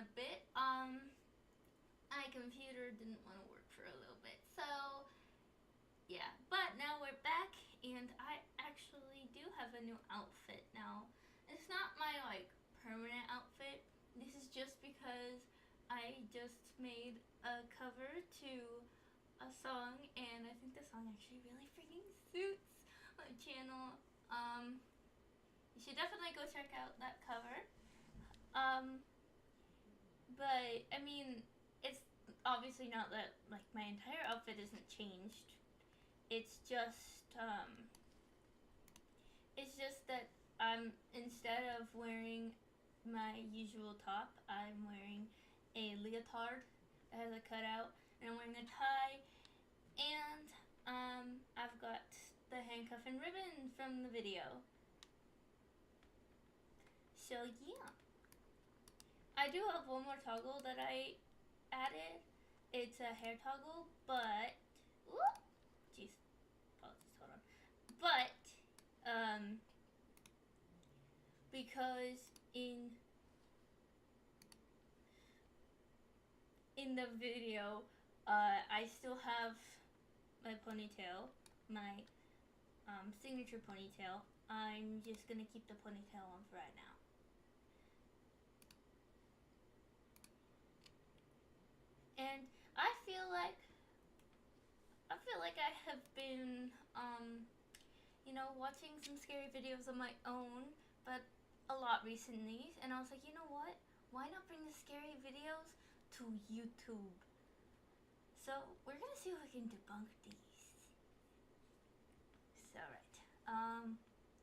a bit. My computer didn't want to work for a little bit, so yeah. But now we're back, and I actually do have a new outfit now. It's not my permanent outfit. This is just because I just made a cover to a song, and I think the song actually really freaking suits my channel. You should definitely go check out that cover. But I mean, it's obviously not that my entire outfit isn't changed. It's just that instead of wearing my usual top, I'm wearing a leotard that has a cutout, and I'm wearing a tie, and I've got the handcuff and ribbon from the video. So yeah. I do have one more toggle that I added. It's a hair toggle, but jeez, apologies, hold on. But because in the video, I still have my ponytail, my signature ponytail. I'm just gonna keep the ponytail on for right now. And I feel like I have been, watching some scary videos on my own, but a lot recently. And I was like, you know what? Why not bring the scary videos to YouTube? So we're gonna see if we can debunk these. So right,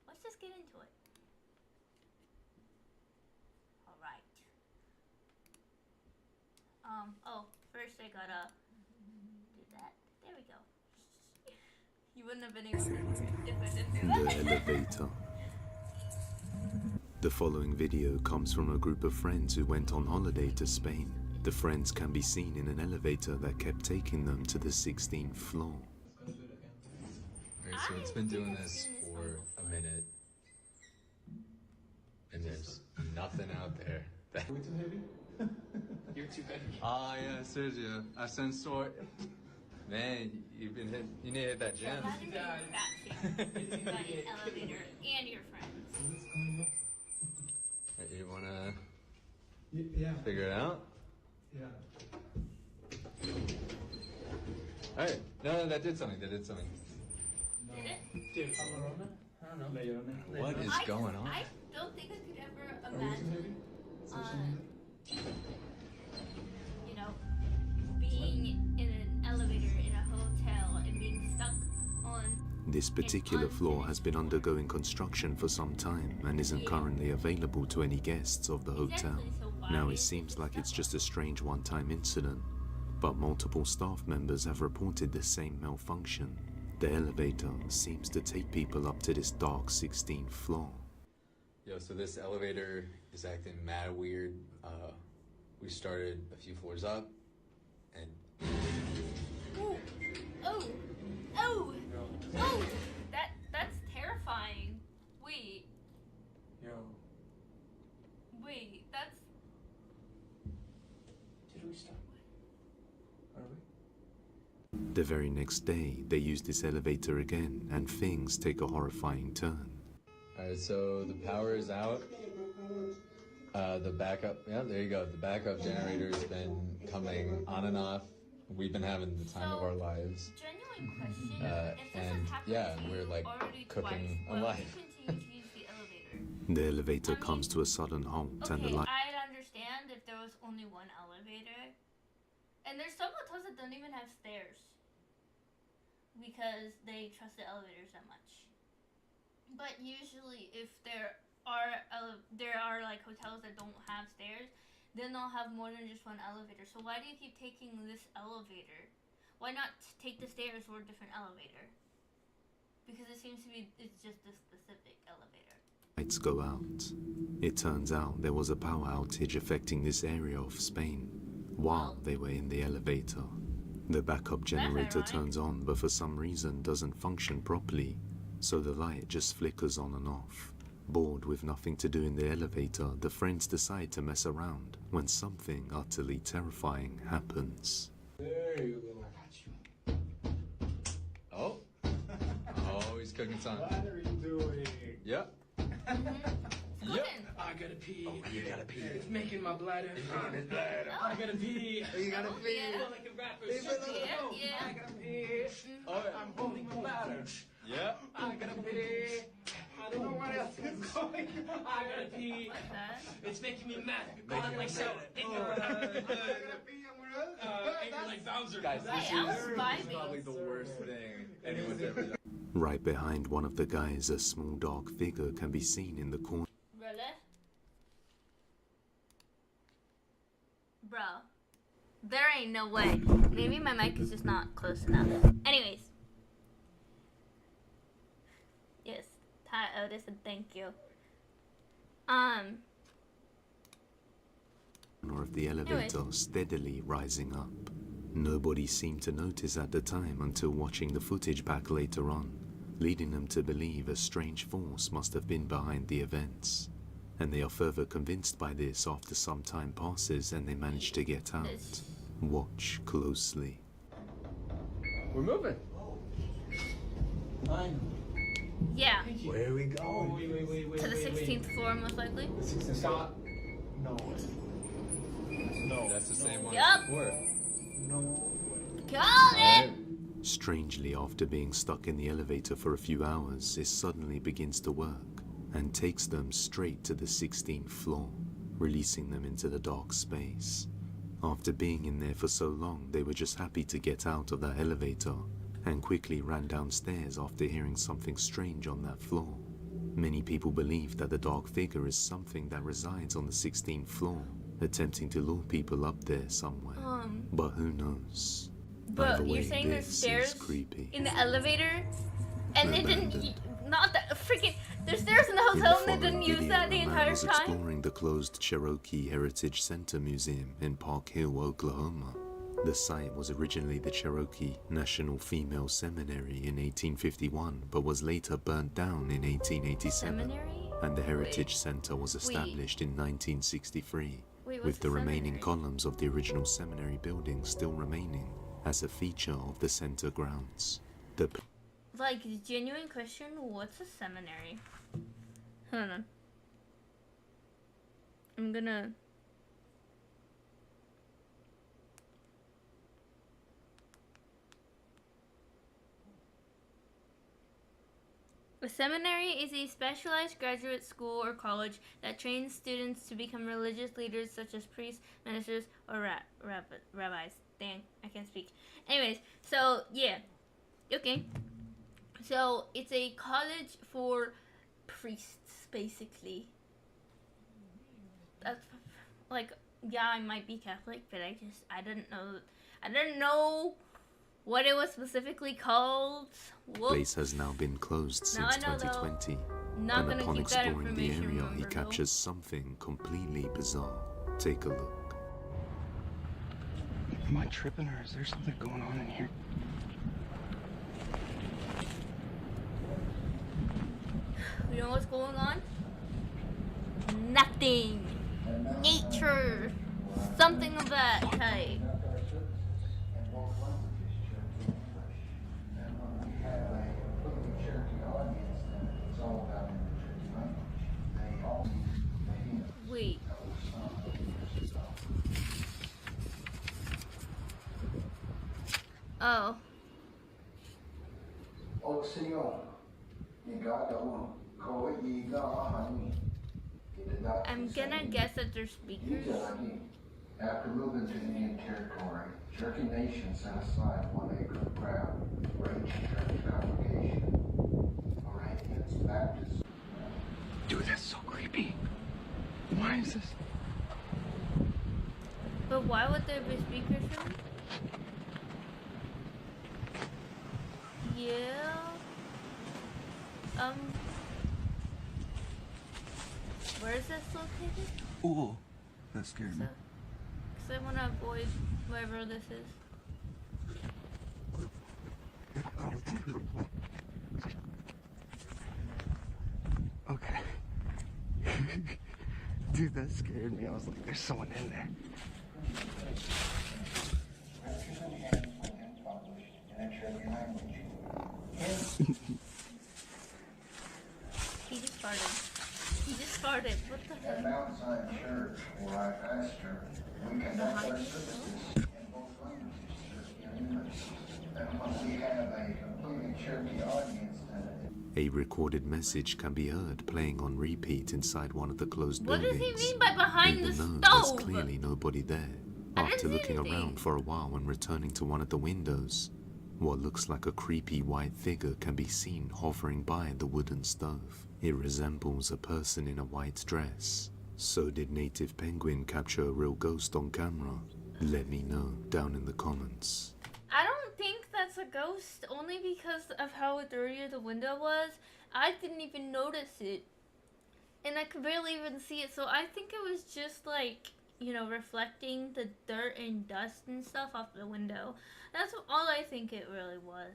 let's just get into it. All right. First I gotta do that. There we go. You wouldn't have been able to if I didn't do that. The elevator. The following video comes from a group of friends who went on holiday to Spain. The friends can be seen in an elevator that kept taking them to the 16th floor. Alright, so it's been doing this for a minute, and there's nothing out there. Are we too heavy? You're too heavy. Ah, yeah, Sergio, Ascensor. Man, you need to hit that gym. Imagine being fat shamed by an elevator and your friends. You wanna Yeah. figure it out? Yeah. Alright, no, that did something, Did it? Dude, Amarona? I don't know. Leone. What is going on? I don't think I could ever Are we too imagine, heavy? being in an elevator in a hotel and being stuck on. This particular floor has been undergoing construction for some time and isn't currently available to any guests of the hotel. Exactly, so why Now it is it seems like it's stuck just a strange one-time incident, but multiple staff members have reported the same malfunction. The elevator seems to take people up to this dark 16th floor. Yo, so this elevator is acting mad weird. We started a few floors up, and Oh! That's terrifying. Wait, that's. Did we stop? Are we? The very next day, they use this elevator again and things take a horrifying turn. alright, so the power is out. The backup, yeah, there you go. The backup generator's been coming on and off. We've been having the time of our lives. Genuine question. If this and has yeah, happened to we're you like already cooking twice, a why would life. you continue to use the elevator? The elevator comes to a sudden halt and the Okay, light I'd understand if there was only one elevator. And there's some hotels that don't even have stairs because they trust the elevators that much. But usually if there are hotels that don't have stairs, then they'll have more than just one elevator. So why do you keep taking this elevator? Why not take the stairs or a different elevator? Because it seems to be it's just a specific elevator. lights go out. It turns out there was a power outage affecting this area of Spain while they were in the elevator. The backup generator ironic. turns on but for some reason doesn't function properly, so the light just flickers on and off. Bored with nothing to do in the elevator, the friends decide to mess around when something utterly terrifying happens. There you go. Oh. Oh, he's cooking something. What are you doing? Yep. Yep. I gotta pee. Oh, you gotta pee. It's making my bladder. I gotta pee. You gotta pee. Yeah. Like a rapper. Yeah. I gotta pee. I'm holding my bladder. Yep. I gotta pee. I don't know what else is going on. I gotta pee. What's that? It's making me mad. God, like so. And you're like Bowser. Guys, Hey, I was vibing. probably the worst thing anyone's ever done. Right behind one of the guys, a small dark figure can be seen in the corner. Really? Bro. There ain't no way. Maybe my mic is just not close enough. Anyways. Yes. Hi, Otis, and thank you. Of the elevator steadily rising up. Nobody seemed to notice at the time until watching the footage back later on, leading them to believe a strange force must have been behind the events. And they are further convinced by this after some time passes and they manage to get out. Watch closely. We're moving. Yeah. Where are we going? Wait. To the 16th floor, most likely. Stop. No. No. That's the same one Yup. as before. No. Call it! Strangely, after being stuck in the elevator for a few hours, it suddenly begins to work and takes them straight to the 16th floor, releasing them into the dark space. After being in there for so long, they were just happy to get out of that elevator and quickly ran downstairs after hearing something strange on that floor. Many people believe that the dark figure is something that resides on the 16th floor, attempting to lure people up there somewhere. But who knows? But Either you're way, saying there's this stairs is creepy. in the elevator? And they didn't. Abandoned. Not that. Freaking. There's stairs in the In the hotel and they following didn't use video, that the a man entire was time? exploring the closed Cherokee Heritage Center Museum in Park Hill, Oklahoma. The site was originally the Cherokee National Female Seminary in 1851, but was later burnt down in 1887. Seminary? And the Heritage Center was established in 1963, Wait, what's with the a remaining seminary? columns of the original seminary building still remaining as a feature of the center grounds. The Like, genuine question, what's a seminary? Hold on. I'm gonna... A seminary is a specialized graduate school or college that trains students to become religious leaders such as priests, ministers, or rabbis. Dang, I can't speak. Anyways, so, yeah. Okay. So, it's a college for priests, basically. That's, like, yeah, I might be Catholic, but I didn't know what it was specifically called. Whoops. place has now been closed Now since I know, though. 2020. Not And gonna upon keep that exploring the information, area, he remember, though. captures something completely bizarre. Take a look. Am I tripping or is there something going on in here? You know what's going on? Nothing. Nature. Something of that type. Wait. Oh. Oh, Senor, I'm gonna guess that they're speakers. After moving to Indian Territory, Cherokee Nation set aside 1 acre of ground for ancient church congregation. Moravians, Baptists. Dude, that's so creepy. Why is this? But why would there be speakers from? Yeah. Where is this located? Ooh, that scared me. Because I want to avoid wherever this is. Okay. Dude, that scared me. I was like, there's someone in there. He just farted. He just farted. What the At heck? Mount Zion Church, where I pastor, we conduct our services in both languages, Cherokee and English. And when we have a completely Cherokee audience, then A recorded message can be heard playing on repeat inside one of the closed What does buildings. he mean by behind the Even though there's stove? clearly nobody there. I didn't After see looking anything. around for a while and returning to one of the windows, what looks like a creepy white figure can be seen hovering by the wooden stove. It resembles a person in a white dress. So did Native Penguin capture a real ghost on camera? Let me know down in the comments. I don't think that's a ghost, only because of how dirty the window was. I didn't even notice it. And I could barely even see it, so I think it was just like, you know, reflecting the dirt and dust and stuff off the window. That's all I think it really was.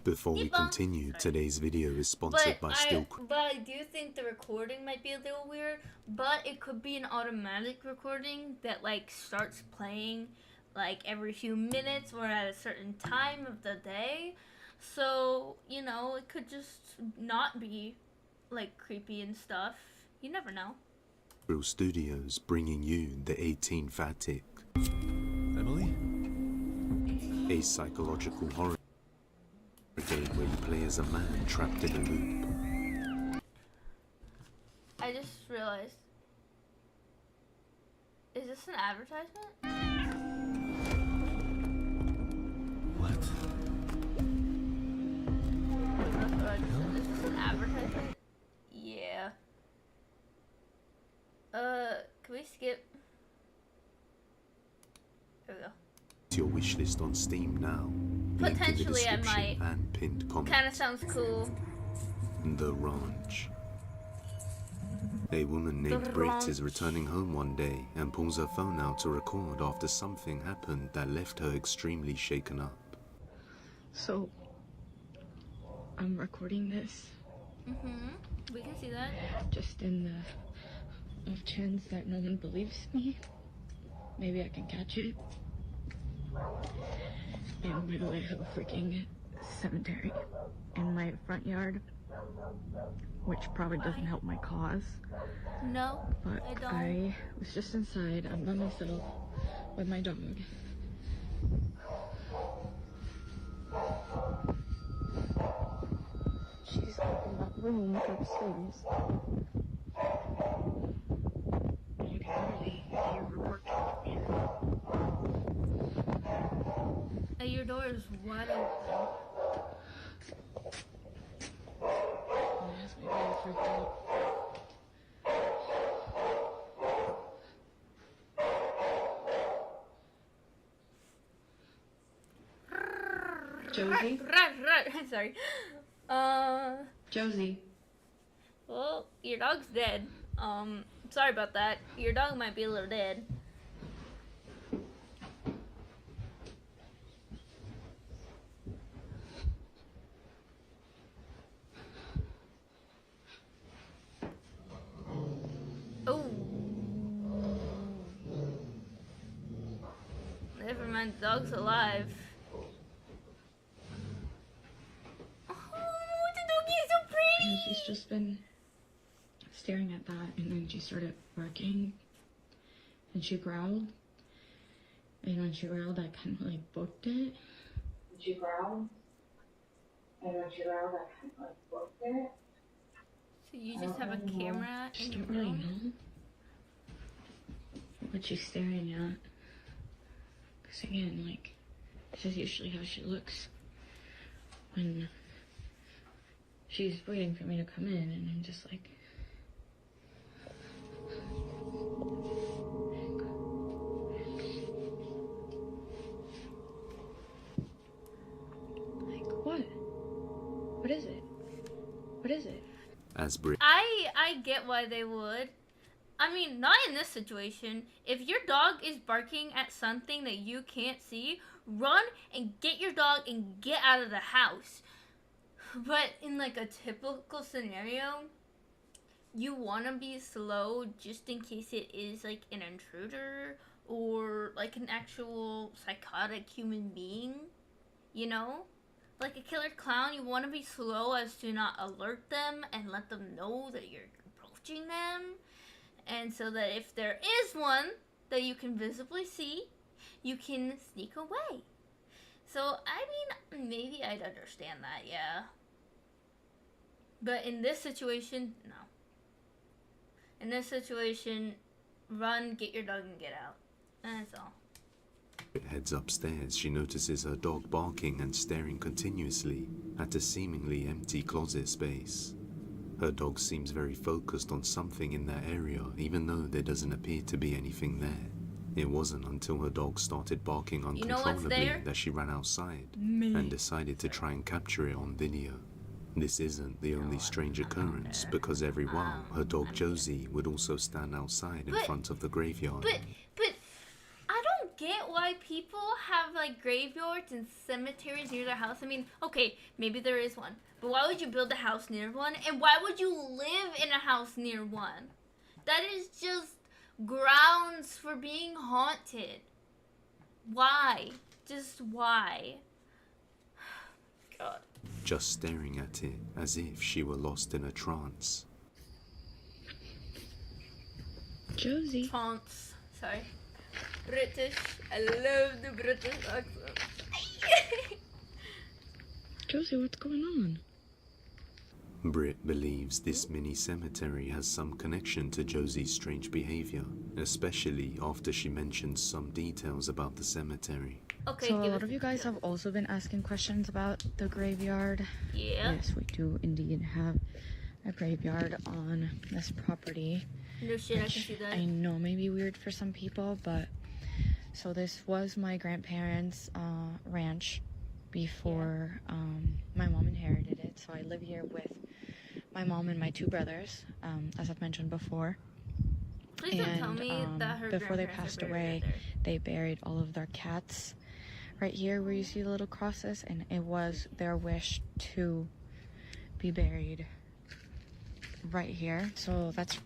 Before we Debunk. continue, today's video is sponsored by Still But I do think the recording might be a little weird, but it could be an automatic recording that like starts playing like every few minutes or at a certain time of the day. So, you know, it could just not be like creepy and stuff. You never know. Real Studios bringing you the 18th Attic. Emily? A psychological horror game where you play as a man trapped in a loop. I just realized. Is this an advertisement? What? That's what I just said. Is this an advertisement? Yeah. Can we skip? There we go. To your wishlist on Steam now. Link in the Potentially I description might. and pinned comment. Kinda sounds cool. The Ranch. A woman named The Britt is Ranch. returning home one day and pulls her phone out to record after something happened that left her extremely shaken up. So, I'm recording this We can see that. just in the off chance that no one believes me. Maybe I can catch it. And by the way, I have a freaking cemetery in my front yard, which probably doesn't help my cause. No, But I don't. I was just inside. I'm by myself with my dog. She's in that room upstairs. You can literally hear her working from here. Your door is wide open. It has me very freaked out. Josie? Right. Sorry. Josie. Well, your dog's dead. Sorry about that. Your dog might be a little dead. Oh. Never mind, the dog's alive. Oh, the doggy is so pretty! And she's just been staring at that, and then she started barking, and she growled. And when she growled, I kind of like booked it. She growled, and when she growled, I kind of like booked it. So you just have a camera Just in your don't really room? know what she's staring at. Because again, like, this is usually how she looks when she's waiting for me to come in, and I'm just like, what? What is it? What is it? As Britt I get why they would. I mean, not in this situation. If your dog is barking at something that you can't see, run and get your dog and get out of the house. But in like a typical scenario, you want to be slow just in case it is like an intruder or like an actual psychotic human being, you know? Like a killer clown, you want to be slow as to not alert them and let them know that you're approaching them. And so that if there is one that you can visibly see, you can sneak away. So, I mean, maybe I'd understand that, yeah. But in this situation, no. In this situation, run, get your dog, and get out. That's all. Heads upstairs, she notices her dog barking and staring continuously at a seemingly empty closet space. Her dog seems very focused on something in that area, even though there doesn't appear to be anything there. It wasn't until her dog started barking uncontrollably that she ran outside and decided to try and capture it on video. This isn't the only strange occurrence, because every while, her dog Josie would also stand outside in front of the graveyard. But I don't get why people have like graveyards and cemeteries near their house. I mean, okay, maybe there is one, but why would you build a house near one? And why would you live in a house near one? That is just grounds for being haunted. Why? Just why? God. Just staring at it as if she were lost in a trance. Josie. Trance. Sorry. British. I love the British accent. Josie, what's going on? Britt believes this mini cemetery has some connection to Josie's strange behavior, especially after she mentions some details about the cemetery. Okay, so a lot of you guys have also been asking questions about the graveyard. Yeah. Yes, we do indeed have a graveyard on this property. No shit, I can see that. I know may be weird for some people, but so this was my grandparents' ranch before my mom inherited it. So I live here with my mom and my two brothers, as I've mentioned before. Please don't tell me that her before they passed away, they buried all of their cats right here where you see the little crosses, and it was their wish to be buried right here. So that's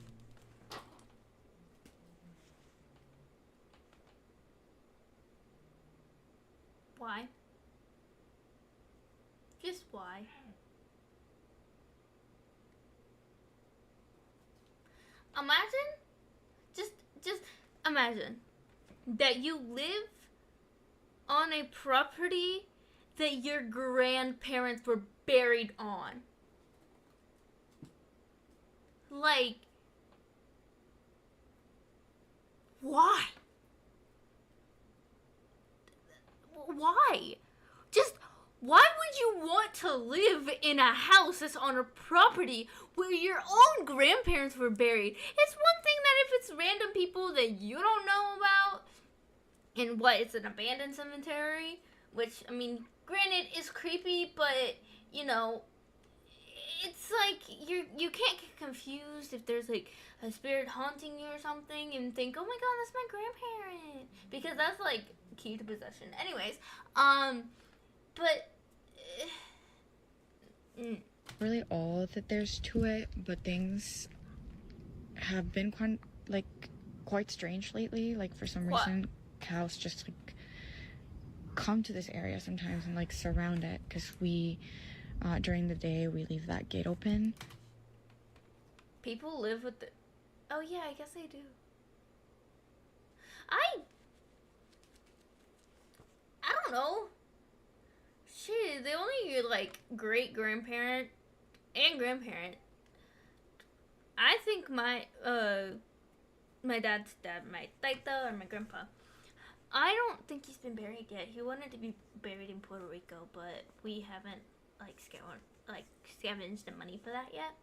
why. Just why? Imagine, just imagine that you live on a property that your grandparents were buried on. Like, why? Why? Just, why would you want to live in a house that's on a property where your own grandparents were buried? It's one thing that if it's random people that you don't know about, and what, it's an abandoned cemetery, which, I mean, granted, is creepy, but, you know, it's like, you can't get confused if there's, like, a spirit haunting you or something, and think, oh my god, that's my grandparent, because that's, like, key to possession. Anyways, but really all that there's to it, but things have been quite strange lately. Like, for some reason, cows just like come to this area sometimes and like surround it, because we during the day we leave that gate open. People live with the... Oh yeah, I guess they do. I don't know. Shit, the only, like, great-grandparent and grandparent, I think my dad's dad, my taita or my grandpa, I don't think he's been buried yet. He wanted to be buried in Puerto Rico, but we haven't, like, scavenged the money for that yet.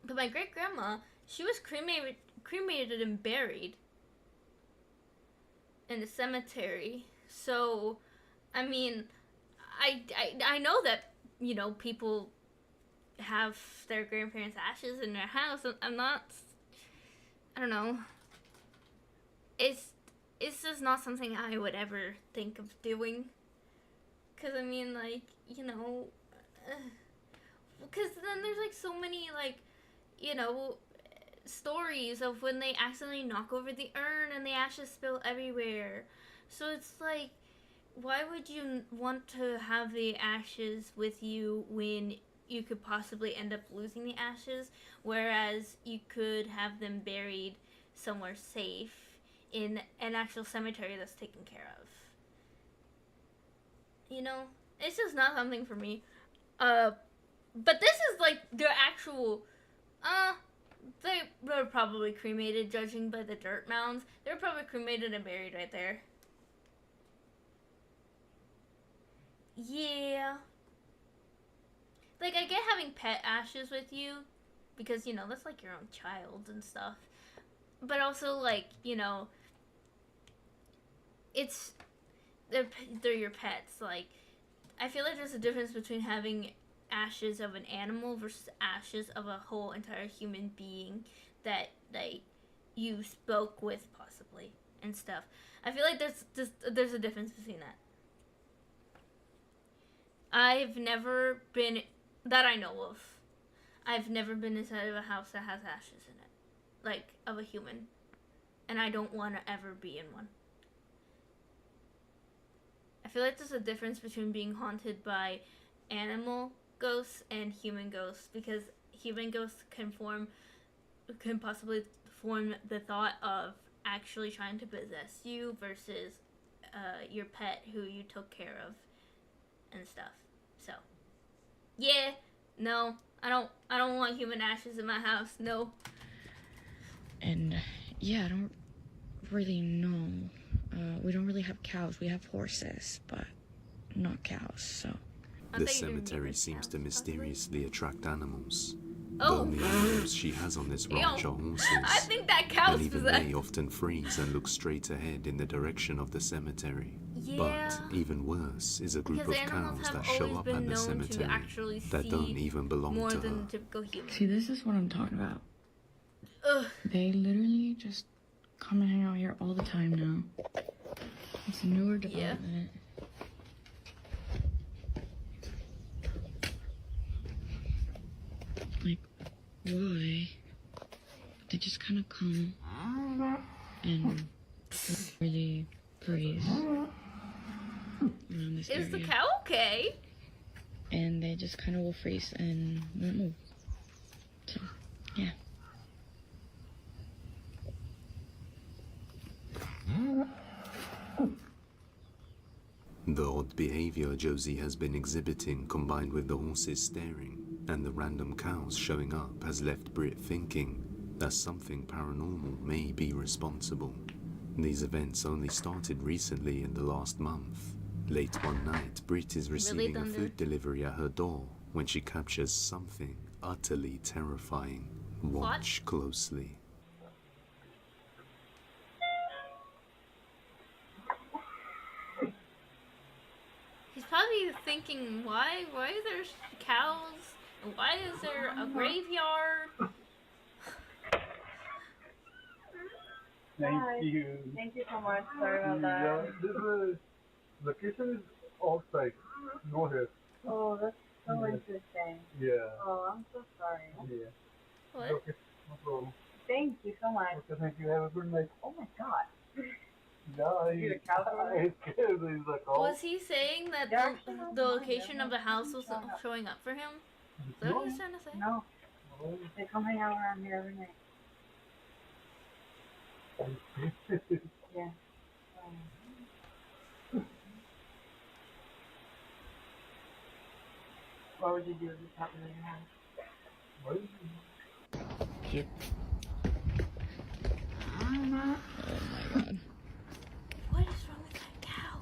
But my great-grandma, she was cremated and buried in the cemetery. So, I mean, I know that, you know, people have their grandparents' ashes in their house. I'm not, I don't know. It's just not something I would ever think of doing. 'Cause, I mean, like, you know, because then there's like so many like, you know, stories of when they accidentally knock over the urn and the ashes spill everywhere. So it's like, why would you want to have the ashes with you when you could possibly end up losing the ashes, whereas you could have them buried somewhere safe in an actual cemetery that's taken care of? You know, it's just not something for me. But this is like their actual, they were probably cremated, judging by the dirt mounds. They were probably cremated and buried right there. Yeah. Like, I get having pet ashes with you, because, you know, that's like your own child and stuff. But also, like, you know, they're your pets. Like, I feel like there's a difference between having ashes of an animal versus ashes of a whole entire human being that you spoke with, possibly, and stuff. I feel like there's a difference between that. I've never been, that I know of, I've never been inside of a house that has ashes in it, like, of a human, and I don't want to ever be in one. I feel like there's a difference between being haunted by animal ghosts and human ghosts, because human ghosts can possibly form the thought of actually trying to possess you versus your pet who you took care of and stuff. So, yeah, no, I don't want human ashes in my house. No. And yeah, I don't really know. We don't really have cows. We have horses, but not cows. So the cemetery seems to mysteriously attract animals. The Oh. only animals she has on this ranch are horses. I think that And cow's even possessed. they often freeze and look straight ahead in the direction of the cemetery. Yeah. But even worse is a group Because of animals cows have that show always up been at the known to cemetery actually that don't see even belong more to than her. typical humans. see, this is what I'm talking about. Ugh. They literally just come and hang out here all the time now. It's a newer development. Like, why? They just kind of come and really breathe around this Is the area. cow okay? And they just kind of will freeze and won't move. So, yeah. The odd behavior Josie has been exhibiting, combined with the horses staring and the random cows showing up, has left Britt thinking that something paranormal may be responsible. These events only started recently in the last month. Late one night, Britt is receiving a Thunder? food delivery at her door when she captures something utterly terrifying. Watch closely. He's probably thinking, why are there cows? And why is there a graveyard? Thank you. Thank you so much. Sorry about Yeah, that. this is location is off-site. No here. Oh, that's so Yeah. interesting. Yeah. Oh, I'm so sorry. Yeah. What? Okay. No problem. Thank you so much. Okay, thank you. Have a good night. Oh my god. Yeah, You the cow story? he's scared. He's like, oh. Was he saying that Yeah. the location of the house was showing up for him? Is that what he's trying to say? No, they come hang out around here every night. Yeah. What would you do if this happened in your house? What? Shit. Oh my god. What is wrong with that cow?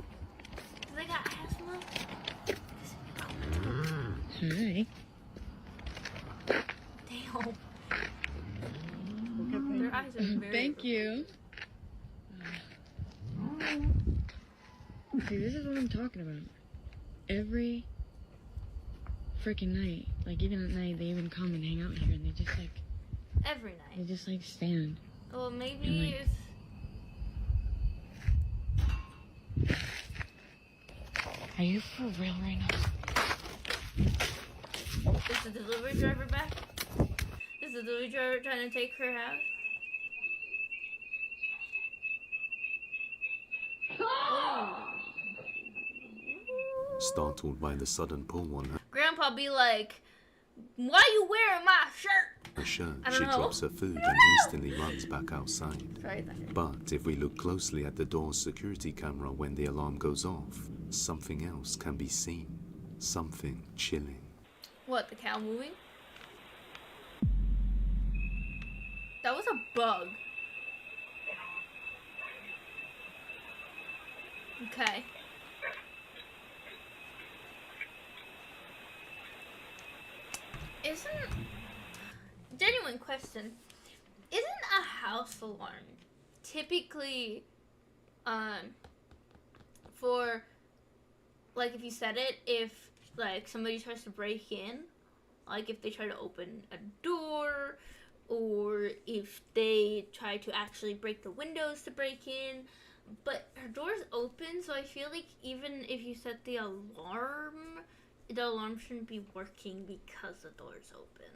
Do they got asthma? Hi. Damn. Their eyes are very... Thank you. See, this is what I'm talking about. Every freaking night, like even at night, they even come and hang out here, and they just like, Every they night. just like stand. Well, maybe And, like- it's... Are you for real right now? Is the delivery driver back? Is the delivery driver trying to take her house? Startled by the sudden pull on Grandpa be like, why you wearing my shirt? her shirt, I she don't know. drops her food and instantly runs back outside. Sorry, that's But if we look closely at the door's security camera when the alarm goes off, something else can be seen. Something chilling. What, the cow moving? That was a bug. Okay. Genuine question. Isn't a house alarm typically, for, like, if you set it, if, like, somebody tries to break in, like, if they try to open a door, or if they try to actually break the windows to break in, but her door's open, so I feel like even if you set the alarm shouldn't be working because the door's open.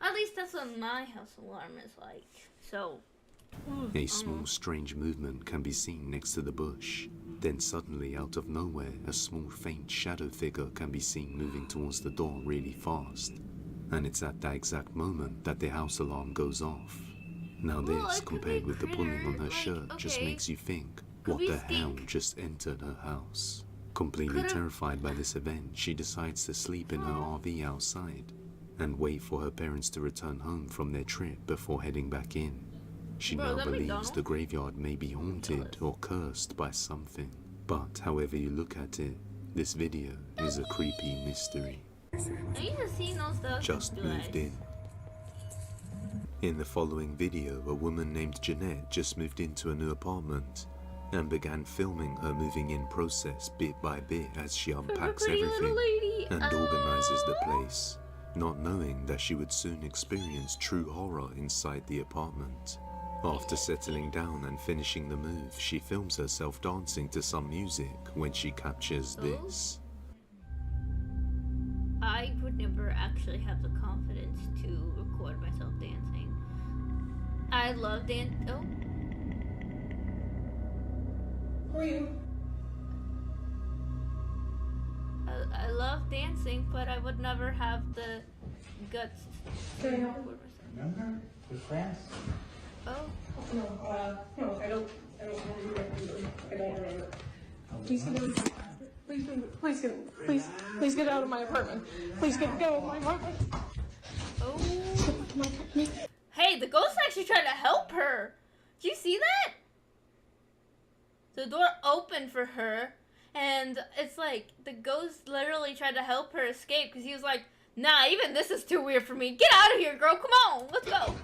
At least that's what my house alarm is like. So, A small strange movement can be seen next to the bush. Then suddenly, out of nowhere, a small faint shadow figure can be seen moving towards the door really fast. And it's at that exact moment that the house alarm goes off. Now this, compared with the pulling on her shirt, just makes you think, what the hell just entered her house? Completely terrified by this event, she decides to sleep in her RV outside and wait for her parents to return home from their trip before heading back in. She now believes the graveyard may be haunted or cursed by something. But however you look at it, this video is a creepy mystery. Just moved in. In the following video, a woman named Jeanette just moved into a new apartment and began filming her moving in process bit by bit as she unpacks everything and organizes the place, not knowing that she would soon experience true horror inside the apartment. After settling down and finishing the move, she films herself dancing to some music when she captures this. I would never actually have the confidence to record myself dancing. I love dance. Oh. Who are you? I love dancing, but I would never have the guts to record myself. Remember? We're friends. Oh. No, I don't remember. I don't remember. Please get out. Please get out of my apartment. Please get out of my apartment. Oh. Hey, the ghost actually tried to help her. Do you see that? The door opened for her, and it's like the ghost literally tried to help her escape because he was like, nah, even this is too weird for me. Get out of here, girl. Come on, let's go.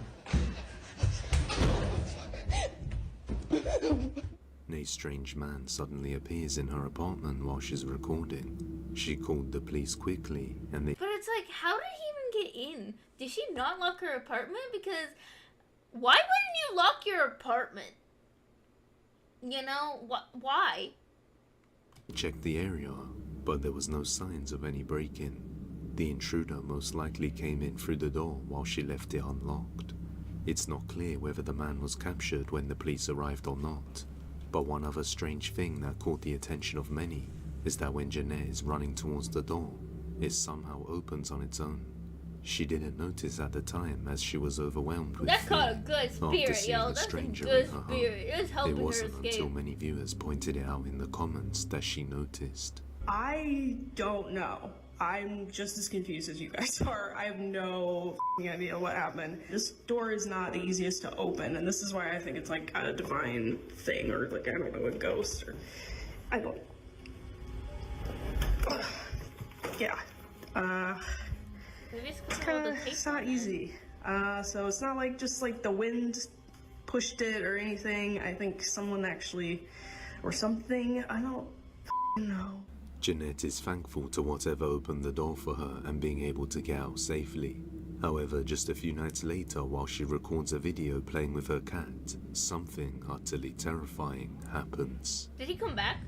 A strange man suddenly appears in her apartment while she's recording. She called the police quickly and they... But it's like, how did he even get in? Did she not lock her apartment? Because why wouldn't you lock your apartment? You know, why? checked the area, but there was no signs of any break-in. The intruder most likely came in through the door while she left it unlocked. It's not clear whether the man was captured when the police arrived or not, but one other strange thing that caught the attention of many is that when Jeanette is running towards the door, it somehow opens on its own. She didn't notice at the time as she was overwhelmed with That's fear called a good spirit, yo. That's a good spirit. It's helping her escape. It wasn't until many viewers pointed it out in the comments that she noticed. I don't know. I'm just as confused as you guys are. I have no idea what happened. This door is not the easiest to open, and this is why I think it's like a divine thing, or like, I don't know, a ghost, or I don't. Yeah. It's not easy. So it's not like just like the wind pushed it or anything. I think someone actually, or something, I don't know. Jeanette is thankful to whatever opened the door for her and being able to get out safely. However, just a few nights later, while she records a video playing with her cat, something utterly terrifying happens. Did he come back?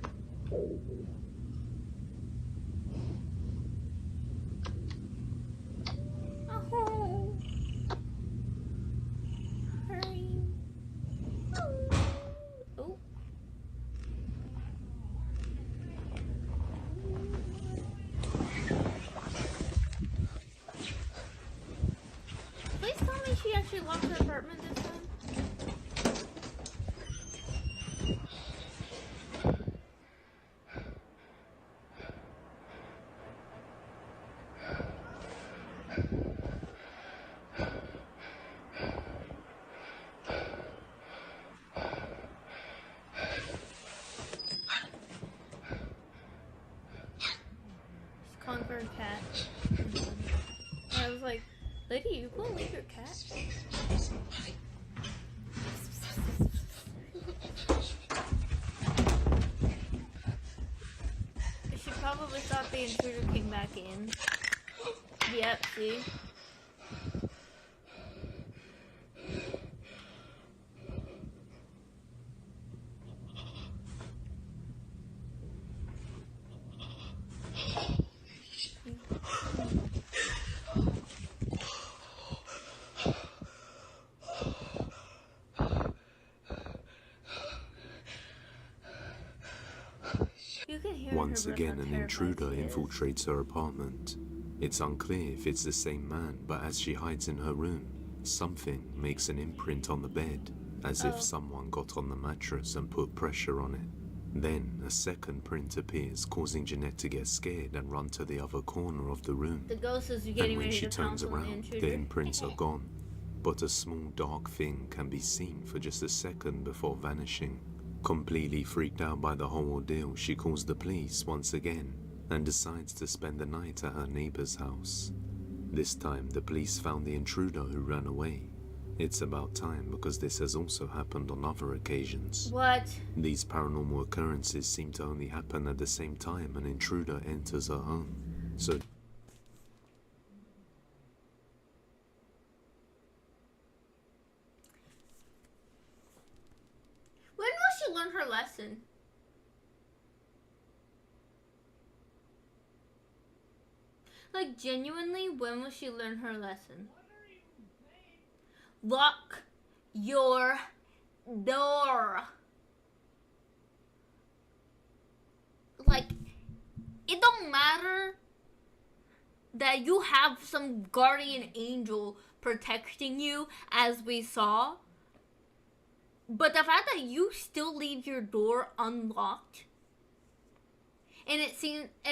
she actually lock her apartment this time? Calling for a cat. And I was like, lady, you gonna leave your cat? She probably thought the intruder came back in. Yep, see? Once again, an intruder infiltrates her apartment. It's unclear if it's the same man, but as she hides in her room, something makes an imprint on the bed, as if someone got on the mattress and put pressure on it. Then, a second print appears, causing Jeanette to get scared and run to the other corner of the room. The ghost is getting and when ready she to turns pounce on the around, intruder. the imprints are gone, but a small dark thing can be seen for just a second before vanishing. Completely freaked out by the whole ordeal, she calls the police once again and decides to spend the night at her neighbor's house. This time, the police found the intruder who ran away. It's about time because this has also happened on other occasions. What? These paranormal occurrences seem to only happen at the same time an intruder enters her home. So when will she learn her lesson? Like, genuinely, when will she learn her lesson? Lock your door. Like, it don't matter that you have some guardian angel protecting you, as we saw. But the fact that you still leave your door unlocked, and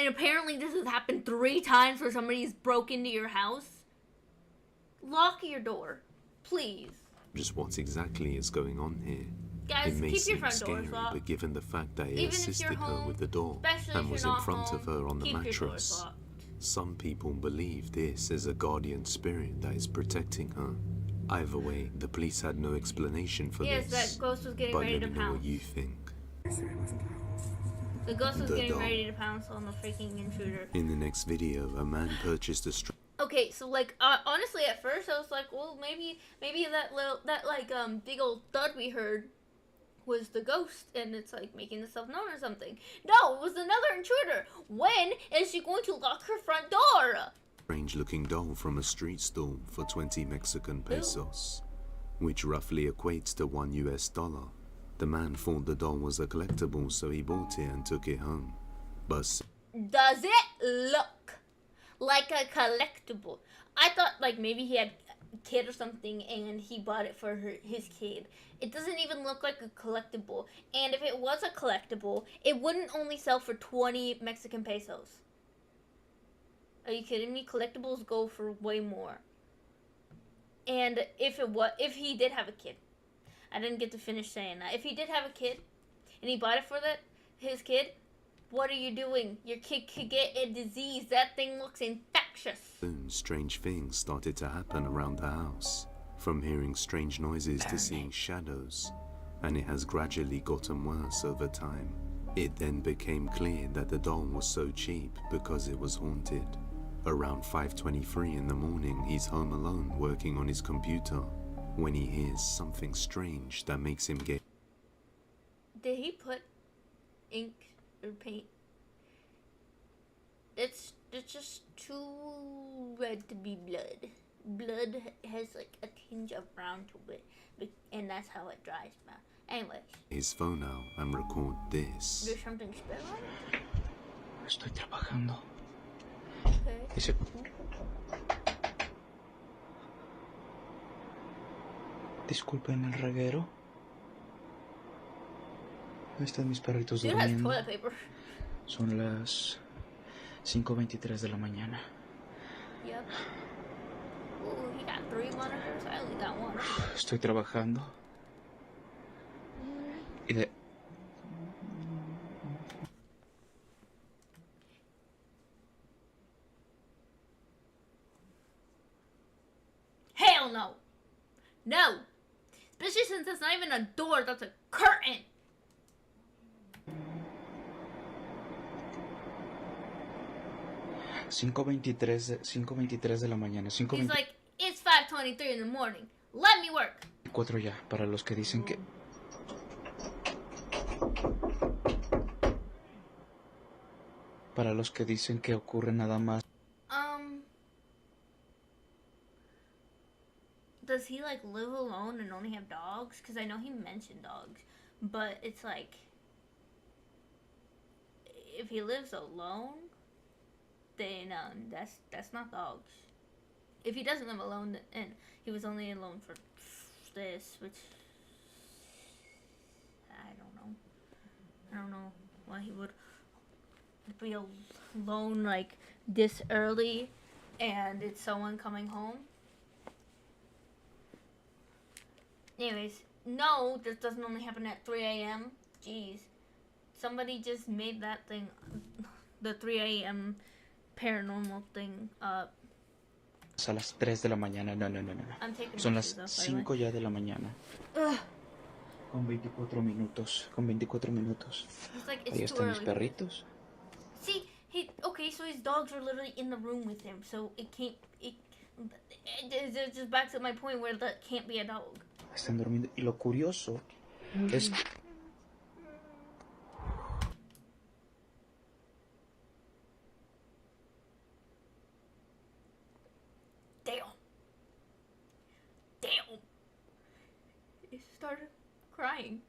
apparently this has happened 3 times where somebody's broke into your house. Lock your door, please. just what exactly is going on here. Guys, it may keep your seem front scary, doors locked. but given the fact that it Even if assisted you're her home, with the door especially and if was you're in not front of home, her on the keep your doors mattress, locked. some people believe this is a guardian spirit that is protecting her. Either way, the police had no explanation for Yes, this. that ghost was getting but ready let to me know what pounce. you think. The ghost was The getting dog. ready to pounce on the freaking intruder. In the next video, a man purchased a Okay, so like honestly, at first I was like, well, maybe that big old thud we heard was the ghost, and it's like making itself known or something. No, it was another intruder. When is she going to lock her front door? strange-looking doll from a street stall for 20 Mexican pesos, which roughly equates to $1 US. The man thought the doll was a collectible, so he bought it and took it home. But Does it look like a collectible? I thought like maybe he had a kid or something and he bought it for his kid. It doesn't even look like a collectible. And if it was a collectible, it wouldn't only sell for 20 Mexican pesos. Are you kidding me? Collectibles go for way more. And if he did have a kid, I didn't get to finish saying that. If he did have a kid and he bought it for his kid, what are you doing? Your kid could get a disease. That thing looks infectious. soon, strange things started to happen around the house. From hearing strange noises to seeing shadows, and it has gradually gotten worse over time. It then became clear that the doll was so cheap because it was haunted. Around 5:23 in the morning, he's home alone working on his computer when he hears something strange that makes him get. Did he put ink or paint? It's just too red to be blood. Blood has like a tinge of brown to it, and that's how it dries, man. Anyways, His phone out and record this. there's something spell on it. Estoy trabajando. Okay. Dice, Disculpen el reguero. Ahí están mis perritos Dude has durmiendo. toilet paper. Son las 5:23 de la mañana. Yep. Ooh, he got 3 monitors. I only got 1. Estoy trabajando. Y de... Hell no! No! Especially since it's not even a door, that's a curtain! Cinco veintitrés de la mañana. He's like, it's 5:23 in the morning. Let me work! 4 ya, para los que dicen que... Para los que dicen que ocurre nada más. Does he like live alone and only have dogs? Because I know he mentioned dogs, but it's like, if he lives alone, then that's not dogs. If he doesn't live alone and he was only alone for this, which I don't know why he would be alone like this early, and it's someone coming home. Anyways, no, this doesn't only happen at 3 a.m. Jeez. Somebody just made that thing, the 3 a.m. paranormal thing up. A las 3 de la mañana. No. Son las 5 ya de la mañana. Ugh. Con 24 minutos. It's like, it's Ahí too están mis early. perritos. See, okay, so his dogs are literally in the room with him, so it's just back to my point where that can't be a dog. Están durmiendo. Y lo curioso es... Damn. He started crying.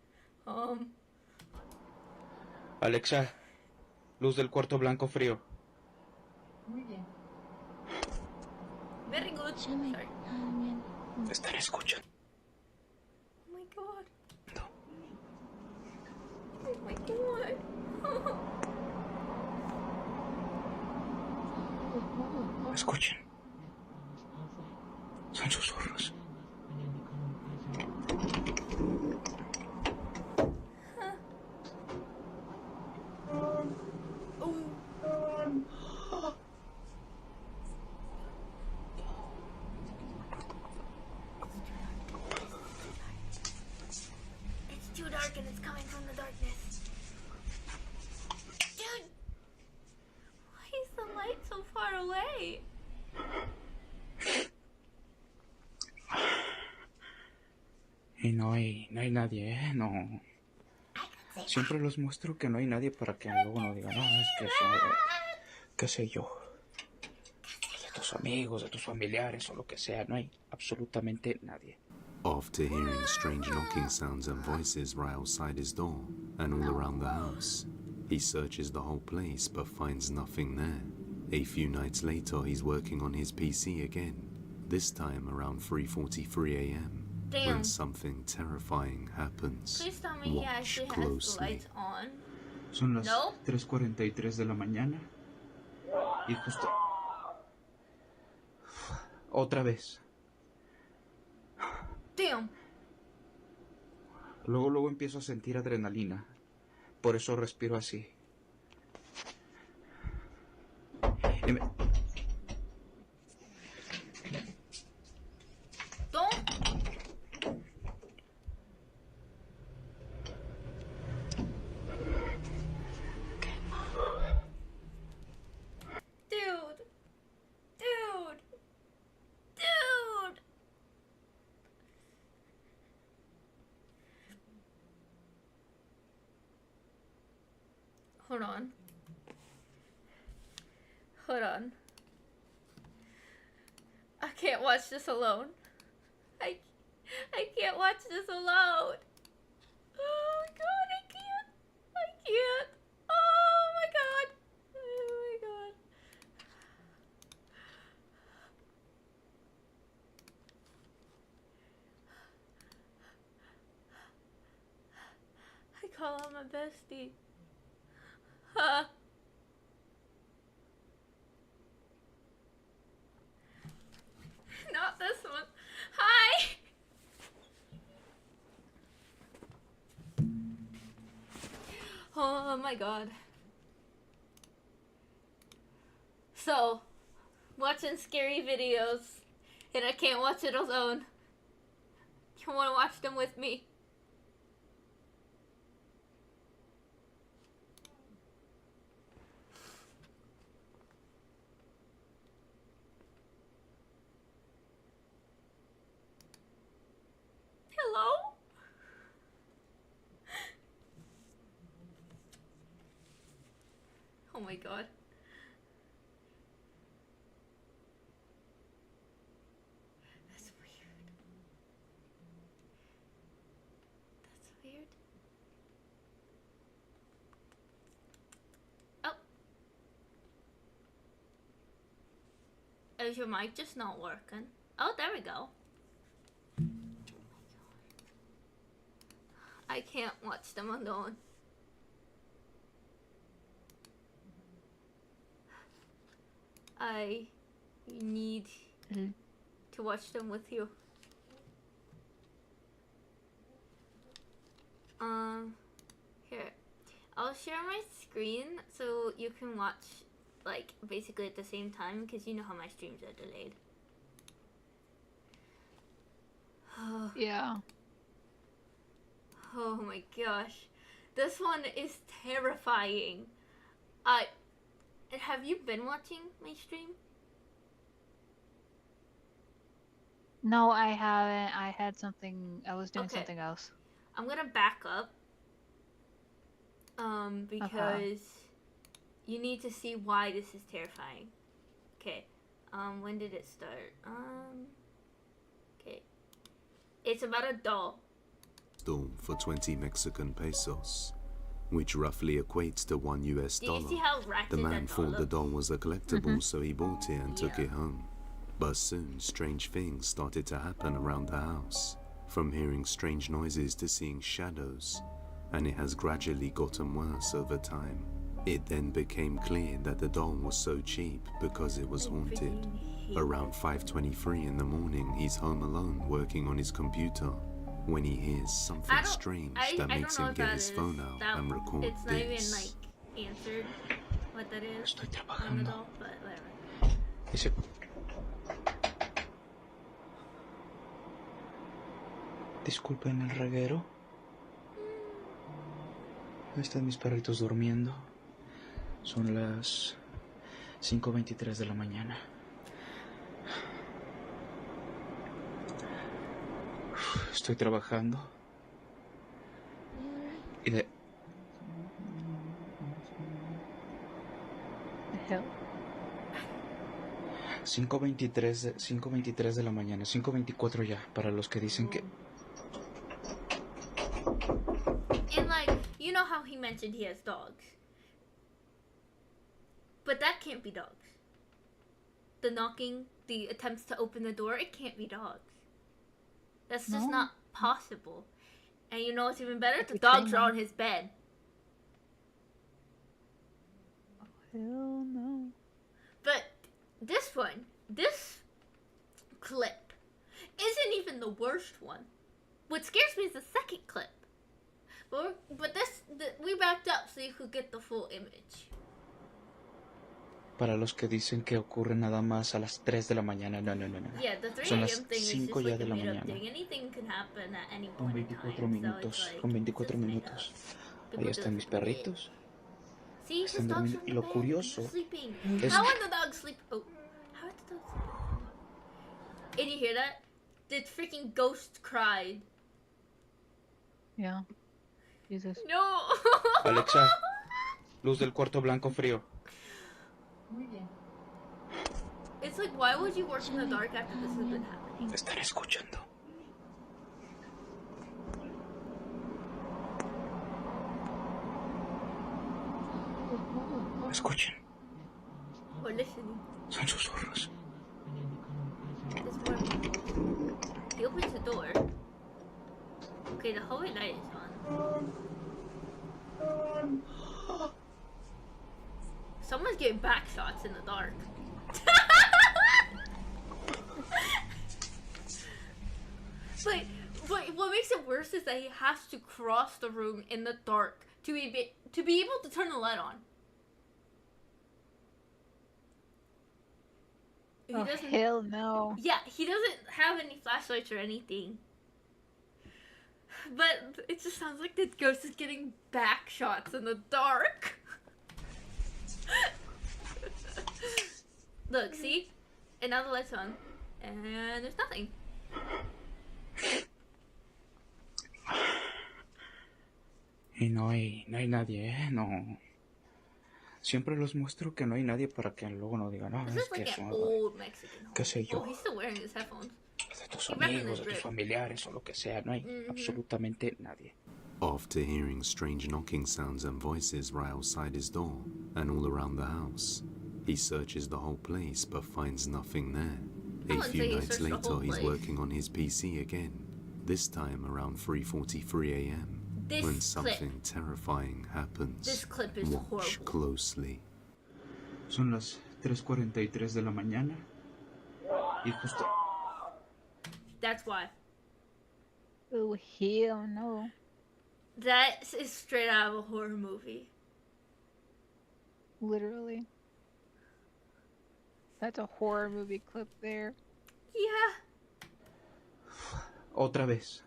Alexa, luz del cuarto blanco frío. Muy bien. Very good. Sorry. Están escuchando. Oh my god. Oh my god. Escuchen. Son susurros. It's too dark and it's coming from the darkness. Dude! Why is the light so far away? Y no hay nadie, ¿eh? No. Siempre los muestro que no hay nadie para que luego no digan, es que son, qué sé yo, de tus amigos, de tus familiares o lo que sea. No hay absolutamente nadie. After hearing strange knocking sounds and voices right outside his door and all around the house, he searches the whole place but finds nothing there. A few nights later, he's working on his PC again, this time around 3:43 a.m. Damn. when something terrifying happens. Please tell me he Watch actually has the closely. lights on. Son las No. 3:43 de la mañana. Y justo... Otra vez. Damn. Luego empiezo a sentir adrenalina. Por eso respiro así. Y me... Don't. Dude. Hold on. I can't watch this alone. I can't watch this alone. Oh my god, I can't. Oh my god. call her my bestie. Huh. Not this one. Hi! Oh my god. So, watching scary videos, and I can't watch it alone. You wanna watch them with me? Hello? Oh my god. That's weird. That's weird. Oh. Is your mic just not working? Oh, there we go. I can't watch them alone. I need to watch them with you. Here. I'll share my screen so you can watch, like, basically at the same time, because you know how my streams are delayed. Yeah. Oh my gosh. This one is terrifying. Have you been watching my stream? No, I haven't. I had something. I was doing Okay. something else. I'm gonna back up. Because you need to see why this is terrifying. Okay. When did it start? Okay. It's about a doll. For 20 Mexican pesos, which roughly equates to $1 US. Do you see how ratchet The man that doll thought the looks? doll was a collectible, so he bought it and took it home. But soon, strange things started to happen around the house, from hearing strange noises to seeing shadows, and it has gradually gotten worse over time. It then became clear that the doll was so cheap because it was haunted. Around 5:23 in the morning, he's home alone working on his computer when he hears something strange that makes him get his phone out and record It's not even this. like answered what that is Estoy on the trabajando. doll, but whatever. Dice... Disculpen el reguero. Están mis perritos durmiendo. Son las 5:23 de la mañana. Estoy trabajando. Y de... The hell? 5:23 de la mañana. 5:24 ya, para los que dicen que... And like, you know how he mentioned he has dogs. But that can't be dogs. The knocking, the attempts to open the door, it can't be dogs. That's just No. not possible. And you know what's even better? The Every dogs time are on his bed. Hell no. But this one, this clip, isn't even the worst one. What scares me is the second clip. But we backed up so you could get the full image. Para los que dicen que ocurre nada más a las 3 de la mañana. No. Yeah, the 3 Son a.m. las thing is 5 just ya like de a la made up mañana. thing. Anything can happen at any Con point in 24 time. minutos. So it's like, Con 24 just made minutos. up. People Ahí están just mis made it. perritos. See, his Están dogs durmiendo. are Y in lo the bed. curioso They're sleeping. es How que... are the dogs sleep? Oh, how are the dogs sleeping? And you hear that? The freaking ghost cried. Yeah. Jesus. No. Alexa, luz del cuarto blanco frío. Muy bien. It's like, why would you work in the dark after this has been happening? Están escuchando. Escuchen. Or listening. Son susurros. There's more people. He opens the door. Okay, the hallway light is on. Someone's getting back shots in the dark. But what makes it worse is that he has to cross the room in the dark to be able to turn the light on. He Oh, doesn't. hell no. Yeah, he doesn't have any flashlights or anything. But it just sounds like the ghost is getting back shots in the dark. Look, see? And now the light's on. And there's nothing. Y no hay nadie, no. Siempre los muestro que no hay nadie para que luego no digan, no, This es is que like son an old Mexican home. qué sé yo, Oh, he's still wearing his headphones. de tus He repping amigos, the de tus drip. familiares o lo que sea, no hay absolutamente nadie. After hearing strange knocking sounds and voices right outside his door and all around the house, he searches the whole place but finds nothing there. I A wouldn't say few he nights searched the later, whole he's place. working on his PC again, this time around 3:43 a.m. This when clip. something terrifying happens. This clip is Watch horrible. closely. Son las 3:43 de la mañana y justo... That's why. Oh, hell no. That is straight out of a horror movie. Literally. That's a horror movie clip there. Yeah. Otra vez.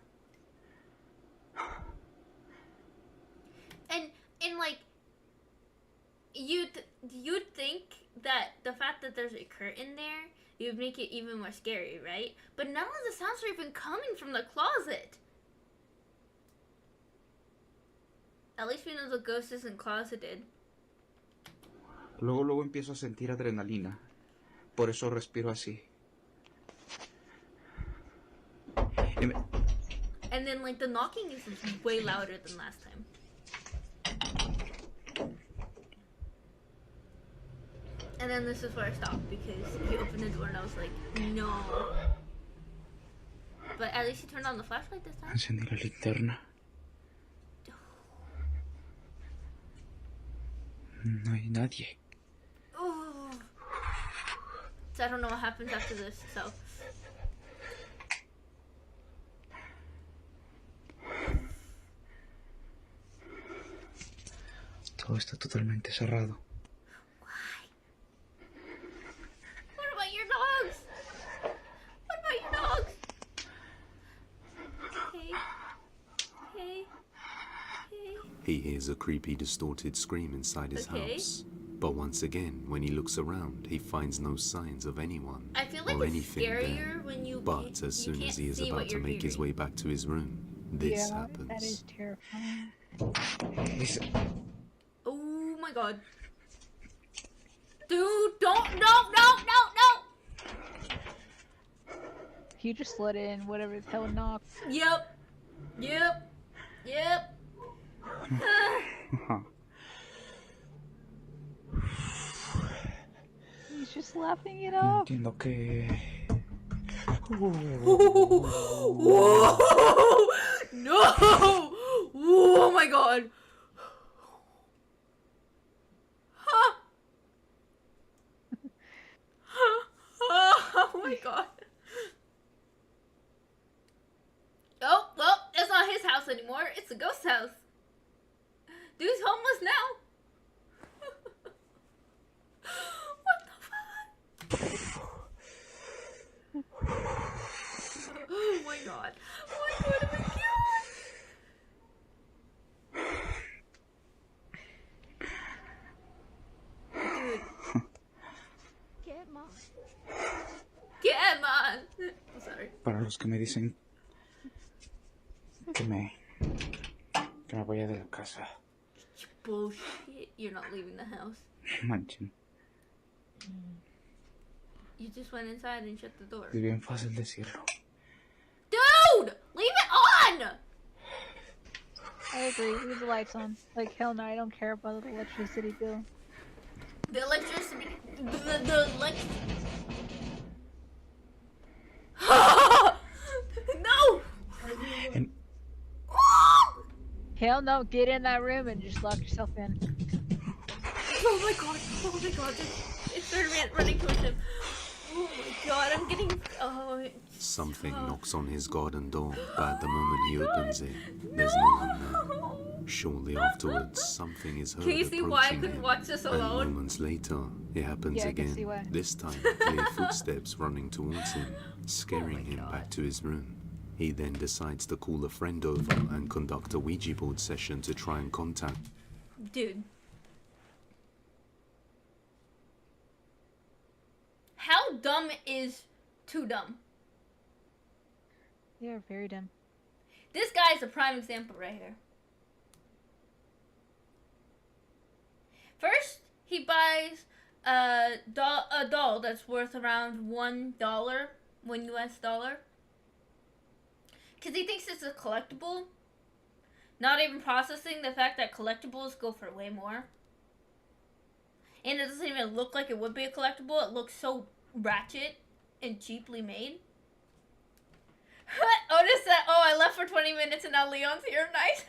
And like, you'd think that the fact that there's a curtain there, it would make it even more scary, right? But none of the sounds are even coming from the closet. At least we know the ghost isn't closeted. Luego empiezo a sentir adrenalina. Por eso respiro así. Y me- And then like the knocking is way louder than last time. And then this is where I stopped because he opened the door and I was like, no. But at least he turned on the flashlight this time. Encendí la linterna. No hay nadie. Ooh. So I don't know what happens after this, so. Todo está totalmente cerrado. What about your dogs? What about your dogs? Okay. Okay. Okay. He hears a creepy, distorted scream inside his Okay. house. But once again, when he looks around, he finds no signs of anyone I feel like or it's anything scarier there. when you But can't- as you soon as can't he is see about what to you're make his hearing. way back to his room, this Yeah, happens. that is terrifying. Dice, Oh my god. Dude, don't, no! You just let in whatever the hell knocked. Yep. He's just laughing it no off. entiendo que... Whoa! No! Oh my god! Oh my god! Oh, well, it's not his house anymore. It's a ghost house. Dude's homeless now. What the fuck? Oh my god. Oh my god, oh my god. Dude. Get mom. Get mom. I'm sorry. Para los que me dicen que me vaya de la casa. Bullshit. You're not leaving the house. Manchen. You just went inside and shut the door. Es bien fácil decirlo. Dude! Leave it on! I agree. Leave the lights on. Like, hell no, I don't care about the electricity bill. The electricity. The No! And hell no, get in that room and just lock yourself in. Oh my god, it started running towards him. Oh my god, I'm getting, Something knocks on his garden door, but at the moment he opens it, there's no one there. Shortly afterwards, something is heard Can you see why I approaching couldn't him, watch this and alone? moments later, it happens Yeah, I can see why. again. This time, clear footsteps running towards him, scaring him back to his room. He then decides to call a friend over and conduct a Ouija board session to try and contact. Dude. How dumb is too dumb? They are very dumb. This guy is a prime example right here. First, he buys a doll that's worth around $1 US dollar. Because he thinks it's a collectible. Not even processing the fact that collectibles go for way more. And it doesn't even look like it would be a collectible. It looks so ratchet and cheaply made. Otis said, oh, I left for 20 minutes and now Leon's here. Nice.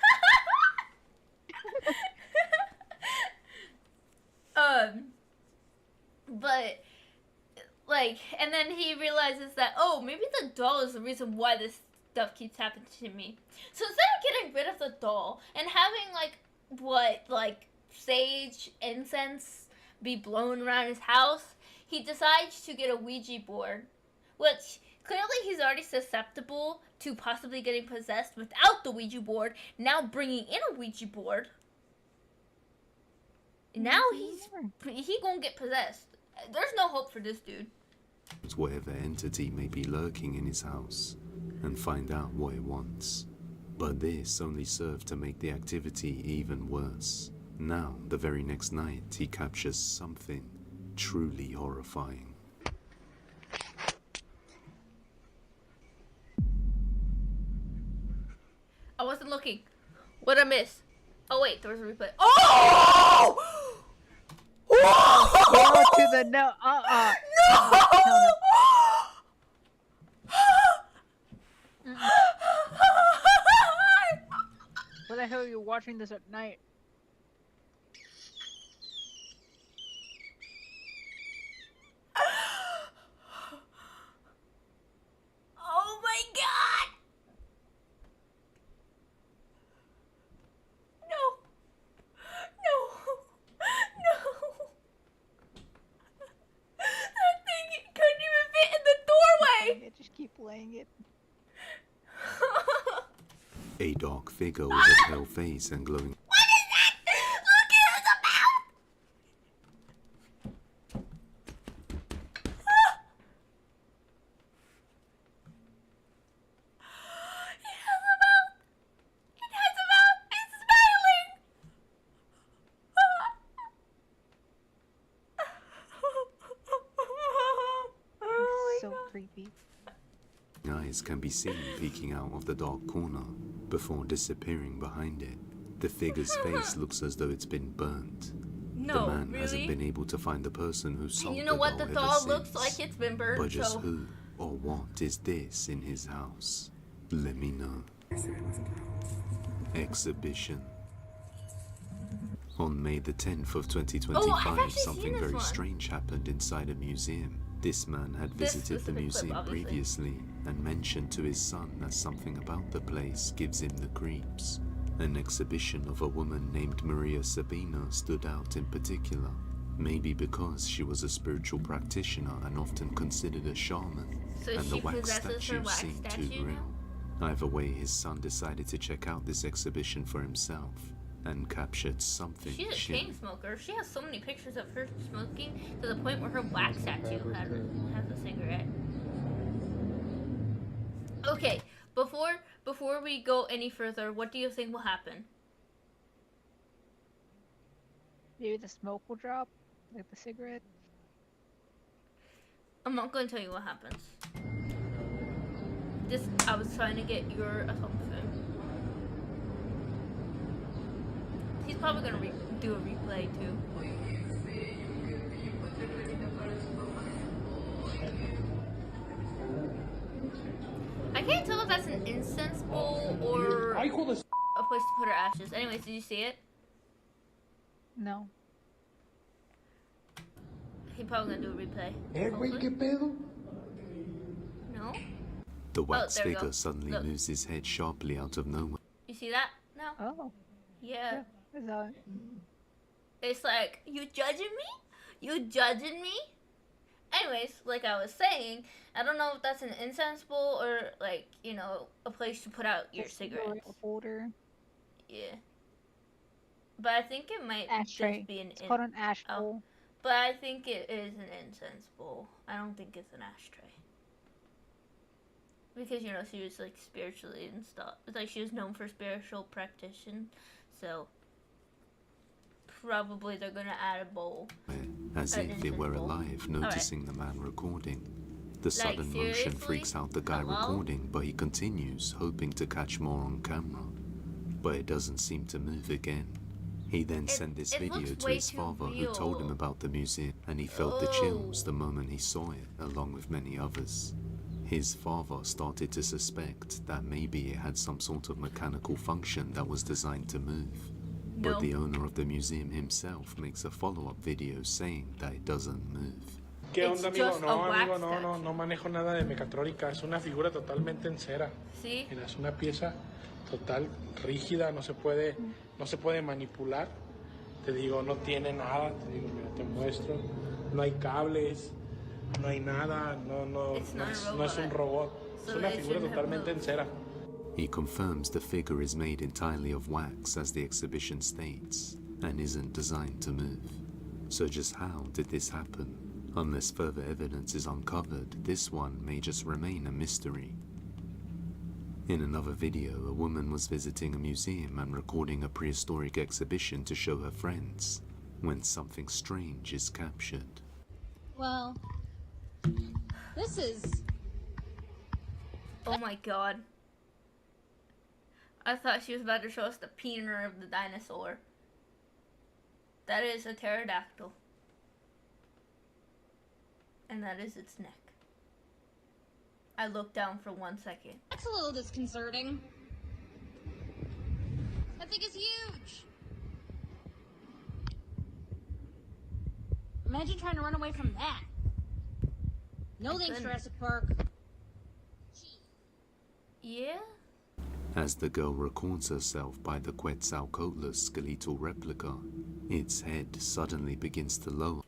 But, like, and then he realizes that, oh, maybe the doll is the reason why this stuff keeps happening to me. So instead of getting rid of the doll and having, like, sage incense be blown around his house, he decides to get a Ouija board, which clearly he's already susceptible to possibly getting possessed without the Ouija board. Now bringing in a Ouija board, now he gonna get possessed. There's no hope for this dude. Whatever entity may be lurking in his house and find out what it wants. But this only served to make the activity even worse. Now, the very next night, he captures something truly horrifying. I wasn't looking. What'd I miss? Oh wait, there was a replay. Oh! Go to the no. No. Why the hell are you watching this at night? Oh my god! No! That thing couldn't even fit in the doorway! Just keep playing it. A dark figure with a pale face and glowing. What is that? Look at his mouth! It has a mouth! It has a mouth! It's smiling! It's so creepy. Eyes can be seen peeking out of the dark corner before disappearing behind it. The figure's face looks as though it's been burnt. No, the man hasn't really? been able to find the person who sold You know what? The ever doll since. looks like it's been burned, But just so... who or what is this in his house? Let me know. Exhibition. On May the 10th of 2025, actually something seen this very one. strange happened inside a museum. This man had This visited the specific clip, museum obviously. previously and mentioned to his son that something about the place gives him the creeps. An exhibition of a woman named Maria Sabina stood out in particular, maybe because she was a spiritual practitioner and often considered a shaman, So and the she wax possesses her statue wax seemed statue too real. Either way, his son decided to check out this exhibition for himself and captured something She's a chilling. chain smoker. She has so many pictures of her smoking to the point where her wax statue has a cigarette. Okay, before we go any further, what do you think will happen? Maybe the smoke will drop, like the cigarette. I'm not going to tell you what happens. I was trying to get your assumption. He's probably going to do a replay too. I can't tell if that's an incense bowl or a place to put her ashes. Anyways, did you see it? No. He probably gonna do a replay. No? The wax there we go. figure suddenly Look. moves his head sharply out of nowhere. You see that? No? Oh. Yeah. Is that? It's like, you judging me? You judging me? Anyways, like I was saying, I don't know if that's an incense bowl or, like, you know, a place to put out your cigarettes. Holder. Yeah. But I think it might Ashtray. just be an It's called an ash bowl. But I think it is an incense bowl. I don't think it's an ashtray. Because, you know, she was, like, spiritually and stuff. Like, she was known for spiritual practitioner. So, probably they're gonna add a bowl. As An if it were incense bowl. alive, noticing the man recording. The sudden motion seriously? freaks out the guy Hello? recording, but he continues, hoping to catch more on camera. But it doesn't seem to move again. He then sent this it video looks to way his too father, who told him real. about the museum, and he felt the chills the moment he saw it, along with many others. His father started to suspect that maybe it had some sort of mechanical function that was designed to move. But No. the owner of the museum himself makes a follow-up video saying that it doesn't move. ¿Qué It's onda, amigo? just a No, wax amigo, no manejo nada de mecatrónica. Es una figura totalmente en cera. ¿Sí? Mira, es una pieza total rígida, no se puede manipular. Te digo, no tiene nada. Te digo, mira, te muestro. No hay cables, no hay nada. No es un robot. Es So una it figura shouldn't have totalmente en moved. cera. He confirms the figure is made entirely of wax, as the exhibition states, and isn't designed to move. So just how did this happen? Unless further evidence is uncovered, this one may just remain a mystery. In another video, a woman was visiting a museum and recording a prehistoric exhibition to show her friends, when something strange is captured. Well, this is... Oh my god. I thought she was about to show us the peener of the dinosaur. That is a pterodactyl. And that is its neck. I looked down for 1 second. That's a little disconcerting. That thing is huge. Imagine trying to run away from that. No thanks, Jurassic Park. Yeah? As the girl records herself by the Quetzalcoatlus skeletal replica, its head suddenly begins to lower.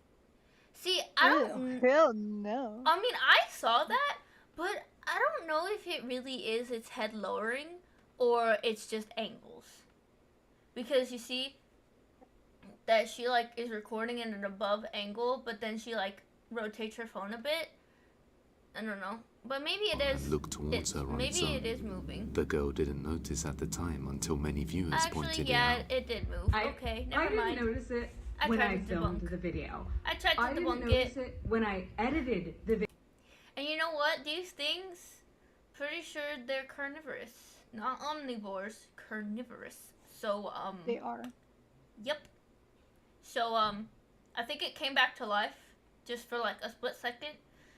See, I don't... Hell no. I mean, I saw that, but I don't know if it really is its head lowering or it's just angles. Because you see that she like is recording in an above angle, but then she like rotates her phone a bit. I don't know. But maybe it is. Look towards her on its Maybe own. it is moving. The girl didn't notice at the time until many viewers Actually, pointed yeah, it out. it did move. Okay, never mind. I didn't notice it I when tried I to filmed debunk. the video. I tried to I didn't debunk notice it when I edited the video. And you know what? These things, pretty sure they're carnivorous. Not omnivores, carnivorous. So, They are. Yep. So, I think it came back to life just for like a split second,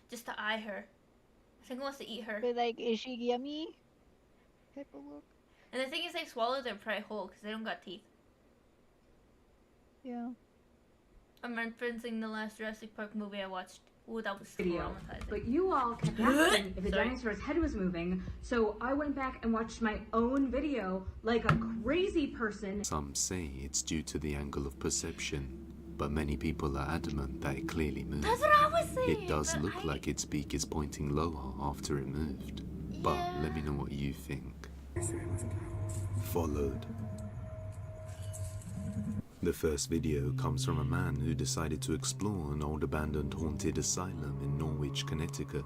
just to eye her. I think it wants to eat her. But like, is she yummy? Type of look. And the thing is, they swallow their prey whole because they don't got teeth. Yeah. I'm referencing the last Jurassic Park movie I watched. Ooh, that was Video. traumatizing. But you all kept asking if the Sorry. dinosaur's head was moving, so I went back and watched my own video like a crazy person. Some say it's due to the angle of perception, but many people are adamant that it clearly moved. That's what I was saying. It does but look like its beak is pointing lower after it moved, but let me know what you think. Followed. The first video comes from a man who decided to explore an old abandoned haunted asylum in Norwich, Connecticut.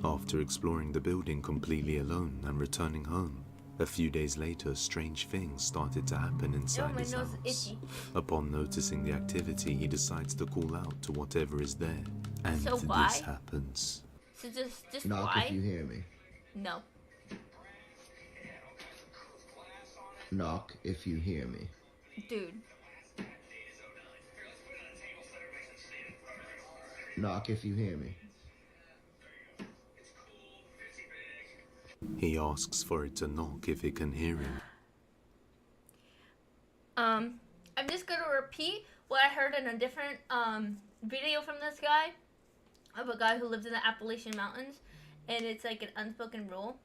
After exploring the building completely alone and returning home, a few days later strange things started to happen inside my his nose house. is itchy. Upon noticing the activity, he decides to call out to whatever is there, and So this why? happens. So just Knock why? if you hear me. No. Knock if you hear me. Dude. Knock if you hear me. He asks for it to knock if it can hear him. I'm just gonna repeat what I heard in a different video from this guy, of a guy who lives in the Appalachian Mountains, and it's like an unspoken rule.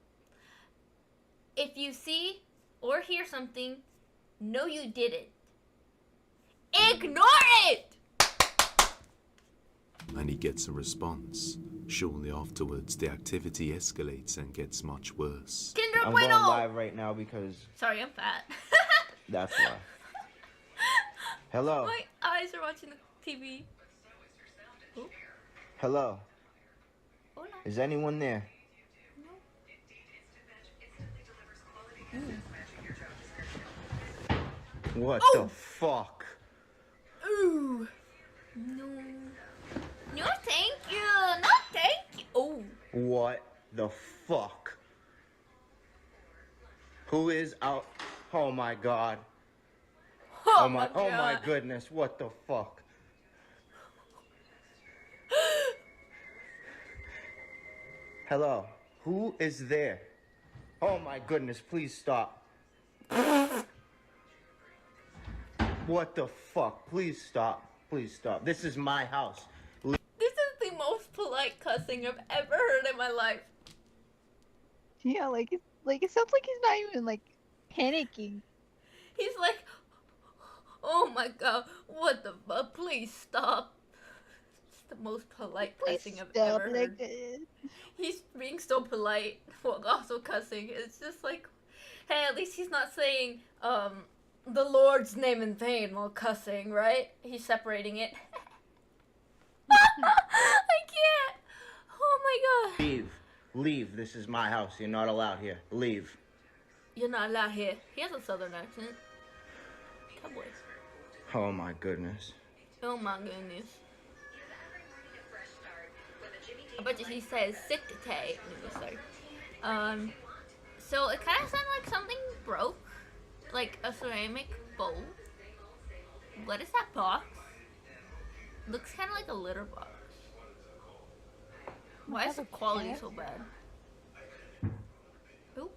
If you see or hear something, know you didn't. Ignore it! And he gets a response. Shortly afterwards, the activity escalates and gets much worse. Kinder I'm Bueno! going live right now because Sorry, I'm fat. that's why. Hello. My eyes are watching the TV. Oh. Hello. Hola. Is anyone there? What the fuck? Ooh. No. No, thank you. No, thank you. Oh. What the fuck? Who is out? Oh my god. Oh my goodness, what the fuck? Hello, who is there? Oh my goodness, please stop. What the fuck? Please stop. Please stop. This is my house. This is the most polite cussing I've ever heard in my life. Yeah, like it sounds like he's not even like panicking. He's like, oh my god, what the fuck? Please stop. It's the most polite cussing I've ever heard. He's being so polite while also cussing. It's just like, hey, at least he's not saying the Lord's name in vain while cussing, right? He's separating it. I can't. Oh my god. Leave. Leave. This is my house. You're not allowed here. Leave. You're not allowed here. He has a southern accent. Cowboys. Oh my goodness. Oh my goodness. I bet you he says sick today. Sorry. So it kind of sounded like something broke. Like a ceramic bowl. What is that box? Looks kind of like a litter box. Why is the quality so bad? Oop.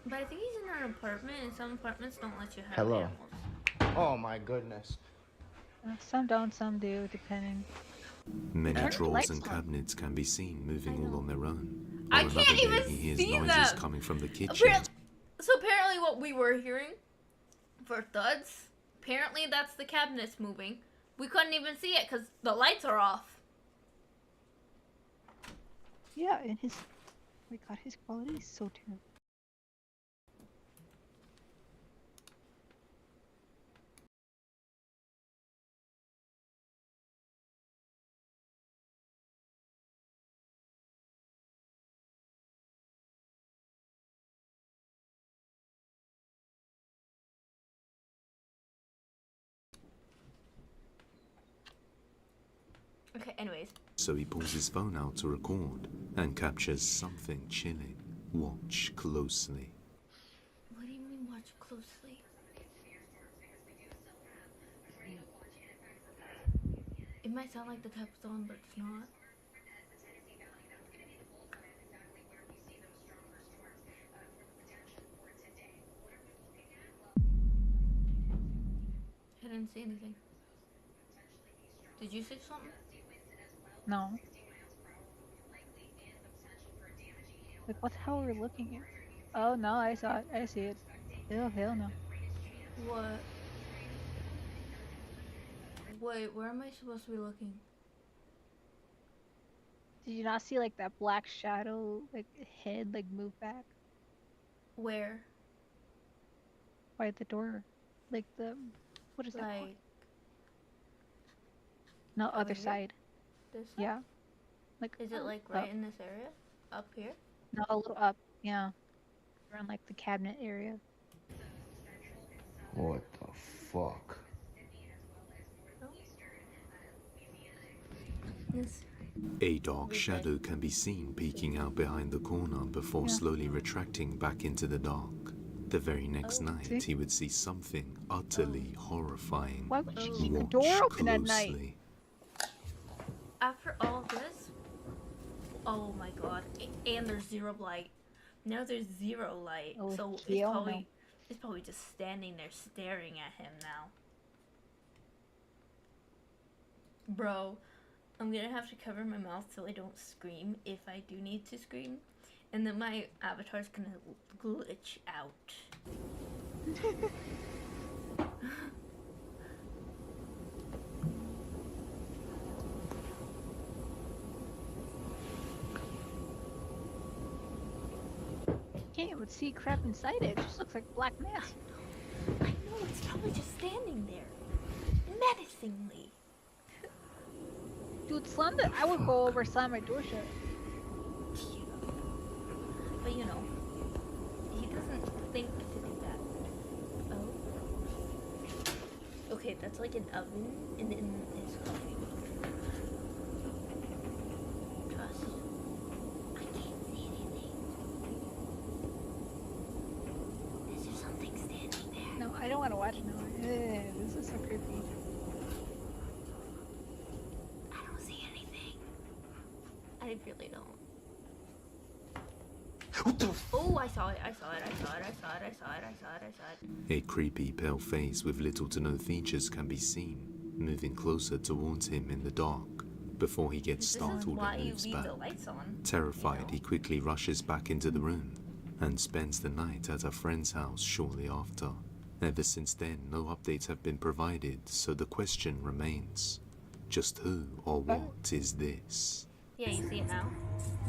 But I think he's in an apartment, and some apartments don't let you have Hello. animals. Oh my goodness. Some don't, some do, depending. Many Turn the drawers lights and on. cabinets can be seen moving all on their own. I Or can't another even day he hears see noises them. coming from the kitchen. So apparently what we were hearing for thuds, apparently that's the cabinets moving. We couldn't even see it because the lights are off. Yeah, and his, oh my god, his quality is so terrible. Okay, anyways. So he pulls his phone out to record and captures something chilling. Watch closely. What do you mean watch closely? It might sound like the type of song, but it's not. I didn't see anything. Did you see something? No. Like, what the hell are we looking at? Oh no, I saw it. I see it. Oh hell no. What? Wait, where am I supposed to be looking? Did you not see like that black shadow, like head, like move back Where? by the door? Like the, what is that called? Like No, over other here? side. This side? Yeah. Like. Is it like up. right in this area? Up here? No, a little up. Yeah. Around like the cabinet area. What the fuck? Yes. A dark shadow can be seen peeking out behind the corner before slowly retracting back into the dark. The very next night, he would see something utterly horrifying. Why would you keep the Watch door open at night? closely. After all this, oh my god, and there's zero light. Now there's zero light, Oh, so hell no. It's probably just standing there staring at him now. Bro, I'm gonna have to cover my mouth so I don't scream if I do need to scream. And then my avatar's gonna glitch out. Can't even see crap inside it. It just looks like black mass. I know, it's probably just standing there. Menacingly. Dude, slam the. I would go over, slam my door shut. But you know, he doesn't think to do that. Oh. Okay, that's like an oven and then his coffee. Trust. I can't see anything. Is there something standing there? No, I don't want to watch now. This is so creepy. I don't see anything. I really don't. Oh, I saw it, I saw it, I saw it, I saw it, I saw it, I saw it, I saw it. A creepy pale face with little to no features can be seen, moving closer towards him in the dark before he gets startled and moves back. Terrified, he quickly rushes back into the room and spends the night at a friend's house shortly after. Ever since then, no updates have been provided, so the question remains, just who or what is this? Yeah, you see it now?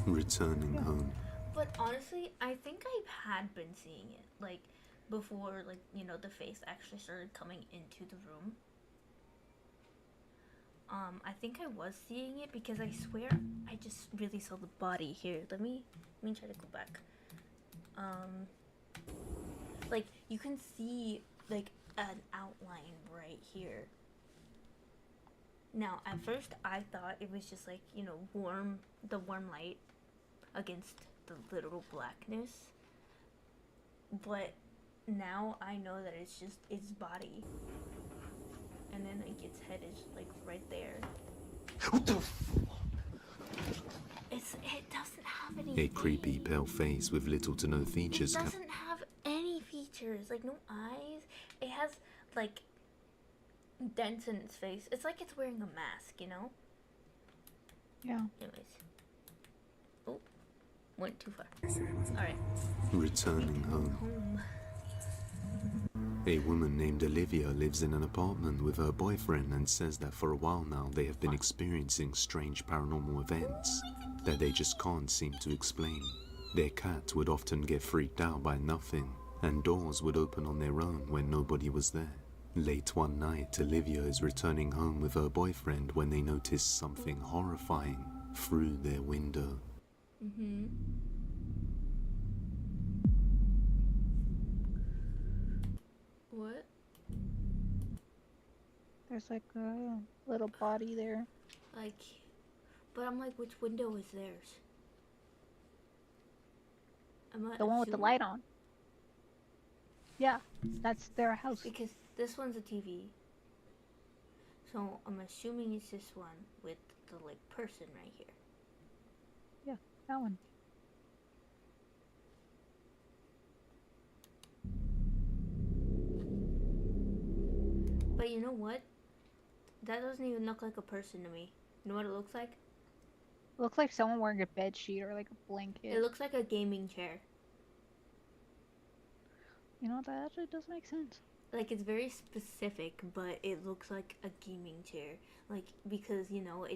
Returning home. But honestly, I think I had been seeing it, like, before, like, you know, the face actually started coming into the room. I think I was seeing it because I swear I just really saw the body here. Let me try to go back. Like, you can see, like, an outline right here. Now, at first, I thought it was just, like, you know, the warm light against the literal blackness. But now I know that it's just its body. And then, like, its head is, like, right there. What the It doesn't have any A creepy pale face with little to no features. It doesn't have any features, like no eyes. It has like dents in its face. It's like it's wearing a mask, you know? Yeah. Anyways. Oh, went too far. Alright. Returning home. A woman named Olivia lives in an apartment with her boyfriend and says that for a while now they have been experiencing strange paranormal events that they just can't seem to explain. Their cat would often get freaked out by nothing, and doors would open on their own when nobody was there. Late one night, Olivia is returning home with her boyfriend when they notice something horrifying through their window. Mm-hmm. What? There's like a little body there. Like, but I'm like, which window is theirs? The one with the light on. Yeah, that's their house. Because this one's a TV. So I'm assuming it's this one with the like person right here. Yeah, that one. But you know what? That doesn't even look like a person to me. You know what it looks like? It looks like someone wearing a bed sheet or like a blanket. It looks like a gaming chair. You know, that actually does make sense. Like, it's very specific, but it looks like a gaming chair. Like, because, you know,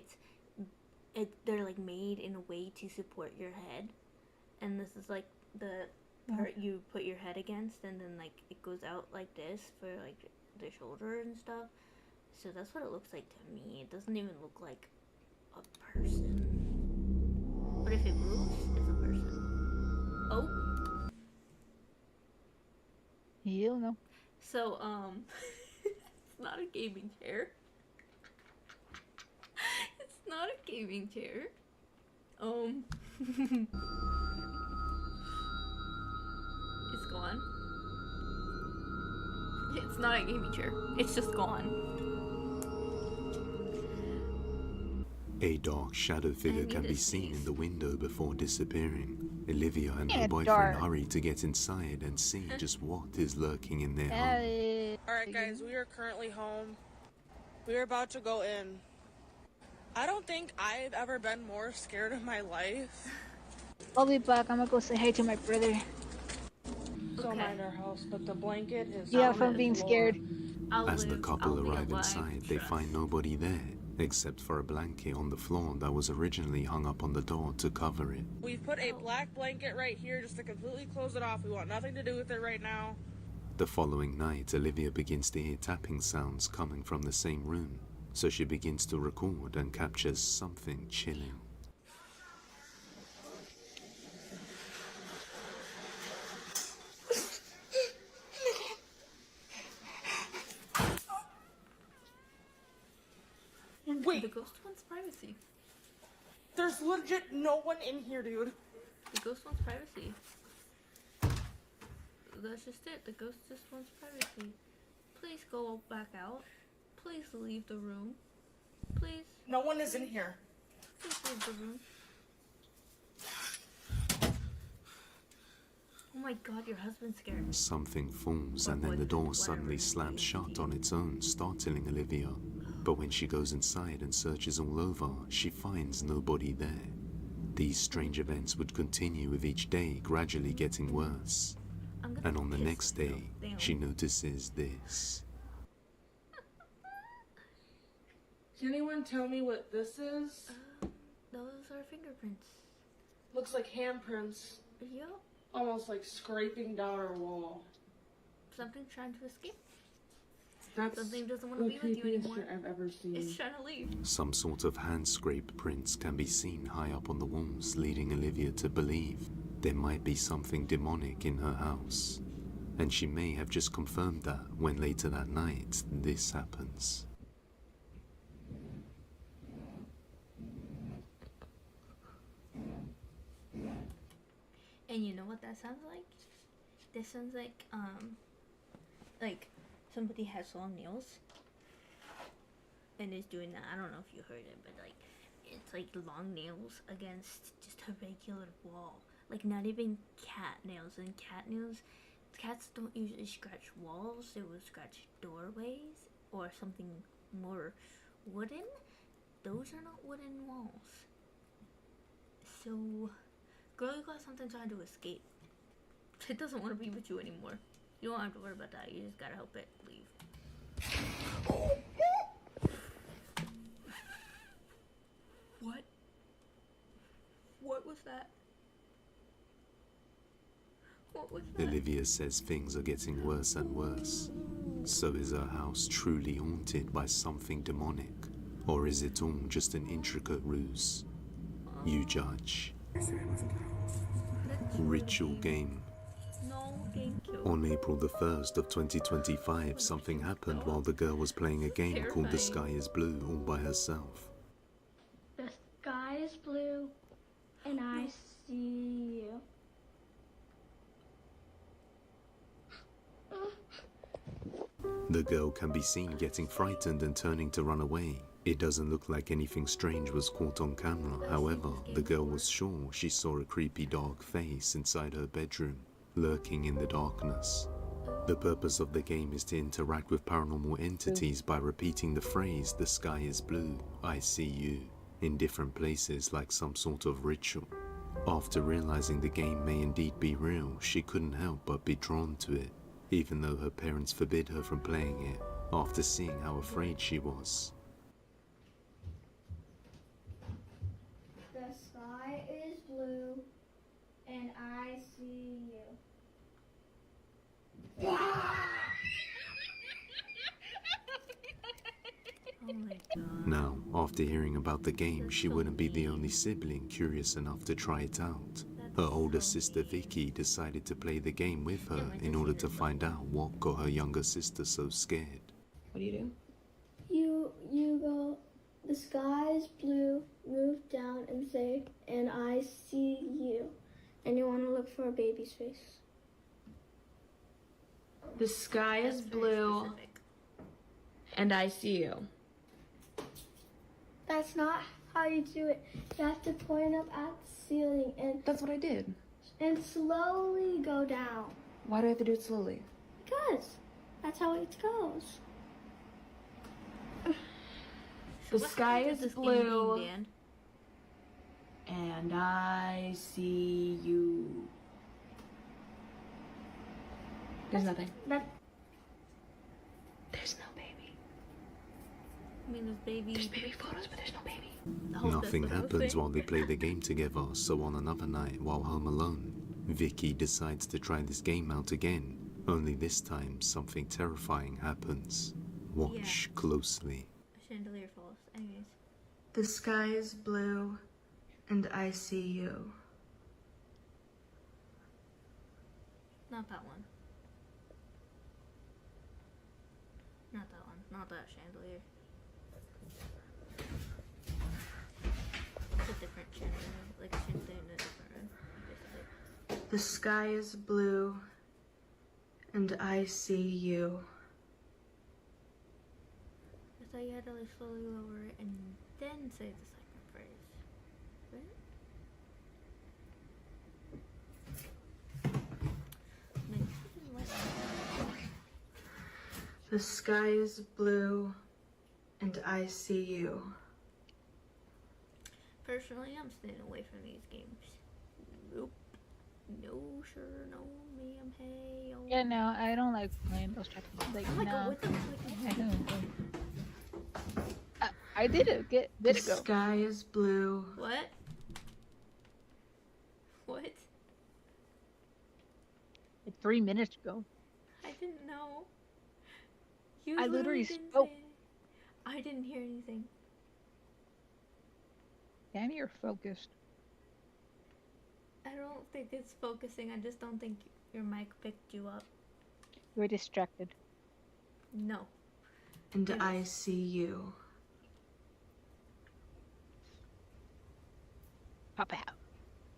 they're like made in a way to support your head. And this is like the part you put your head against, and then like it goes out like this for like the shoulder and stuff. So that's what it looks like to me. It doesn't even look like a person. But if it moves, it's a person. Oh. You don't know. So, it's not a gaming chair. It's not a gaming chair. It's gone. It's not a gaming chair. It's just gone. A dark shadow figure can be seen in the window before disappearing. Olivia and her Yeah, boyfriend dark. hurry to get inside and see just what is lurking in their home. Alright guys, we are currently home. We are about to go in. I don't think I've ever been more scared in my life. I'll be back. I'm gonna go say hi to my brother. So mind our house, but the blanket is Yeah, on from the being floor. scared. As the couple arrive inside, they find nobody there, except for a blanket on the floor that was originally hung up on the door to cover it. We've put a black blanket right here just to completely close it off. We want nothing to do with it right now. The following night, Olivia begins to hear tapping sounds coming from the same room, so she begins to record and captures something chilling. Wait, The ghost wants privacy. there's legit no one in here, dude. The ghost wants privacy. That's just it. The ghost just wants privacy. Please go back out. Please leave the room. Please. No one is in here. Please leave the room. Oh my god, your husband's scared. Something falls and then the door suddenly slams shut on its own, startling Olivia. But when she goes inside and searches all over, she finds nobody there. These strange events would continue with each day gradually getting worse. And on the next day, she notices this. Can anyone tell me what this is? Those are fingerprints. Looks like handprints. Yup. Almost like scraping down our wall. Something trying to escape. That's Something doesn't want the to be with you creepiest anymore. shit I've ever seen. It's trying to leave. Some sort of hand scrape prints can be seen high up on the walls, leading Olivia to believe there might be something demonic in her house. And she may have just confirmed that when later that night, this happens. And you know what that sounds like? This sounds like somebody has long nails and is doing that. I don't know if you heard it, but like it's like long nails against just a regular wall. Like not even cat nails. And cats don't usually scratch walls. They will scratch doorways or something more wooden. Those are not wooden walls. So girl, you got something trying to escape. It doesn't want to be with you anymore. You don't have to worry about that. You just gotta help it leave. What? What was that? What was that? Olivia says things are getting worse and worse. So is her house truly haunted by something demonic? Or is it all just an intricate ruse? You judge. Ritual game. No, thank you. On April the 1st of 2025, something happened while the girl was playing a game called The Sky is Blue all by herself. The sky is blue, and I see you. The girl can be seen getting frightened and turning to run away. It doesn't look like anything strange was caught on camera. However, the girl was sure she saw a creepy dark face inside her bedroom, lurking in the darkness. The purpose of the game is to interact with paranormal entities by repeating the phrase, "The sky is blue, I see you," in different places like some sort of ritual. After realizing the game may indeed be real, she couldn't help but be drawn to it, even though her parents forbid her from playing it after seeing how afraid she was. The sky is blue, and I see you. Oh my god. Now, after hearing about the game, she wouldn't be the only sibling curious enough to try it out. Her older sister Vicky decided to play the game with her in order to find out what got her younger sister so scared. What do you do? You go, the sky is blue, move down and say, and I see you. And you want to look for a baby's face. The sky is blue, and I see you. That's not how you do it. You have to point up at the ceiling and... That's what I did. and slowly go down. Why do I have to do it slowly? Because that's how it goes. The sky is blue, and I see you. There's nothing. That There's no baby. I mean, there's baby. There's baby photos, but there's no baby. Nothing happens while they play the game together, so on another night while home alone, Vicky decides to try this game out again, only this time something terrifying happens. Watch closely. A chandelier falls. Anyways. The sky is blue, and I see you. Not that one. Not that one. Not that chandelier. It's a different chandelier. Like a chandelier in a different room, basically. The sky is blue, and I see you. I thought you had to like slowly lower it and then say the second phrase. Right? The sky is blue, and I see you. Personally, I'm staying away from these games. Nope. No, sure, no, ma'am, hey, oh. Yeah, no, I don't like playing those type of like, Oh my no. god, what the fuck? I don't. I did it. Did The it go? sky is blue. What? What? Like 3 minutes ago. I didn't know. You I literally didn't spoke. say- I didn't hear anything. Damn, you're focused. I don't think it's focusing. I just don't think your mic picked you up. You were distracted. No. And I see you. Pop out.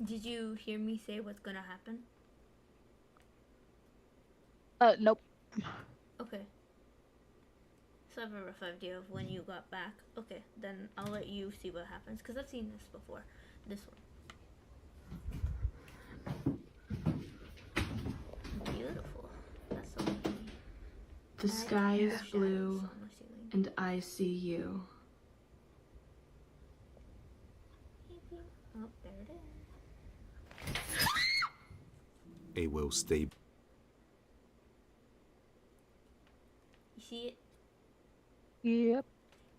Did you hear me say what's gonna happen? Nope. Okay. So I have a rough idea of when you got back. Okay, then I'll let you see what happens, because I've seen this before. This one. Beautiful. That's so pretty. The sky is blue, and I see you. Oh, there it is. A well-stable You see it? Yep.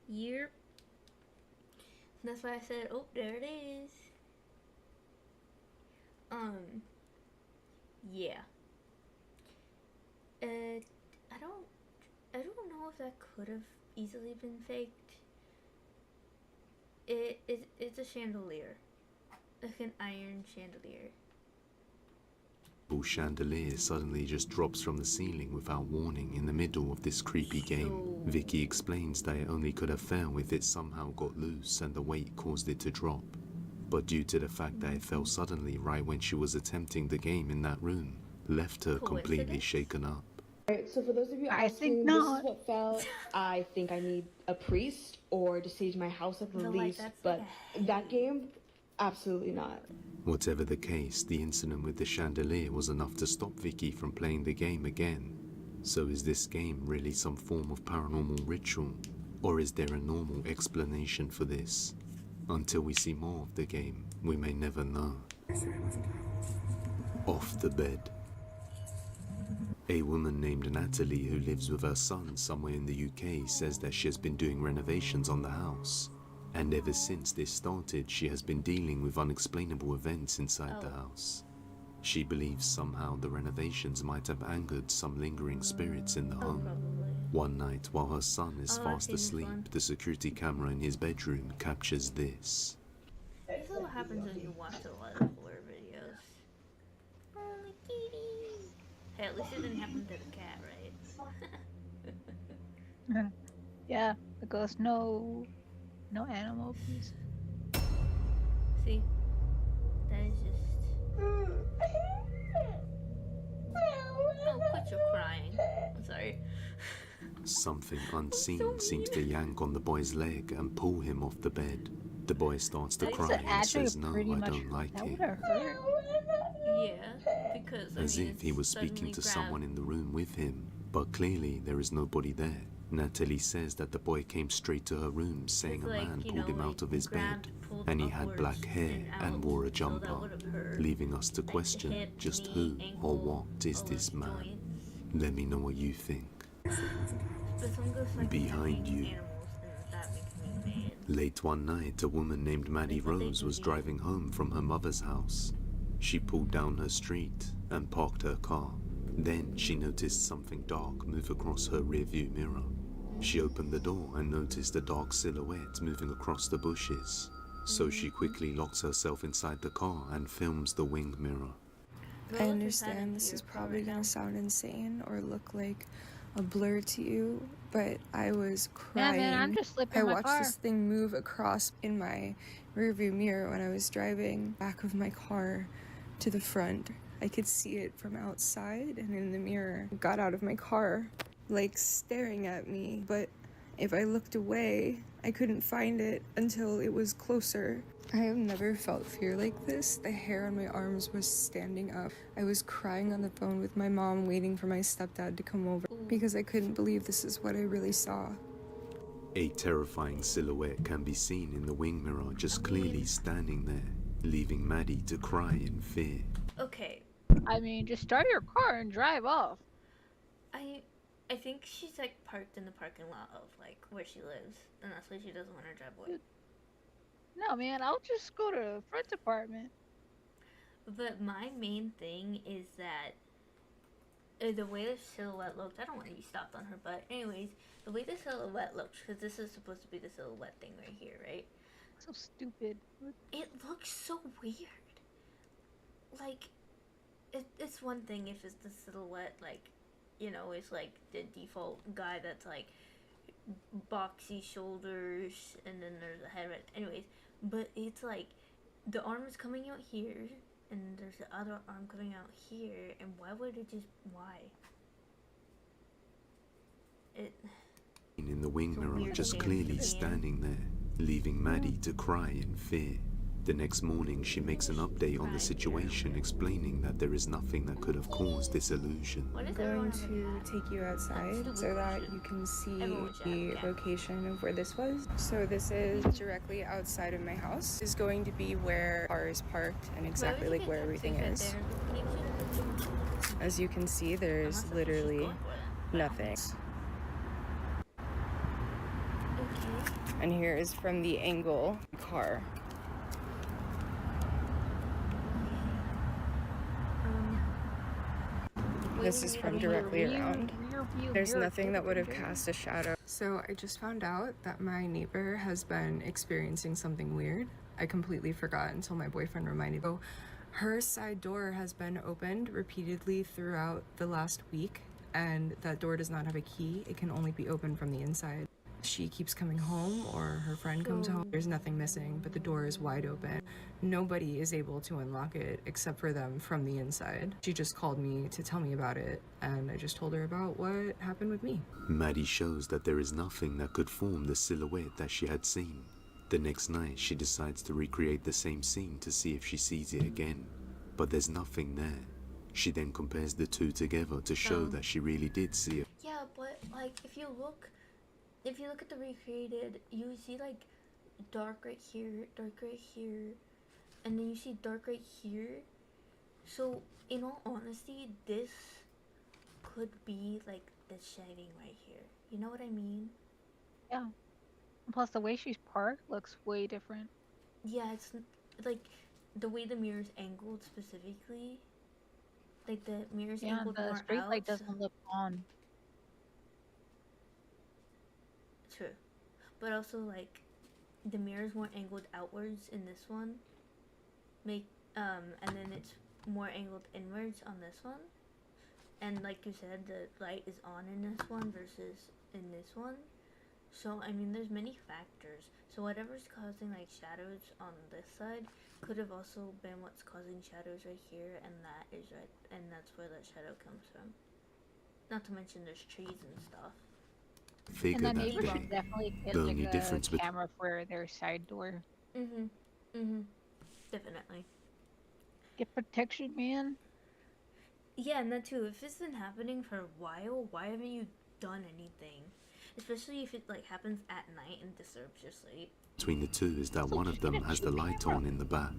Yep. That's why I said, oh, there it is. Yeah. I don't know if that could have easily been faked. It's a chandelier. Like an iron chandelier. chandelier suddenly just drops from the ceiling without warning in the middle of this creepy game. Vicky explains that it only could have fell if it somehow got loose and the weight caused it to drop. But due to the fact that it fell suddenly right when she was attempting the game in that room, left her completely shaken up. Alright, so for those of you I think asking, not. this is what fell. I think I need a priest or to sage my house at the The light, least, that's but like that game, absolutely not. Whatever the case, the incident with the chandelier was enough to stop Vicky from playing the game again. So is this game really some form of paranormal ritual? Or is there a normal explanation for this? Until we see more of the game, we may never know. Off the bed. A woman named Natalie who lives with her son somewhere in the UK says that she has been doing renovations on the house. And ever since this started, she has been dealing with unexplainable events inside the house. She believes somehow the renovations might have angered some lingering spirits in the home. One night, while her son is fast asleep, the security camera in his bedroom captures this. This is what happens when you watch a lot of horror videos. Oh, my kitty. Hey, at least it didn't happen to the cat, right? Yeah, because no animal, please. See? That is just... Oh, quit your crying. I'm sorry. Something unseen seems to yank on the boy's leg and pull him off the bed. The boy starts to That cry is and actually says, "No, pretty I much- don't like that it." would have hurt. Yeah. 'Cause, I as mean, if he was suddenly speaking to grabbed- someone in the room with him, but clearly there is nobody there. Natalie says that the boy came straight to her room saying a like, man you pulled know, him out of his bed grabbed, pulled and he had upwards black hair and out, wore a so that jumper, would've hurt, leaving us to like, the question hip, just knee, who or ankle, what is all this those man. joints. Let me know what you think. But some goes like Behind you. animals, and that makes me mad. Late one night, a woman named Maddie Rose was driving home from her mother's house. She pulled down her street and parked her car. Then she noticed something dark move across her rearview mirror. She opened the door and noticed a dark silhouette moving across the bushes. So she quickly locks herself inside the car and films the wing mirror. I understand this is probably gonna sound insane or look like a blur to you, but I was Yeah, crying. man, I'm just slipping I my watched car. this thing move across in my rearview mirror when I was driving back of my car to the front. I could see it from outside and in the mirror. It got out of my car, like staring at me, but if I looked away, I couldn't find it until it was closer. I have never felt fear like this. The hair on my arms was standing up. I was crying on the phone with my mom, waiting for my stepdad to come over because I couldn't believe this is what I really saw. A terrifying silhouette can be seen in the wing mirror just clearly standing there, leaving Maddie to cry in fear. Okay, I mean, just start your car and drive off. I think she's like parked in the parking lot of like where she lives, and that's why she doesn't want to drive away. No, man, I'll just go to the front apartment. But my main thing is that the way the silhouette looked, I don't want to be stopped on her butt. Anyways, the way the silhouette looked, because this is supposed to be the silhouette thing right here, right? So stupid. It looks so weird. Like, it's one thing if it's the silhouette, like, you know, it's like the default guy that's like boxy shoulders, and then there's a head right. Anyways, but it's like the arm is coming out here, and there's the other arm coming out here, and why would it just In the wing It's a mirror weird just shape clearly to be in. standing there, leaving Maddie to cry in fear. The next morning she makes an update on the situation, explaining that there is nothing that could have caused this illusion. I'm going to take you outside so that you can see the location of where this was. So this is directly outside of my house. This is going to be where the car is parked and exactly like where everything is. As you can see, there's literally nothing. And here is from the angle of the car. This is from directly around. There's nothing that would have cast a shadow. So I just found out that my neighbor has been experiencing something weird. I completely forgot until my boyfriend reminded me. So her side door has been opened repeatedly throughout the last week, and that door does not have a key. It can only be opened from the inside. She keeps coming home or her friend comes home. There's nothing missing, but the door is wide open. Nobody is able to unlock it except for them from the inside. She just called me to tell me about it, and I just told her about what happened with me. Maddie shows that there is nothing that could form the silhouette that she had seen. The next night, she decides to recreate the same scene to see if she sees it again, but there's nothing there. She then compares the two together to show that she really did see it. Yeah, but like if you look at the recreated, you see like dark right here, and then you see dark right here. So in all honesty, this could be like the shedding right here. You know what I mean? Yeah. And plus, the way she's parked looks way different. Yeah, it's like the way the mirror's angled specifically. Like the mirror's Yeah, angled the more straight out. light doesn't look on. True. But also like the mirror's more angled outwards in this one. And then it's more angled inwards on this one. And like you said, the light is on in this one versus in this one. So I mean there's many factors. So whatever's causing like shadows on this side could have also been what's causing shadows right here, and that's where that shadow comes from. Not to mention there's trees and stuff. Figure And that that neighbor day. should definitely get The only like difference a bet- camera for their side door. Definitely. Get protection, man. Yeah, and that too. If it's been happening for a while, why haven't you done anything? Especially if it like happens at night and disturbs your sleep. Between the two is that one of them has the light on in the back.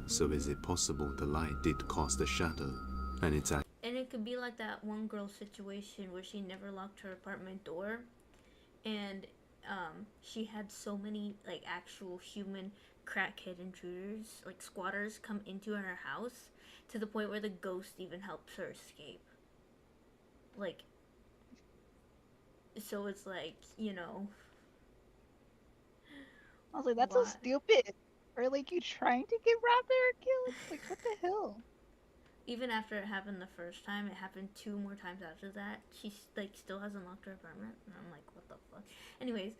So is it possible the light did cast a shadow, and it's And it could be like that one girl situation where she never locked her apartment door, and she had so many like actual human crackhead intruders, like squatters, come into her house to the point where the ghost even helps her escape. Like, so it's like, you know. I was like, that's so stupid. Or like you trying to get robbed or killed? Like, what the hell? Even after it happened the first time, it happened 2 more times after that. She like still hasn't locked her apartment, and I'm like, what the fuck? Anyways,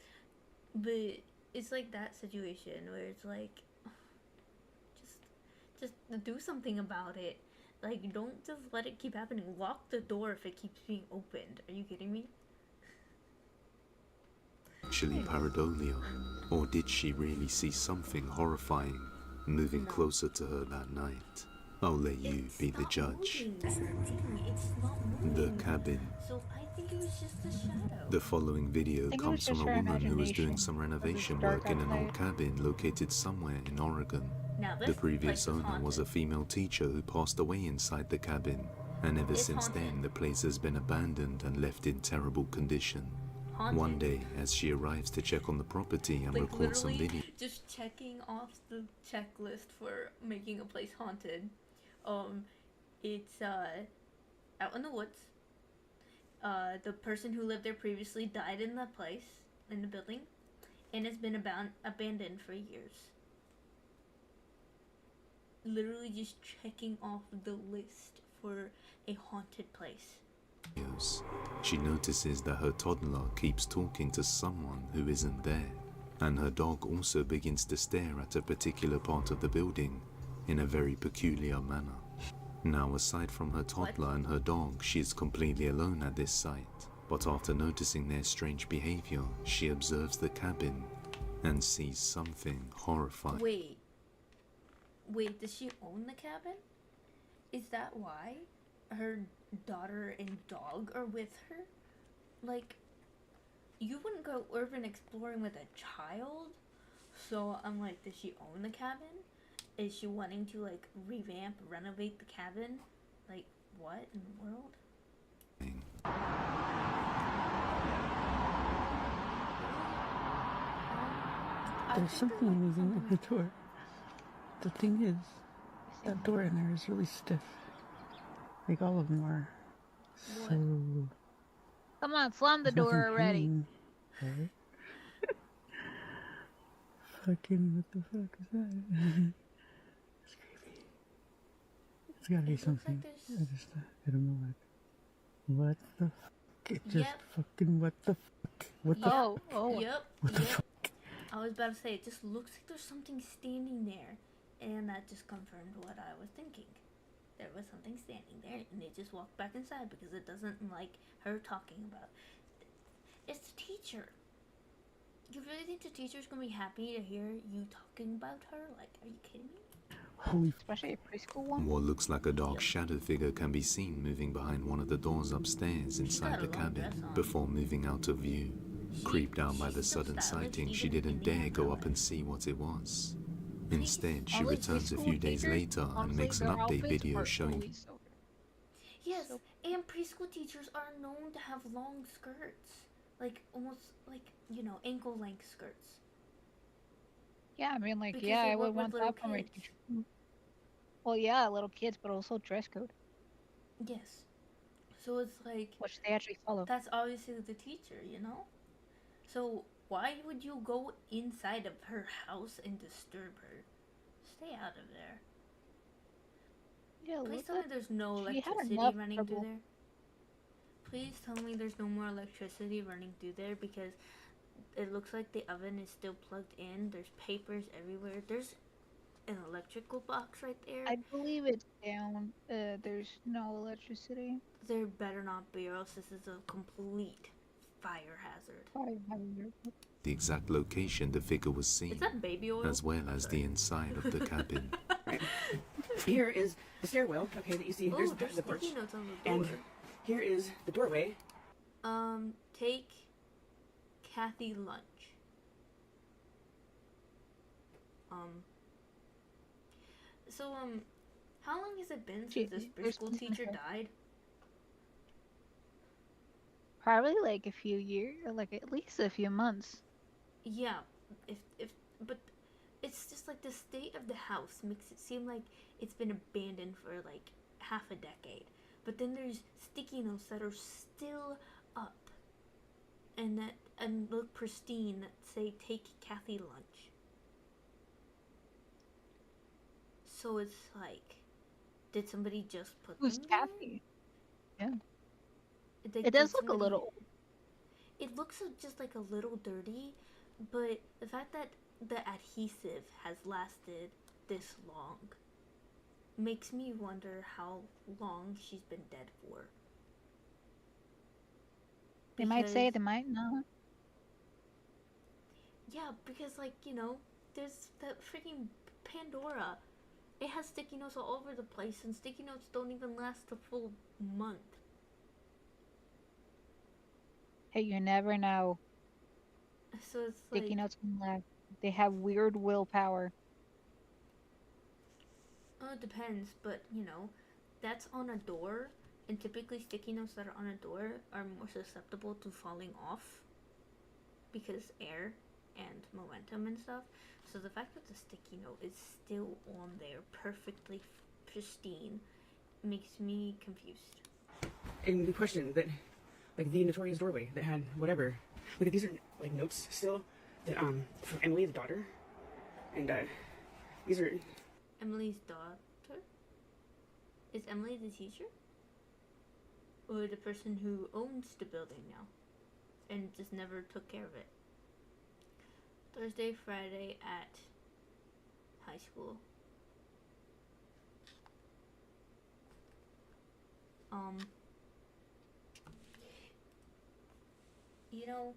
but it's like that situation where it's like, just do something about it. Like, don't just let it keep happening. Lock the door if it keeps being opened. Are you kidding me? actually pareidolia, or did she really see something horrifying moving closer to her that night? I'll let you be the judge. The cabin. So I think it was just a shadow. The following video comes from a woman who was doing some renovation work in an old cabin located somewhere in Oregon. The previous owner was a female teacher who passed away inside the cabin, and ever since then the place has been abandoned and left in terrible condition. One day, as she arrives to check on the property and record some video, Just checking off the checklist for making a place haunted. It's out in the woods. The person who lived there previously died in the place, in the building, and it's been abandoned for years. Literally just checking off the list for a haunted place. she notices that her toddler keeps talking to someone who isn't there, and her dog also begins to stare at a particular part of the building in a very peculiar manner. Now, aside from her toddler and her dog, she is completely alone at this site, but after noticing their strange behavior, she observes the cabin and sees something horrifying. Wait, does she own the cabin? Is that why her daughter and dog are with her? Like, you wouldn't go urban exploring with a child? So I'm like, does she own the cabin? Is she wanting to like renovate the cabin? Like, what in the world? There's something moving on the door. The thing is, that door in there is really stiff. Like all of them are. So. Come on, slam the door already. Right? Fucking, what the fuck is that? It's creepy. It's gotta be something. I don't know what the fuck. It just fucking, what the fuck? What the fuck? What the fuck? I was about to say, it just looks like there's something standing there. And that just confirmed what I was thinking. There was something standing there, and they just walked back inside because it doesn't like her talking about. It's the teacher. You really think the teacher's gonna be happy to hear you talking about her? Like, are you kidding me? Especially a preschool one. What looks like a dark shadow figure can be seen moving behind one of the doors upstairs inside the cabin before moving out of view. Creeped out by the sudden sighting, she didn't dare go up and see what it was. Instead, she returns a few days later and makes an update video showing. Yes, and preschool teachers are known to have long skirts. Like, almost like, you know, ankle-length skirts. Yeah, I mean, like, Because yeah, they I work would with want little that from my kids. teacher. Well, yeah, little kids, but also dress code. Yes. So it's like... Which they actually follow. That's obviously the teacher, you know? So why would you go inside of her house and disturb her? Stay out of there. Yeah, Please look tell me at- there's no she had electricity enough running trouble. through there. Please tell me there's no more electricity running through there because it looks like the oven is still plugged in. There's papers everywhere. There's an electrical box right there. I believe it's down. There's no electricity. There better not be, or else this is a complete fire hazard. The exact location the figure was seen, Is that baby oil? as well as the inside of the cabin. Here is the stairwell. Okay, that you see. There's the porch. Sticky notes on the And door. here is the doorway. Take Kathy lunch. So, how long has it been since this preschool teacher died? Probably like a few years, like at least a few months. Yeah, but it's just like the state of the house makes it seem like it's been abandoned for like half a decade. But then there's sticky notes that are still up and look pristine that say "Take Kathy lunch." So it's like, did somebody just put Who's them there? Kathy? Yeah. Like, It does did look a little. It looks just like a little dirty, but the fact that the adhesive has lasted this long makes me wonder how long she's been dead for. They might say, Because- they might not. Yeah, because like, you know, there's that freaking Pandora. It has sticky notes all over the place, and sticky notes don't even last a full month. Hey, you never know. So it's Sticky like, notes can last. They have weird willpower. oh, it depends, but you know, that's on a door, and typically sticky notes that are on a door are more susceptible to falling off because air and momentum and stuff. So the fact that the sticky note is still on there, perfectly pristine, makes me confused. And the question that, like the notorious doorway that had whatever. Look at these are like notes still that from Emily the daughter, and these are Emily's daughter? Is Emily the teacher? Or the person who owns the building now and just never took care of it? Thursday, Friday at high school. You know,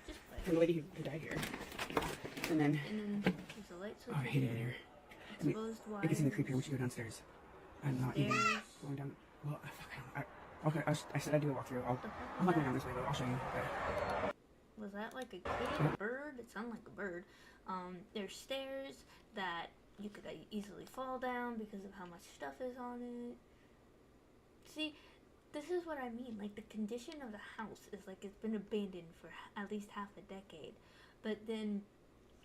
just play. from the lady who died here, and then there's a light switch. oh, I hate it in here. I mean, Exposed it gets even wires. creepier once you go downstairs. I'm not even Stairs. going down. Well, okay, I said I'd do a walkthrough. I'm not going down this way though. I'll show you. Was that like a kid? A bird? It sounded like a bird. There's stairs that you could easily fall down because of how much stuff is on it. See, this is what I mean. Like, the condition of the house is like it's been abandoned for at least half a decade. But then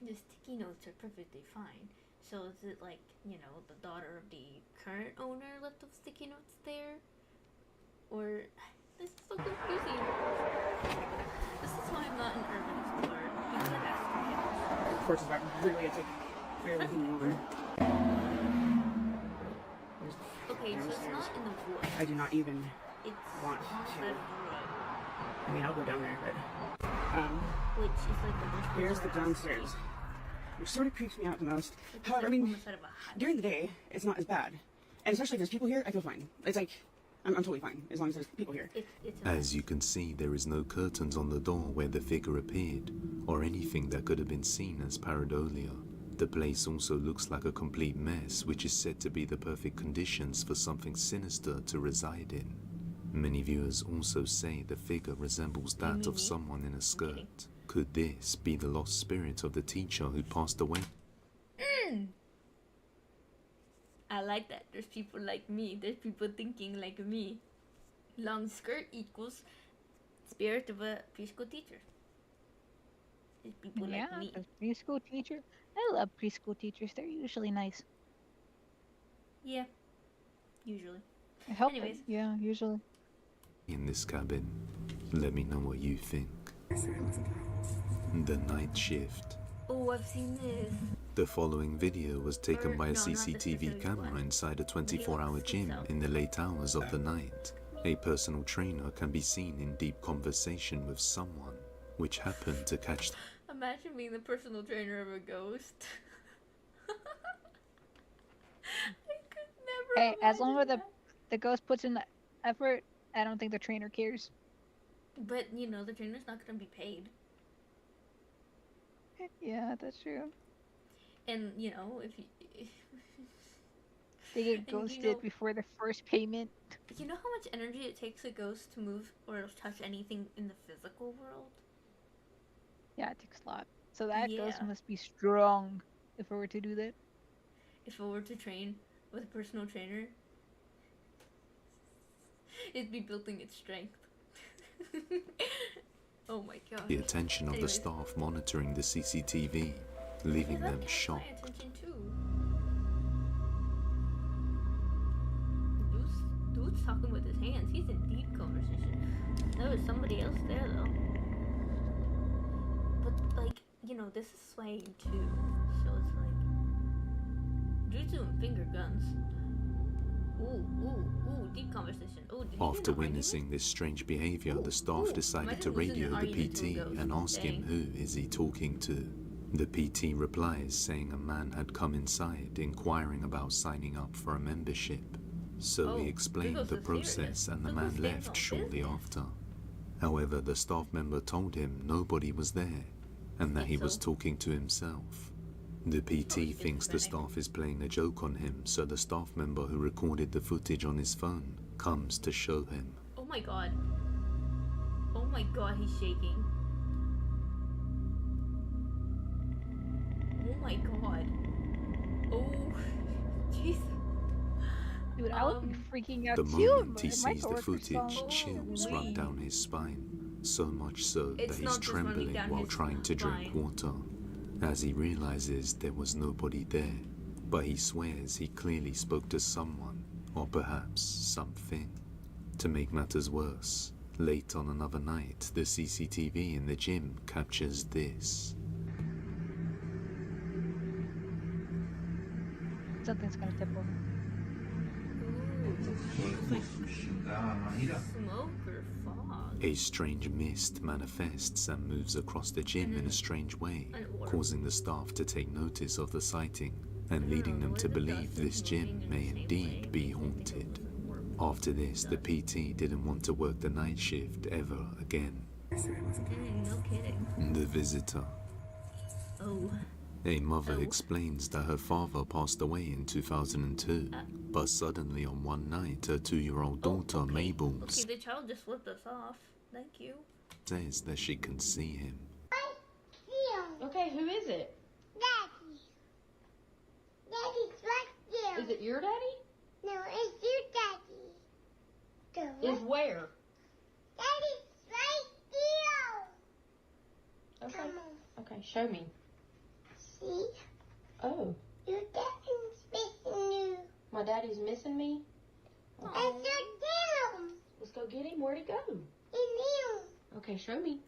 the sticky notes are perfectly fine. So is it like, you know, the daughter of the current owner left those sticky notes there? Or, this is so confusing. This is why I'm not an urban explorer, because it has to be. Of course, it's about really it's like clear everything over. Okay, so it's not in the wood. I do not even It's want on to. the road, I mean, I'll go down there, but which is like the most here's the bizarre downstairs, which sort of creeps me out the most. It's However, I like on mean, the side of a highway. during the day, it's not as bad, and especially if there's people here, I feel fine. It's like I'm totally fine as long as there's people here. As you can see, there is no curtains on the door where the figure appeared, or anything that could have been seen as pareidolia. The place also looks like a complete mess, which is said to be the perfect conditions for something sinister to reside in. Many viewers also say the figure resembles that of someone in a skirt. Could this be the lost spirit of the teacher who passed away? I like that. There's people like me. There's people thinking like me. Long skirt equals spirit of a preschool teacher. There's people Yeah, like me. a preschool teacher. I love preschool teachers. They're usually nice. Yeah. Usually. Helpful. Anyways. Yeah, usually. In this cabin, let me know what you think. The night shift. Oh, I've seen this. The following video was taken by a no, not this CCTV specific camera one. inside a 24-hour gym in the late hours of the night. A personal trainer can be seen in deep conversation with someone, which happened to catch Imagine being the personal trainer of a ghost. I could never. Hey, as long as the ghost puts in the effort, I don't think the trainer cares. But you know, the trainer's not gonna be paid. Yeah, that's true. And you know, if you, They get And ghosted before the first payment. You know how much energy it takes a ghost to move or touch anything in the physical world? Yeah, it takes a lot. So that ghost Yeah. must be strong if it were to do that. If I were to train with a personal trainer, it'd be building its strength. Oh my god. The attention of the Anyways. staff monitoring the CCTV, leaving them My shocked. attention too. Dude's talking with his hands. He's in deep conversation. There was somebody else there though. But like, you know, this is swaying too. So it's like dude's doing finger guns. Ooh, deep conversation. Ooh, did he After do an witnessing this strange behavior, the staff decided to Imagine losing radio an the argument to a PT ghost. and ask him Dang. who is he talking to. The PT replies saying a man had come inside inquiring about signing up for a membership. So he explained goes the the process serious. and the Look man who's standing left on shortly after. However, the staff member told him nobody was there and that he was talking to himself. The PT thinks the staff is playing a joke on him, so the staff member who recorded the footage on his phone comes to show him. Oh my god. Oh my god, he's shaking. Oh my god. Oh, jeez. Dude, I would be freaking out The too. moment he if my sees the coworkers saw footage, me. chills run down his spine, so much so It's that he's not just running trembling down while his trying to drink spine. water, as he realizes there was nobody there, but he swears he clearly spoke to someone, or perhaps something. To make matters worse, late on another night, the CCTV in the gym captures this. Something's gonna tip over. Smoke or fog? A strange mist manifests and moves across the gym in a strange way, causing the staff to take notice of the sighting and leading them to believe this gym may indeed be haunted. After this, the PT didn't want to work the night shift ever again. No kidding. The visitor. Oh. A mother explains that her father passed away in 2002, but suddenly on one night, her 2-year-old daughter Mabel Okay, the child just flipped us off. Thank you. says that she can see him. Okay, who is it? Daddy. Daddy's right there. Is it your daddy? No, it's your daddy. Is where? Daddy's right there. Okay. Come on. Okay, show me. See? Oh, Your daddy's missing you. my daddy's missing me? And you're down. Let's go get him. Where'd he go? In you. Okay, show me.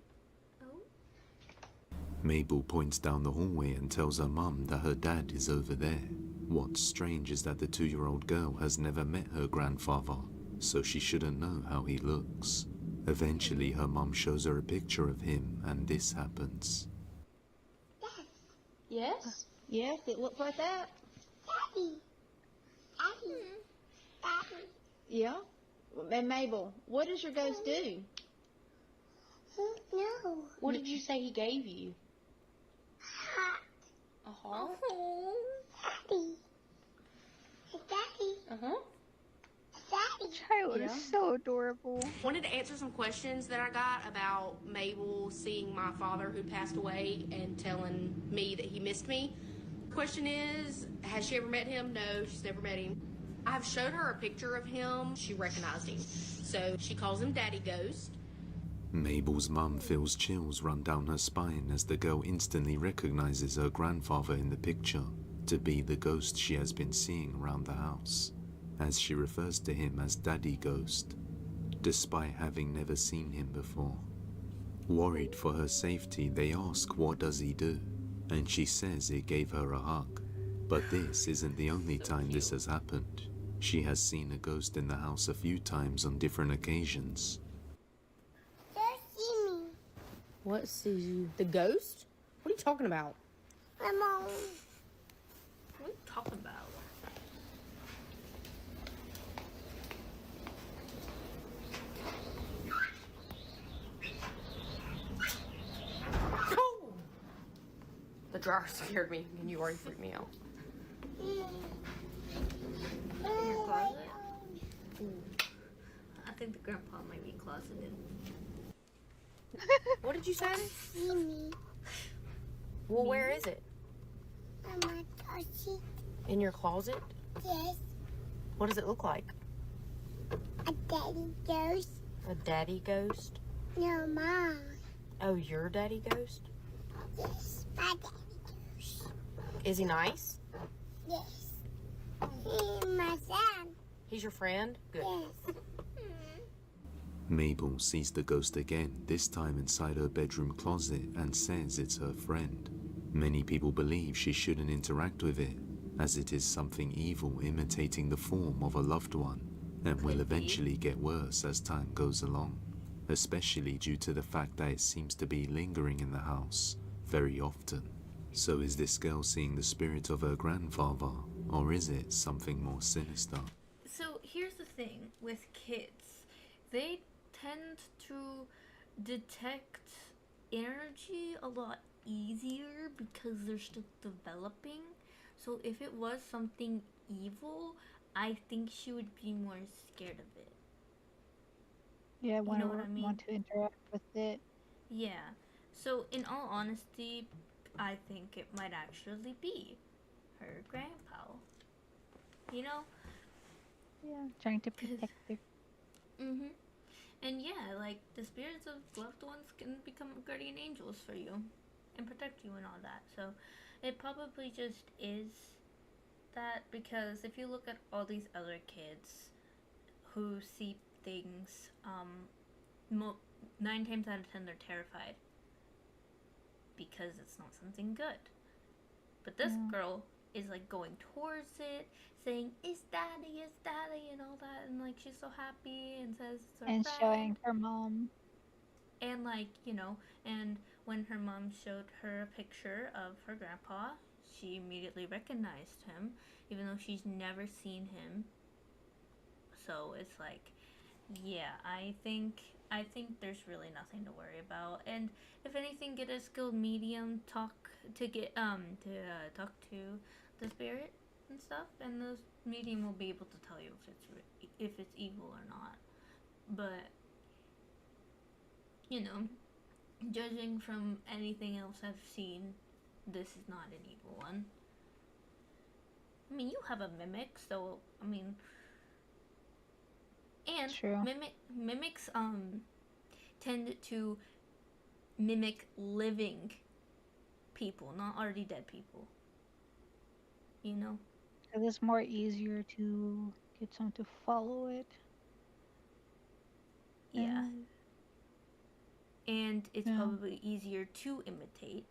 Mabel points down the hallway and tells her mum that her dad is over there. What's strange is that the 2-year-old girl has never met her grandfather, so she shouldn't know how he looks. Eventually, her mum shows her a picture of him, and this happens. Yes? Yes, it looks like that. Daddy. Daddy. Daddy. Yeah? And Mabel, what does your ghost do? No. What did you say he gave you? Hot. A heart? Oh. Daddy. Hey, Daddy. Uh-huh. Daddy. Child is so adorable. Wanted to answer some questions that I got about Mabel seeing my father who passed away and telling me that he missed me. Question is, has she ever met him? No, she's never met him. I've showed her a picture of him. She recognized him. So she calls him Daddy Ghost. Mabel's mum feels chills run down her spine as the girl instantly recognizes her grandfather in the picture to be the ghost she has been seeing around the house, as she refers to him as Daddy Ghost, despite having never seen him before. Worried for her safety, they ask what does he do, and she says it gave her a hug. But this isn't the only time this has happened. She has seen a ghost in the house a few times on different occasions. See me. What sees you? The ghost? What are you talking about? I'm on. What are you talking about? The dryer scared me, and you already freaked me out. think the grandpa might be closeted. What did you say? See me. Well, where is it? I'm a closet. In your closet? Yes. What does it look like? A daddy ghost. A daddy ghost? No, Mom. Oh, your daddy ghost? Yes, my daddy ghost. Is he nice? Yes. He's my son. He's your friend? Good. Yes. Mabel sees the ghost again, this time inside her bedroom closet, and says it's her friend. Many people believe she shouldn't interact with it, as it is something evil imitating the form of a loved one, and will eventually get worse as time goes along, especially due to the fact that it seems to be lingering in the house very often. So is this girl seeing the spirit of her grandfather, or is it something more sinister? So here's the thing with kids. They tend to detect energy a lot easier because they're still developing. So if it was something evil, I think she would be more scared of it. Yeah, You know what I mean? want to interact with it. Yeah. So in all honesty, I think it might actually be her grandpa. You know? Yeah, trying to protect her. Mm-hmm. And yeah, like, the spirits of loved ones can become guardian angels for you and protect you and all that. So it probably just is that, because if you look at all these other kids who see things, 9 times out of 10 they're terrified because it's not something good. But this girl is like going towards it, saying, it's daddy, and all that, and like she's so happy and says it's her And friend. showing her mom. And like, you know, and when her mom showed her a picture of her grandpa, she immediately recognized him, even though she's never seen him. So it's like, yeah, I think there's really nothing to worry about. And if anything, get a skilled medium, talk to the spirit and stuff, and the medium will be able to tell you if it's evil or not. But you know, judging from anything else I've seen, this is not an evil one. I mean, you have a mimic, so I mean, and mimics tend to mimic living people, not already dead people. You know? Because it's more easier to get someone to follow it. Yeah. And it's probably easier to imitate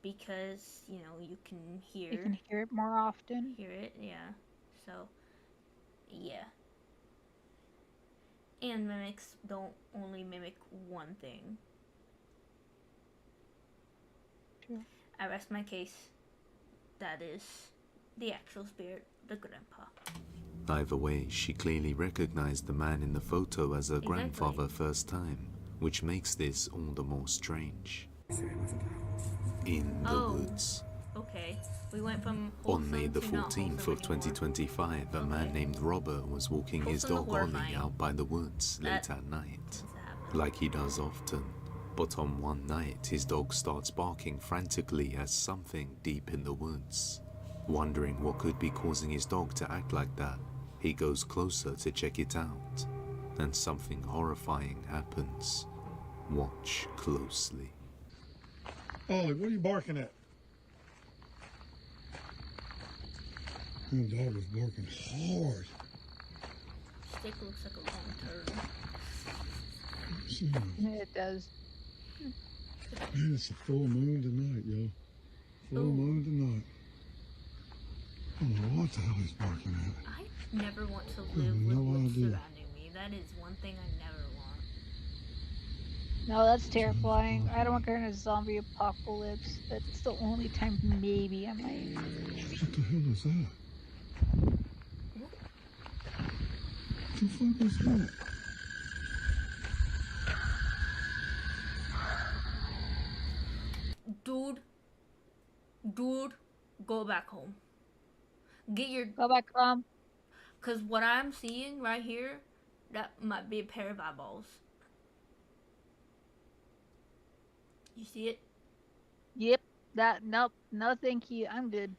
because, you know, you can hear. You can hear it more often. Hear it, yeah. So, yeah. And mimics don't only mimic one thing. True. I rest my case. That is the actual spirit, the grandpa. Either way, she clearly recognized the man in the photo as her grandfather first time, which makes this all the more strange. In the woods. Okay, we went from On May the wholesome to not 14th of 2025, a man named Robert was walking his Wholesome to dog Ollie horrifying. out by the woods late at night, like he does often. But on one night, his dog starts barking frantically at something deep in the woods. Wondering what could be causing his dog to act like that, he goes closer to check it out, and something horrifying happens. Watch closely. Ollie, what are you barking at? That dog was barking hard. Stick looks like a long turtle. It does. Man, it's a full moon tonight, yo. Full moon tonight. I don't know what the hell he's barking at. I never want to live with what's surrounding me. That is one thing I never want. No, that's terrifying. I don't want to go in a zombie apocalypse. That's the only time maybe I might. What the hell is that? What the fuck is that? Dude, go back home. Go back home. Cause what I'm seeing right here That might be a pair of eyeballs. You see it? Yep. That nope. No, thank you. I'm good.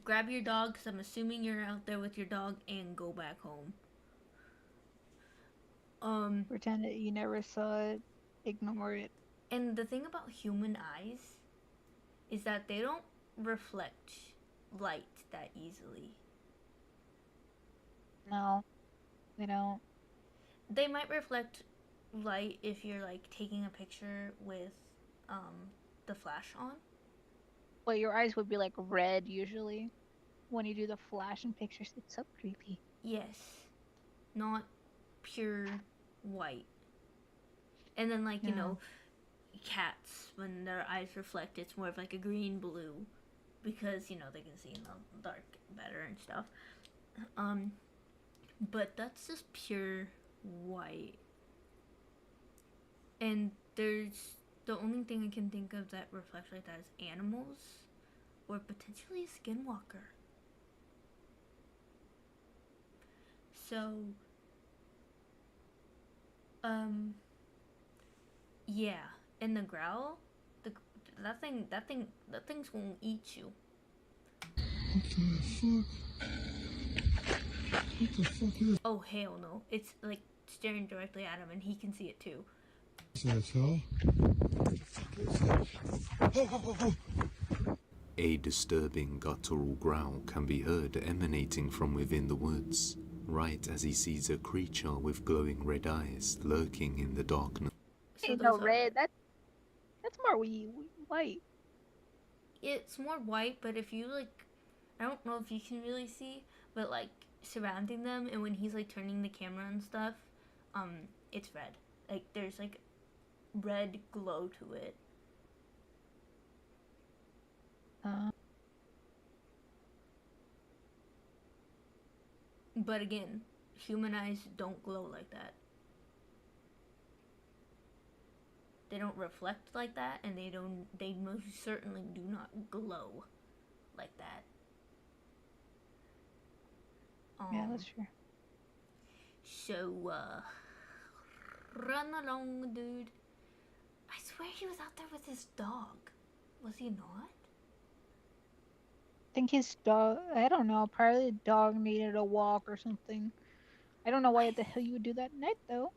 Grab your dog, because I'm assuming you're out there with your dog, and go back home. Pretend that you never saw it. Ignore it. And the thing about human eyes is that they don't reflect light that easily. No, they don't. They might reflect light if you're like taking a picture with the flash on. Well, your eyes would be like red usually when you do the flash in pictures. It's so creepy. Yes. Not pure white. And then like, you know, cats, when their eyes reflect, it's more of like a green blue because, you know, they can see in the dark better and stuff. But that's just pure white. And there's the only thing I can think of that reflects like that is animals or potentially a skinwalker. So, yeah, and the growl, that thing's gonna eat you. What the fuck? What the fuck is Oh hell no! It's like staring directly at him, and he can see it too. that, hell? A disturbing guttural growl can be heard emanating from within the woods, right as he sees a creature with glowing red eyes lurking in the darkness. Ain't no red. That's more white. It's more white, but if you like, I don't know if you can really see, but like surrounding them, and when he's like turning the camera and stuff, it's red. Like there's like red glow to it. But again, human eyes don't glow like that. They don't reflect like that, and they most certainly do not glow like that. Yeah, that's true. So, run along, dude. I swear he was out there with his dog. Was he not? I think his dog, I don't know, probably the dog needed a walk or something. I don't know why the hell you would do that at night, though.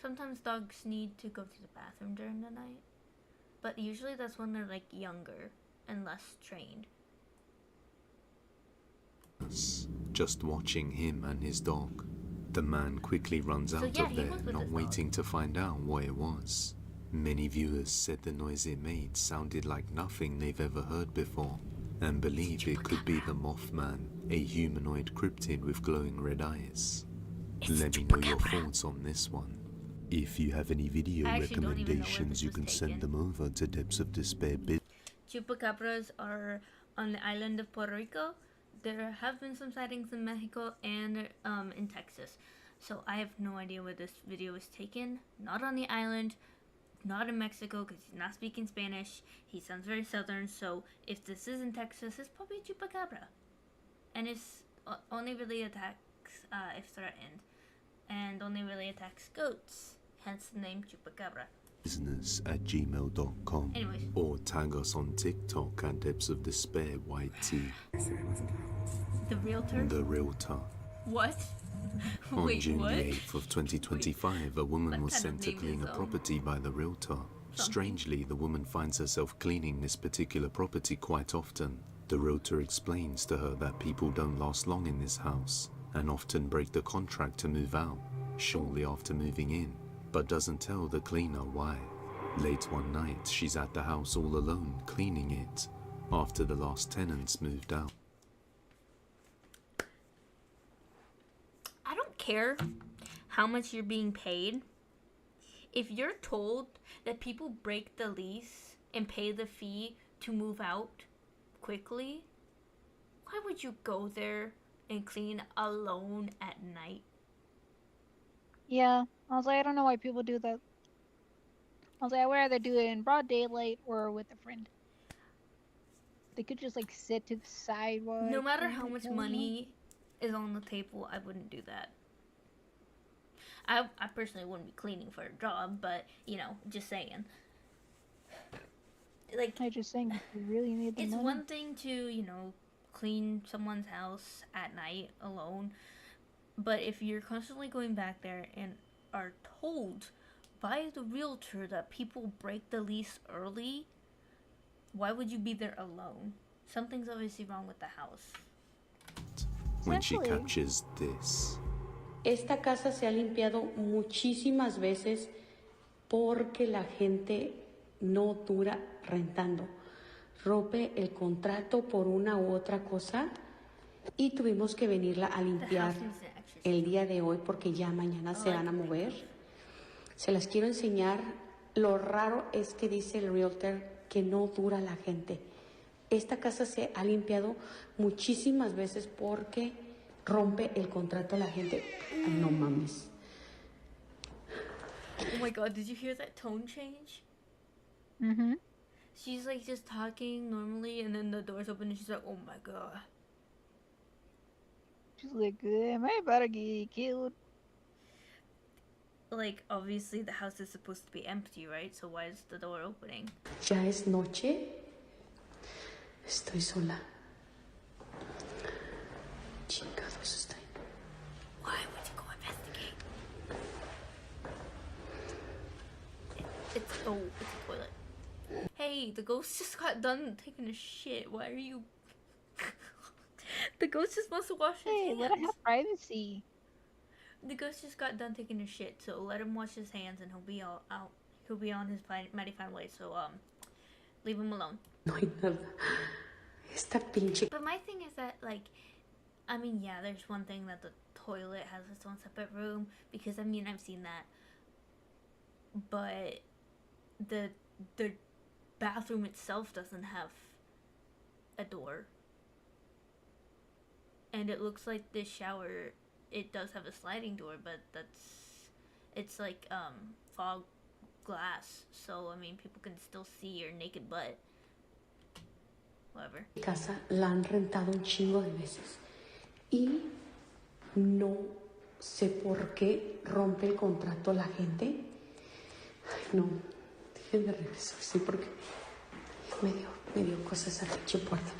Sometimes dogs need to go to the bathroom during the night. But usually that's when they're, like, younger and less trained. Just watching him and his dog. The man quickly runs out of there, not waiting to find out what it was. Many viewers said the noise it made sounded like nothing they've ever heard before, and believe it could be the Mothman, a humanoid cryptid with glowing red eyes. Let me know your thoughts on this one. If you have any video recommendations, you can send them over to Depths of Despair. Chupacabras are on the island of Puerto Rico. There have been some sightings in Mexico and in Texas. So I have no idea where this video was taken. Not on the island, not in Mexico, because he's not speaking Spanish. He sounds very southern, so if this is in Texas, it's probably Chupacabra. And it's only really attacks if threatened, and only really attacks goats, hence the name Chupacabra. business@gmail.com. Anyways. Or tag us on TikTok at Depths of Despair YT. The realtor? The realtor. What? On Wait, June what? the 8th of 2025, a woman was kind sent of to name clean is, a property by the realtor. Strangely, the woman finds herself cleaning this particular property quite often. The realtor explains to her that people don't last long in this house and often break the contract to move out shortly after moving in, but doesn't tell the cleaner why. Late one night, she's at the house all alone cleaning it after the last tenants moved out. I don't care how much you're being paid. If you're told that people break the lease and pay the fee to move out quickly, why would you go there and clean alone at night? Yeah, I was like, I don't know why people do that. I was like, I would rather do it in broad daylight or with a friend. They could just like sit to the side while No I matter clean how the much pillow. money is on the table, I wouldn't do that. I personally wouldn't be cleaning for a job, but you know, just saying. Like, I just saying, if you really need the it's money. one thing to, you know, clean someone's house at night alone, but if you're constantly going back there and are told by the realtor that people break the lease early, why would you be there alone? Something's obviously wrong with the house. When she captures this. Esta casa se ha limpiado muchísimas veces porque la gente no dura rentando. Rompe el contrato por una u otra cosa y tuvimos que venirla a limpiar el día de hoy porque ya mañana se van a mover. Se las quiero enseñar. Lo raro es que dice el realtor que no dura la gente. Esta casa se ha limpiado muchísimas veces porque rompe el contrato a la gente. Ay, no mames. Oh my god, did you hear that tone change? Mm-hmm. She's like just talking normally and then the doors open and she's like, oh my god. She's like, am I about to get killed? Like, obviously the house is supposed to be empty, right? So why is the door opening? Ya es noche. Estoy sola. Chingados estoy. Why would you go investigate? It's a toilet. Hey, the ghost just got done taking a shit. Why are you... The ghost just wants to wash his hands. Let him have privacy. The ghost just got done taking a shit, so let him wash his hands and he'll be all out. He'll be on his mighty fine way, so leave him alone. No hay nada. Esta pinche. But my thing is that, like, I mean, yeah, there's one thing that the toilet has its own separate room, because, I mean, I've seen that. But the bathroom itself doesn't have a door. And it looks like this shower, it does have a sliding door, but it's like, fog glass. So, I mean, people can still see your naked butt. Whatever. Casa la han rentado un chingo de veces y no sé por qué rompe el contrato la gente. Ay, no, déjenme regresar, sí, porque me dio cosas a la pinche puerta.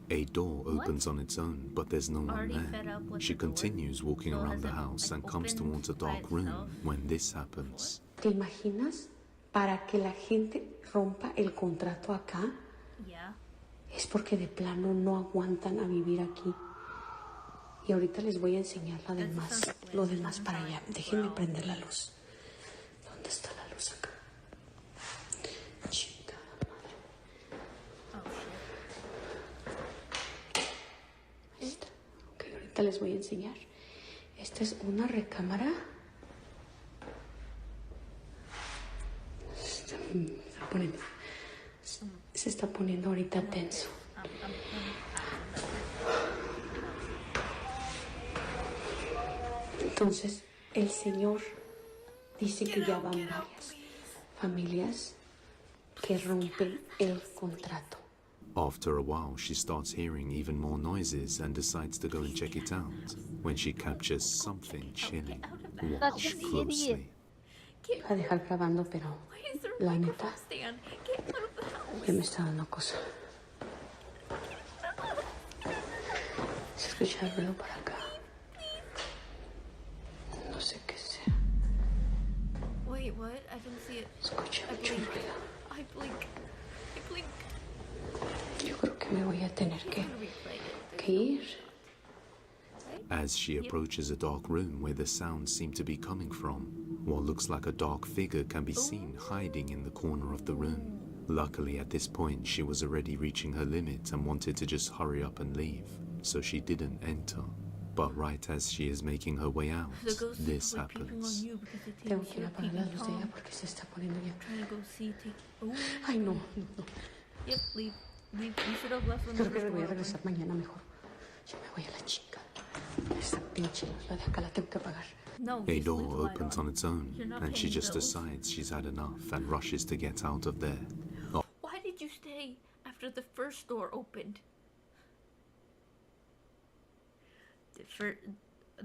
A door opens on its own, but there's no one there. She continues walking around the house and comes towards a dark room when this happens. ¿Te imaginas? Para que la gente rompa el contrato acá. Yeah. Es porque de plano no aguantan a vivir aquí. Y ahorita les voy a enseñar lo demás para allá. Déjenme prender la luz. ¿Dónde está la luz acá? Chingada madre. Esta. Ok, ahorita les voy a enseñar. Esta es una recámara. Se está poniendo ahorita tenso. Entonces, el señor dice que ya van varias familias que rompen el contrato. After a while, she starts hearing even more noises and decides to go and check it out when she captures something chilling. Watch closely. Iba a dejar grabando, pero la neta ya me está dando cosa. Se escucha el ruido por acá. No sé qué sea. Wait, what? I didn't see it. Escucha mucho ruido. I blink. Yo creo que me voy a tener que ir. As she approaches a dark room where the sounds seem to be coming from, what looks like a dark figure can be seen hiding in the corner of the room. Luckily, at this point, she was already reaching her limit and wanted to just hurry up and leave, so she didn't enter. But right as she is making her way out, this happens. Tengo que ir a apagar la luz de ella porque se está poniendo ya. Ay, no. Yep, leave. You should have left when the Creo que door voy a opened. regresar mañana mejor. Yo me voy a la chica. Esta pinche luz, la de acá la tengo que apagar. No, A door opens on its own, and she just bills. decides she's had enough and rushes to get out of there. Oh, Why did you stay after the first door opened?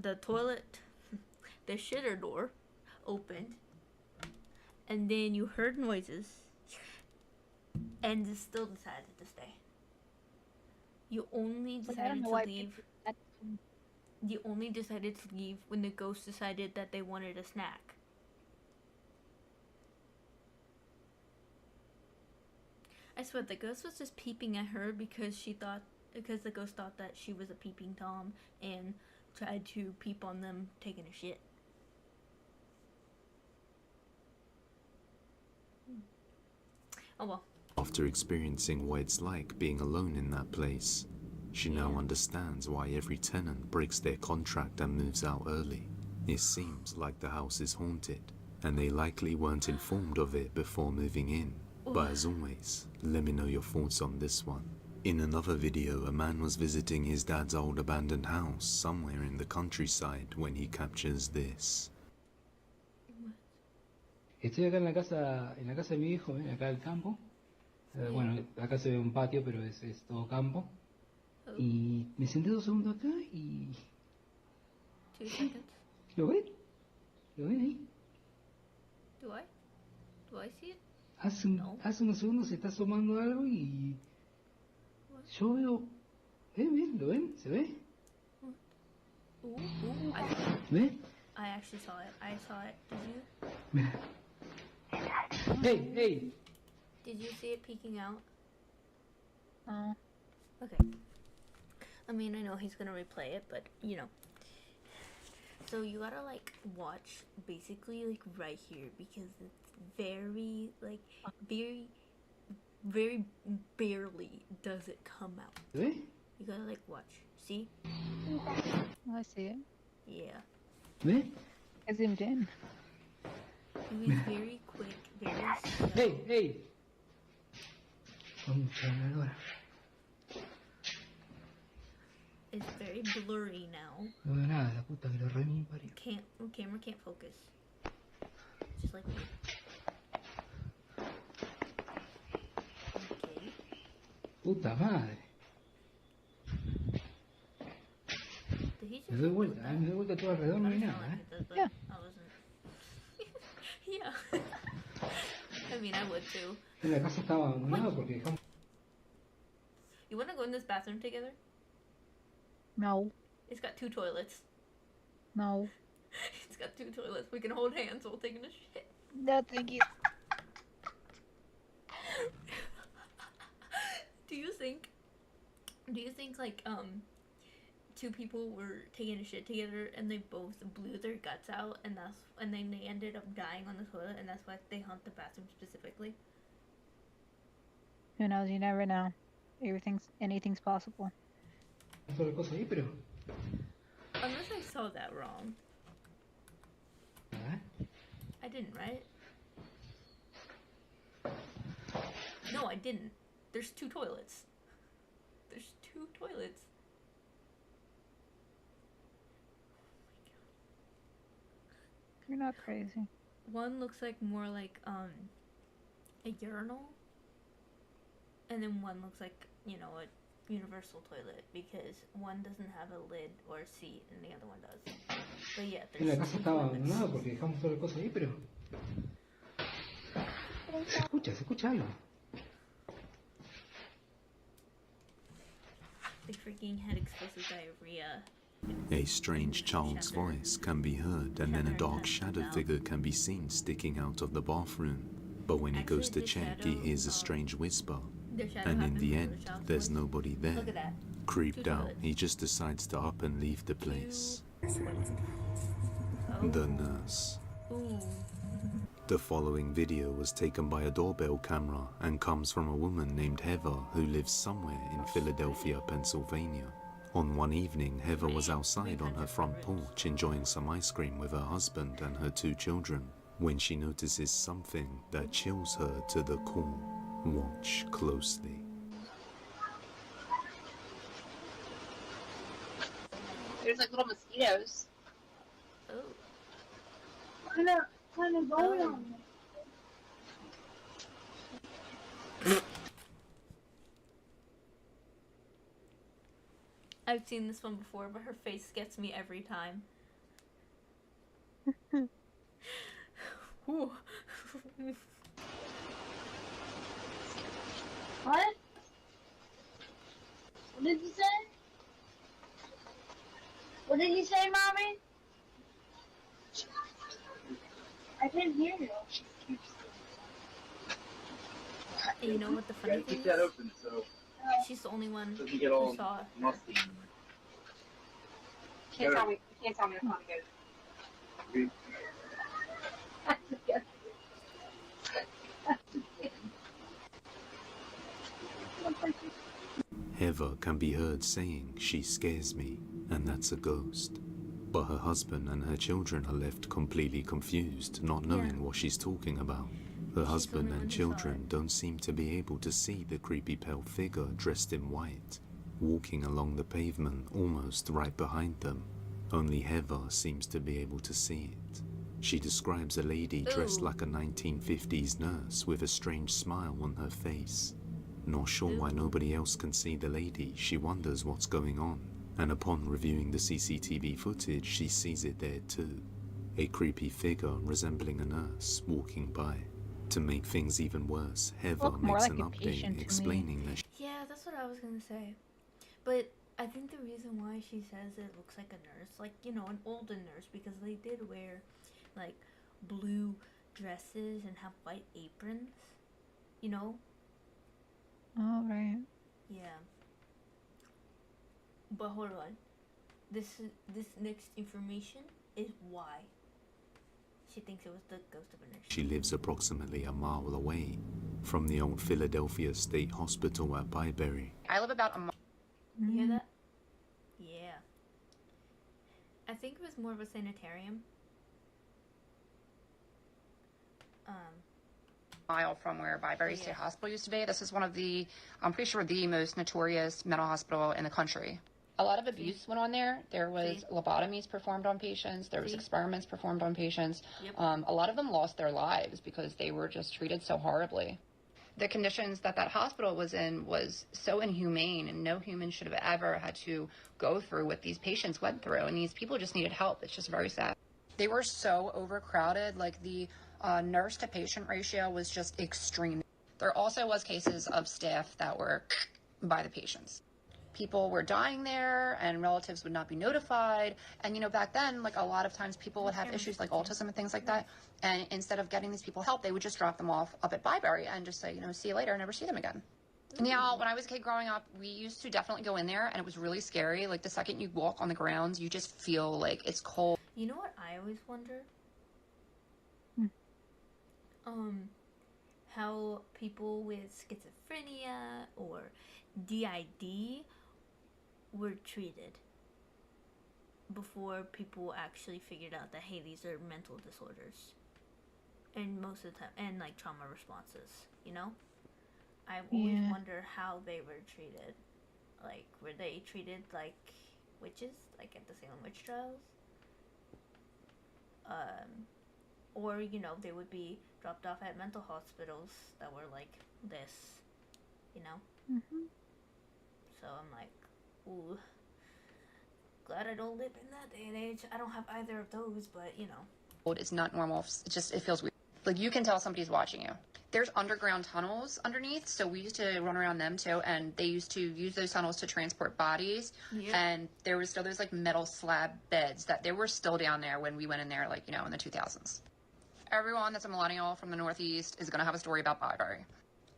The toilet, the shitter door opened, and then you heard noises, and you still decided to stay. You only decided to leave. You only decided to leave when the ghost decided that they wanted a snack. I swear the ghost was just peeping at her because the ghost thought that she was a peeping Tom and tried to peep on them taking a shit. Oh well. After experiencing what it's like being alone in that place, she now understands why every tenant breaks their contract and moves out early. It seems like the house is haunted, and they likely weren't informed of it before moving in. But as always, let me know your thoughts on this one. In another video, a man was visiting his dad's old abandoned house somewhere in the countryside when he captures this. Estoy acá en la casa de mi hijo, ¿ven? Acá el campo. Bueno, acá se ve un patio, pero es todo campo. Y me senté 2 segundos acá y... 2 seconds. ¿Lo ven? ¿Lo ven ahí? Do I? Do I see it? Hace unos segundos se está asomando algo y... Yo veo... ¿Ven? ¿Lo ven? ¿Se ve? ¿Ven? I actually saw it. I saw it. Did you? Mira. Hey, hey! Did you see it peeking out? Okay. I mean, I know he's gonna replay it, but you know. So you gotta like watch basically like right here because it's very like very barely does it come out. Really? You gotta like watch. See? I see it. Yeah. ¿Ven? I zoomed in. It was very quick, very slow. Hey, hey! Controladora. It's very blurry now. No veo nada, la puta que lo remí parió. Camera can't focus. Just like me. Okay. Puta madre. Did he just Me doy vuelta todo alrededor, no hay nada, Yeah. I wasn't. Yeah. I mean, I would too. La casa estaba abandonada porque dejamos... You wanna go in this bathroom together? No. It's got 2 toilets. No. It's got 2 toilets. We can hold hands while taking a shit. No, thank you. Do you think like 2 people were taking a shit together and they both blew their guts out and then they ended up dying on the toilet and that's why they haunt the bathroom specifically? Who knows? You never know. Anything's possible. Unless I saw that wrong. I didn't, right? No, I didn't. There's 2 toilets. There's 2 toilets. You're not crazy. One looks like more like a urinal. And then one looks like, you know, a universal toilet because one doesn't have a lid or a seat and the other one does. But yeah, La casa estaba abandonada porque dejamos todas las cosas ahí, pero... Se escucha algo. They freaking had explosive diarrhea. A strange child's voice can be heard and then a dark shadow figure can be seen sticking out of the bathroom. But when he goes to check, he hears a strange whisper. And in the end, there's nobody there. Look at that. Creeped out, he just decides to up and leave the place. The nurse. Ooh. The following video was taken by a doorbell camera and comes from a woman named Heather who lives somewhere in Philadelphia, Pennsylvania. On one evening, Heather was outside on her front porch enjoying some ice cream with her husband and her 2 children when she notices something that chills her to the core. Watch closely. There's like little mosquitoes. Oh. Kind of going on. I've seen this one before, but her face gets me every time. Whew. What? What did you say? What did you say, Mommy? I didn't hear you. And you know what the funny thing Keep that is? open so She's the only one doesn't get all who saw it. musty. Can't tell me it's not good. Heather can be heard saying she scares me, and that's a ghost. But her husband and her children are left completely confused, not knowing what she's talking about. Her husband and children don't seem to be able to see the creepy pale figure dressed in white, walking along the pavement almost right behind them. Only Heather seems to be able to see it. She describes a lady dressed like a 1950s nurse with a strange smile on her face. Not sure why nobody else can see the lady, she wonders what's going on, and upon reviewing the CCTV footage, she sees it there too. A creepy figure resembling a nurse walking by. To make things even worse, Heather makes an update explaining that Yeah, that's what I was gonna say. But I think the reason why she says it looks like a nurse, like, you know, an older nurse, because they did wear, like, blue dresses and have white aprons, you know? Oh, right. Yeah. But hold on. This next information is why she thinks it was the ghost of a nurse. she lives approximately a mile away from the old Philadelphia State Hospital at Byberry. I live about a mile. You hear that? Yeah. I think it was more of a sanitarium. Mile from where Byberry State Hospital used to be. This is one of the, I'm pretty sure, the most notorious mental hospital in the country. A lot of abuse went on there. There was lobotomies performed on patients. There was experiments performed on patients. A lot of them lost their lives because they were just treated so horribly. The conditions that that hospital was in was so inhumane, and no human should have ever had to go through what these patients went through. And these people just needed help. It's just very sad. They were so overcrowded. Like the nurse to patient ratio was just extreme. There also was cases of staff that were by the patients. People were dying there and relatives would not be notified. And, you know, back then, like, a lot of times people would have issues like autism and things like that. And instead of getting these people help, they would just drop them off up at Byberry and just say, you know, see you later, and never see them again. Now, when I was a kid growing up, we used to definitely go in there, and it was really scary. Like, the second you walk on the grounds, you just feel like it's cold. You know what I always wonder? How people with schizophrenia or DID were treated before people actually figured out that, hey, these are mental disorders. And most of the time, and like trauma responses, you know? I always wonder how they were treated. Like, were they treated like witches, like at the Salem witch trials? Or, you know, they would be dropped off at mental hospitals that were like this, you know? So I'm like, ooh, glad I don't live in that day and age. I don't have either of those, but, you know. It's not normal. It feels weird. Like, you can tell somebody's watching you. There's underground tunnels underneath, so we used to run around them too, and they used to use those tunnels to transport bodies. And there was still those like metal slab beds that they were still down there when we went in there, like, you know, in the 2000s. Everyone that's a millennial from the Northeast is going to have a story about Byberry.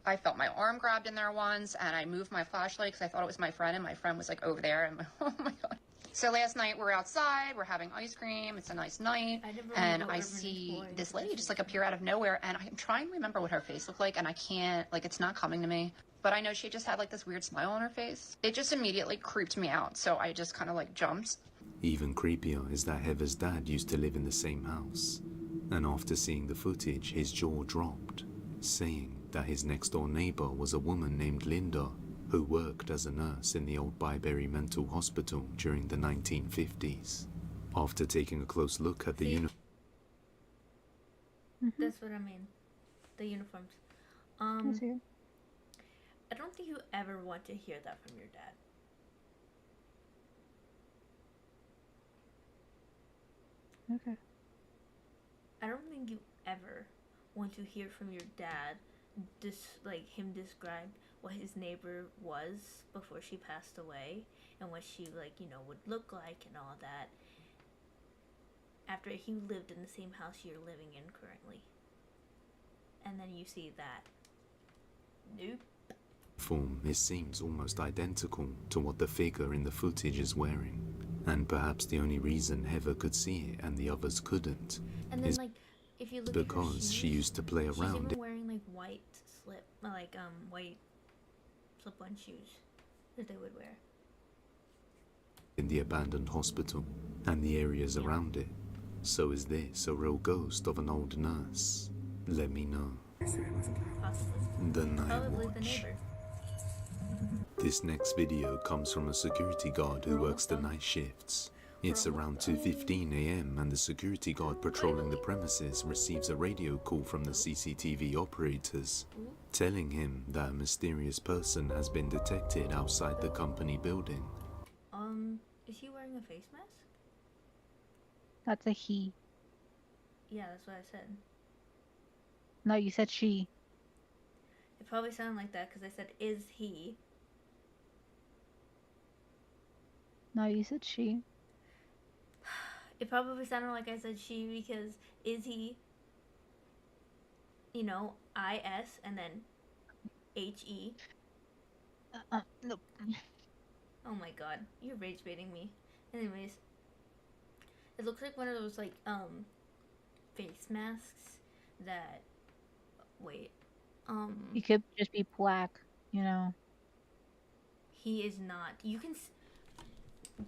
I felt my arm grabbed in there once, and I moved my flashlight because I thought it was my friend, and my friend was like over there, and oh my God. So last night we're outside, we're having ice cream, it's a nice night, and I see this lady just like appear out of nowhere, and I'm trying to remember what her face looked like, and I can't, like, it's not coming to me. But I know she just had like this weird smile on her face. It just immediately creeped me out, so I just kind of like jumped. Even creepier is that Heather's dad used to live in the same house, and after seeing the footage, his jaw dropped, saying that his next-door neighbor was a woman named Linda, who worked as a nurse in the old Byberry Mental Hospital during the 1950s. After taking a close look at the uniform, That's what I mean. The uniforms. I don't think you ever want to hear that from your dad. Okay. I don't think you ever want to hear from your dad, like him describe what his neighbor was before she passed away and what she would look like and all that after he lived in the same house you're living in currently. And then you see that. Nope. Form, it seems almost identical to what the figure in the footage is wearing. And perhaps the only reason Heather could see it and the others couldn't is if you look because at her shoes, she used to play she's around even wearing white slip-on shoes that they would wear in the abandoned hospital and the areas around it. So is this a real ghost of an old nurse? Let me know. Possibly. The Night Probably the Watch. neighbor. This next video comes from a security guard who works the night shifts. It's around 2:15 a.m. and the security guard patrolling the premises receives a radio call from the CCTV operators, telling him that a mysterious person has been detected outside the company building. Is he wearing a face mask? That's a he. Yeah, that's what I said. No, you said she. It probably sounded like that because I said, is he? No, you said she. It probably sounded like I said she because is he, I-S and then H-E. Nope. Oh my god, you're rage baiting me. Anyways, it looks like one of those face masks that, He could just be black, He is not.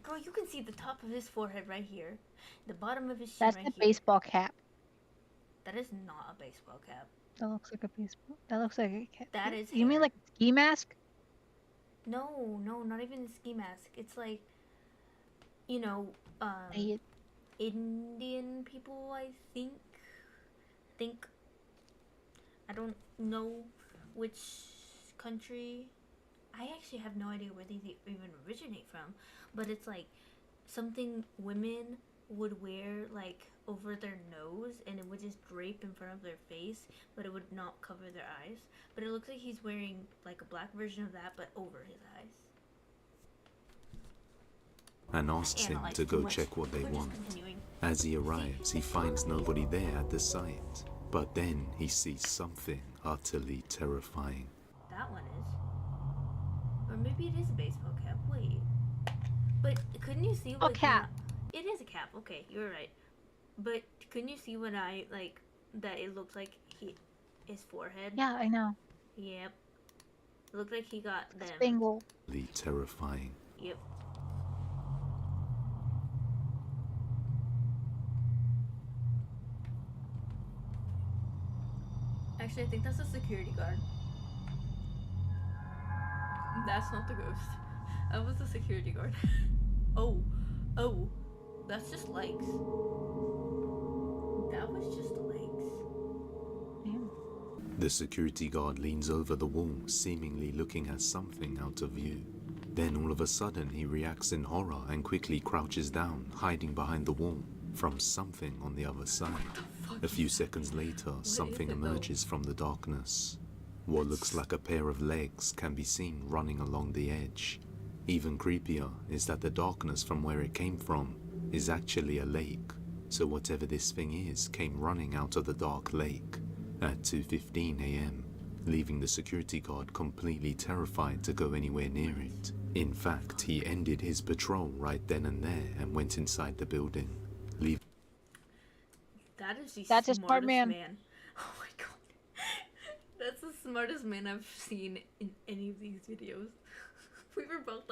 Girl, you can see the top of his forehead right here. The bottom of his chin That's right the here. baseball cap. That is not a baseball cap. That looks like a baseball. That looks like a cap. That is You mean hair. like a ski mask? No, not even a ski mask. It's like, Indian people, I think. I don't know which country. I actually have no idea where these even originate from. But it's like something women would wear over their nose, and it would just drape in front of their face, but it would not cover their eyes. But it looks like he's wearing a black version of that, but over his eyes. And asks him to go check what they want. As he arrives, he finds nobody there at the site. But then he sees something utterly terrifying. That one is. Or maybe it is a baseball cap. Wait. But couldn't you see what... cap. It is a cap. Okay, you're right. But couldn't you see what that it looks like his forehead? Yeah, I know. Yep. It looked like he got them. Spangle. Utterly terrifying. Yep. Actually, I think that's a security guard. That's not the ghost. That was the security guard. Oh, that's just legs. That was just legs. Damn. The security guard leans over the wall, seemingly looking at something out of view. Then all of a sudden he reacts in horror and quickly crouches down, hiding behind the wall from something on the other side. A few seconds later, something emerges from the darkness. What looks like a pair of legs can be seen running along the edge. Even creepier is that the darkness from where it came from is actually a lake. So whatever this thing is came running out of the dark lake at 2:15 a.m., leaving the security guard completely terrified to go anywhere near it. In fact, he ended his patrol right then and there and went inside the building, leaving... That's a smart man. Oh my god. That's the smartest man I've seen in any of these videos. We were both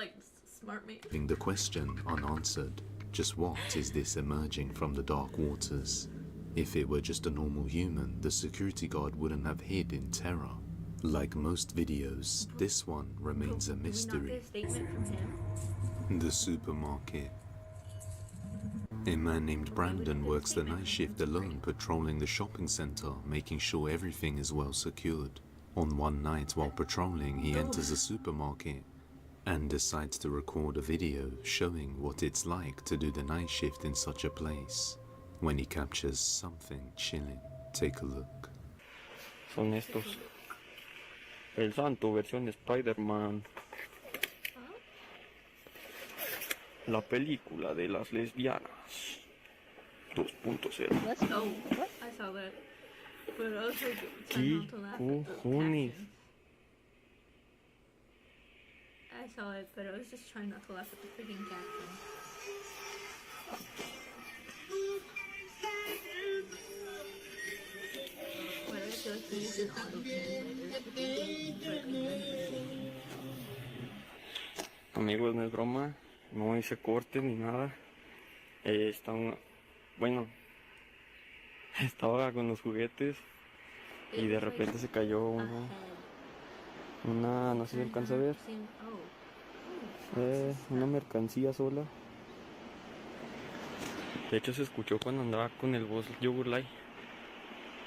smart man. Leaving the question unanswered. Just what is this emerging from the dark waters? If it were just a normal human, the security guard wouldn't have hid in terror. Like most videos, this one remains a mystery. The supermarket. A man named Brandon works the night shift alone, patrolling the shopping center, making sure everything is well secured. On one night while patrolling, he enters a supermarket and decides to record a video showing what it's like to do the night shift in such a place, when he captures something chilling. Take a look. Son estos. El Santo versión Spider-Man. La película de las lesbianas 2.0. Oh, I saw that. But also try not to laugh at the Cojones. caption. I saw it, but I was just trying not to laugh at the freaking caption. Why do I feel like he used an auto-translator? Amigos, no es broma, no hice corte ni nada. Bueno, estaba con los juguetes y de repente se cayó una, no sé si alcanza a ver, una mercancía sola. De hecho se escuchó cuando andaba con el Buzz Yogurt Light.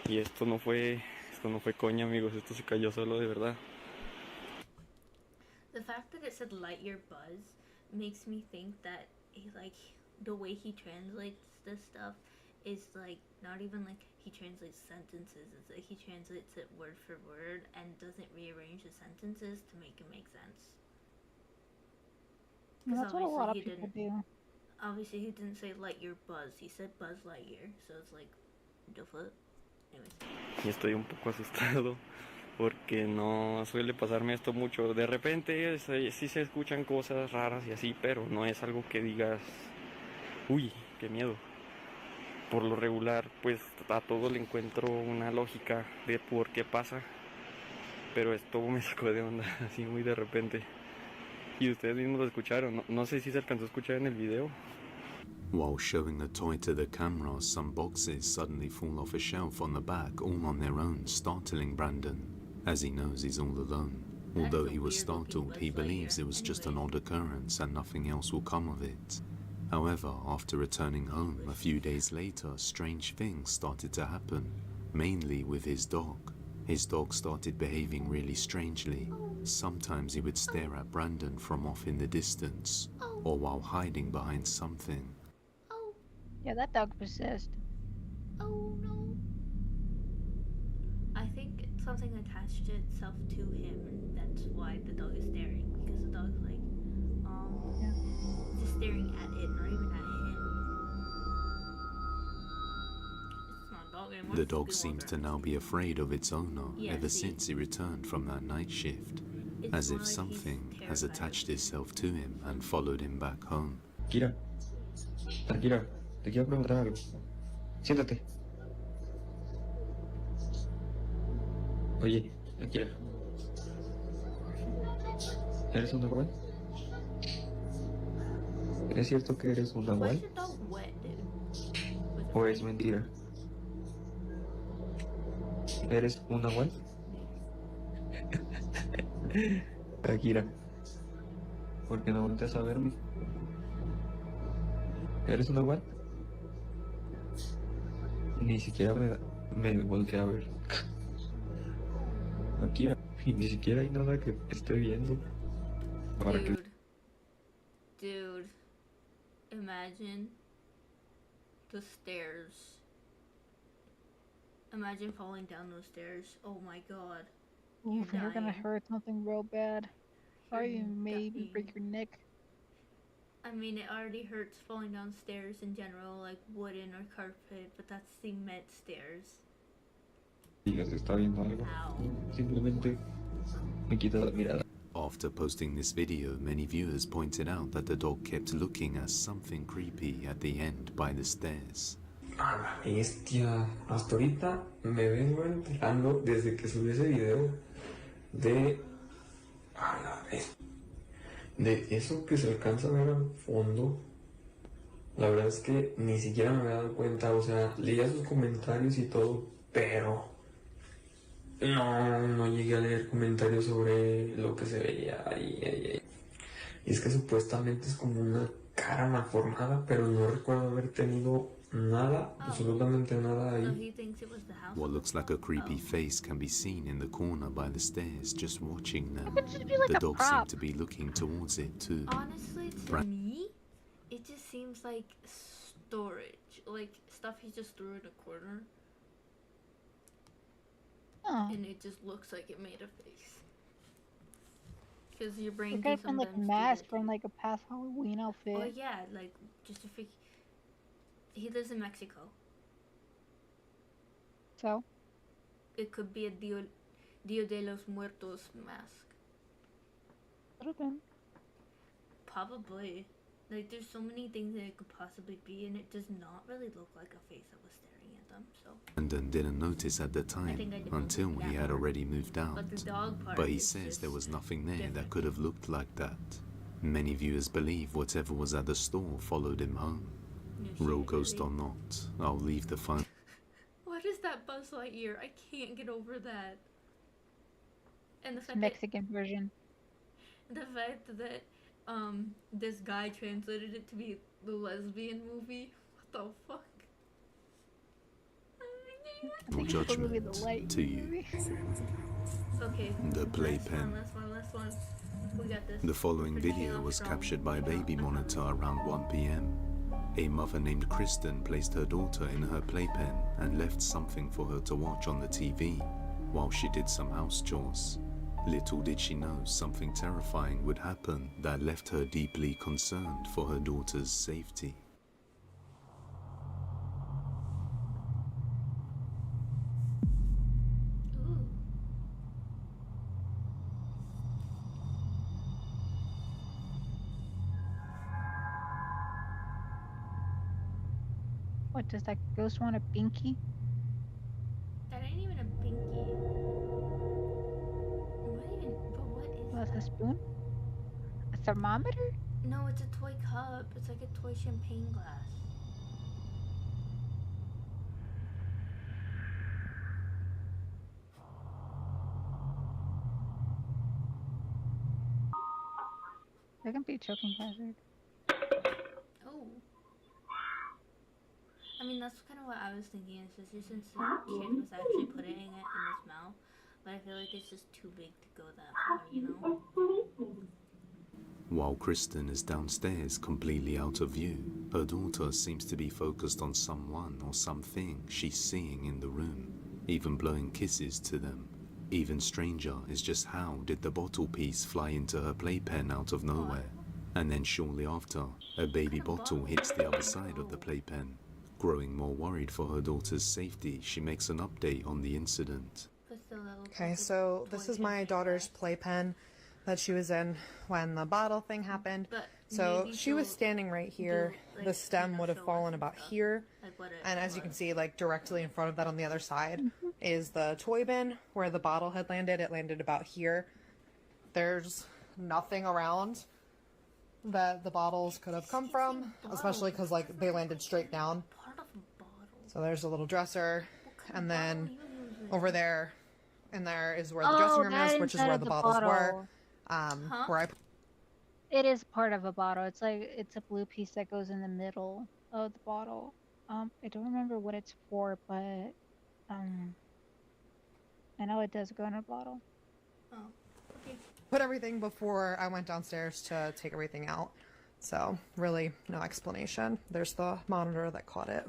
Y esto no fue coña, amigos, esto se cayó solo de verdad. The fact that it said Lightyear Buzz makes me think that the way he translates this stuff is like not even like he translates sentences, it's like he translates it word for word and doesn't rearrange the sentences to make it make sense. That's what a lot of people do. Obviously he didn't say Lightyear Buzz, he said Buzz Lightyear, so it's like, the fuck? Anyways. Y estoy un poco asustado porque no suele pasarme esto mucho. De repente sí se escuchan cosas raras y así, pero no es algo que digas, uy, qué miedo. Por lo regular, pues a todo le encuentro una lógica de por qué pasa, pero esto me sacó de onda, así muy de repente. Y ustedes mismos lo escucharon, no sé si se alcanzó a escuchar en el video. While showing a toy to the camera, some boxes suddenly fall off a shelf on the back, all on their own, startling Brandon, as he knows he's all alone. Although he was startled, he believes it was just an odd occurrence and nothing else will come of it. However, after returning home a few days later, strange things started to happen, mainly with his dog. His dog started behaving really strangely. Sometimes he would stare at Brandon from off in the distance, or while hiding behind something. Yeah, that dog possessed. Oh no. I think something attached itself to him, and that's why the dog is staring, because the dog's like, just staring at it, not even at him. It's not a dog anymore. The dog seems to now be afraid of its owner ever since he returned from that night shift, as if something has attached itself to him and followed him back home. Kira, tranquila, te quiero preguntar algo. Siéntate. Oye, Akira, ¿eres un nahual? ¿Es cierto que eres un nahual? ¿O es mentira? ¿Eres un nahual? Akira, ¿por qué no volteas a verme? ¿Eres un nahual? Ni siquiera me volteé a ver. Akira, y ni siquiera hay nada que esté viendo. Para que... Dude, imagine the stairs. Imagine falling down those stairs. Oh my god. You're gonna hurt something real bad. Or even maybe break your neck. I mean, it already hurts falling down stairs in general, like wooden or carpet, but that's cement stairs. Digas, está viendo algo. Simplemente me quita la mirada. After posting this video, many viewers pointed out that the dog kept looking at something creepy at the end by the stairs. A la bestia. Hasta ahorita me vengo enterando desde que subí ese video de... A la bestia. De eso que se alcanza a ver al fondo. La verdad es que ni siquiera me había dado cuenta. O sea, leía sus comentarios y todo, pero... No llegué a leer comentarios sobre lo que se veía ahí. Y es que supuestamente es como una cara malformada, pero no recuerdo haber tenido nada, absolutamente nada ahí. What looks like a creepy face can be seen in the corner by the stairs, just watching them. The dog seemed to be looking towards it too. Honestly, to me, it just seems like storage, like stuff he just threw in a corner. Oh. And it just looks like it made a face. Because your brain It could can have been like a sometimes do mask that. from like a past Halloween outfit. Oh yeah, like just to fix. He lives in Mexico. So? It could be a Dia de los Muertos mask. Could have been. Probably. Like, there's so many things that it could possibly be, and it does not really look like a face that was staring at them, so. Brandon didn't notice at the time think I did until notice he that had part. already moved out. But the dog part But he is says just there was nothing there that different. could have looked like that. Many viewers believe whatever was at the store followed him home. Real ghost or not, I'll leave the phone. What is that Buzz Lightyear? I can't get over that. And the It's fact Mexican version. that, the fact that this guy translated it to be the lesbian movie. What the fuck? Or judgment to you. Okay. The playpen. Last one. We got this. The following We're video finishing was off captured by a strong. baby monitor around 1 p.m. A mother named Kristen placed her daughter in her playpen and left something for her to watch on the TV while she did some house chores. Little did she know something terrifying would happen that left her deeply concerned for her daughter's safety. What, does that ghost want a binky? That ain't even a binky. What What's a spoon? A thermometer? No, it's a toy cup. It's like a toy champagne glass. That can be a choking hazard. Oh. I mean, that's kind of what I was thinking, especially since the kid was actually putting it in his mouth. But I feel like it's just too big to go that far, you know? While Kristen is downstairs completely out of view, her daughter seems to be focused on someone or something she's seeing in the room, even blowing kisses to them. Even stranger is just how did the bottle piece fly into her playpen out of nowhere? And then shortly after, a baby bottle hits the other side of the playpen. Growing more worried for her daughter's safety, she makes an update on the incident. Okay, so this is my daughter's playpen that she was in when the bottle thing happened. So she was standing right here. The stem would have fallen about here. And as you can see, like directly in front of that on the other side is the toy bin where the bottle had landed. It landed about here. There's nothing around that the bottles could have come from, especially because like they landed straight down. So there's a little dresser, and then over there, and there is where the dressing room is, which is where the bottles were. Where I It is part of a bottle. It's like it's a blue piece that goes in the middle of the bottle. I don't remember what it's for, but I know it does go in a bottle. Oh, okay. put everything before I went downstairs to take everything out. So really no explanation. There's the monitor that caught it.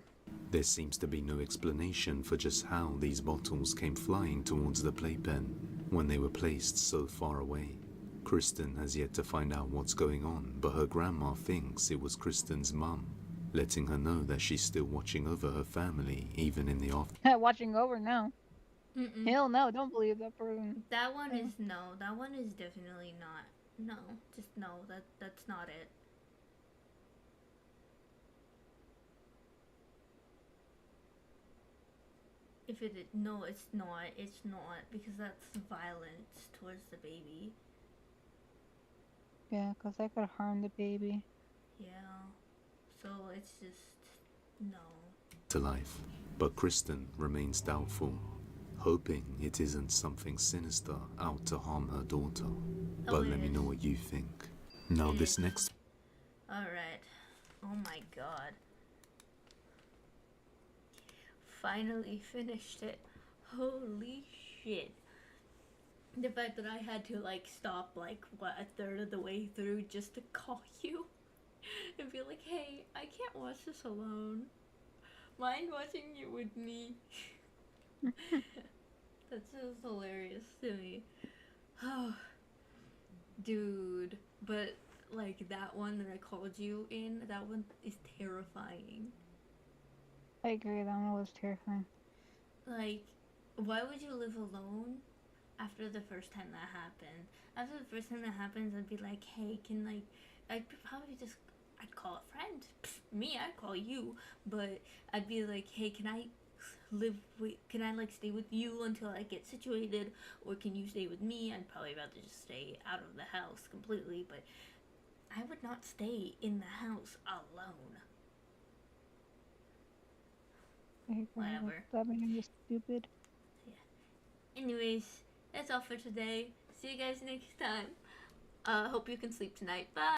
There seems to be no explanation for just how these bottles came flying towards the playpen when they were placed so far away. Kristen has yet to find out what's going on, but her grandma thinks it was Kristen's mum, letting her know that she's still watching over her family even in the afternoon. Watching over now. Hell no, don't believe that person. That one is no. That one is definitely not. No, just no. That's not it. If it no, it's not. It's not because that's violence towards the baby. Yeah, because that could harm the baby. Yeah. So it's just no. To life, but Kristen remains doubtful, hoping it isn't something sinister out to harm her daughter. But let me know what you think. Now this next Alright. Oh my god. Finally finished it. Holy shit. The fact that I had to like stop like what a third of the way through just to call you and be like, hey, I can't watch this alone. Mind watching it with me. That's just hilarious to me. Oh, dude. But, like, that one that I called you in, that one is terrifying. I agree, that one was terrifying. Like, why would you live alone after the first time that happened? After the first time that happens, I'd be like, hey, can, like, I'd probably just, I'd call a friend. Pfft, me, I'd call you. But I'd be like, hey, can I like stay with you until I get situated, or can you stay with me? I'd probably rather just stay out of the house completely, but I would not stay in the house alone. Whatever. That made me stupid. Yeah. Anyways, that's all for today. See you guys next time. Hope you can sleep tonight. Bye.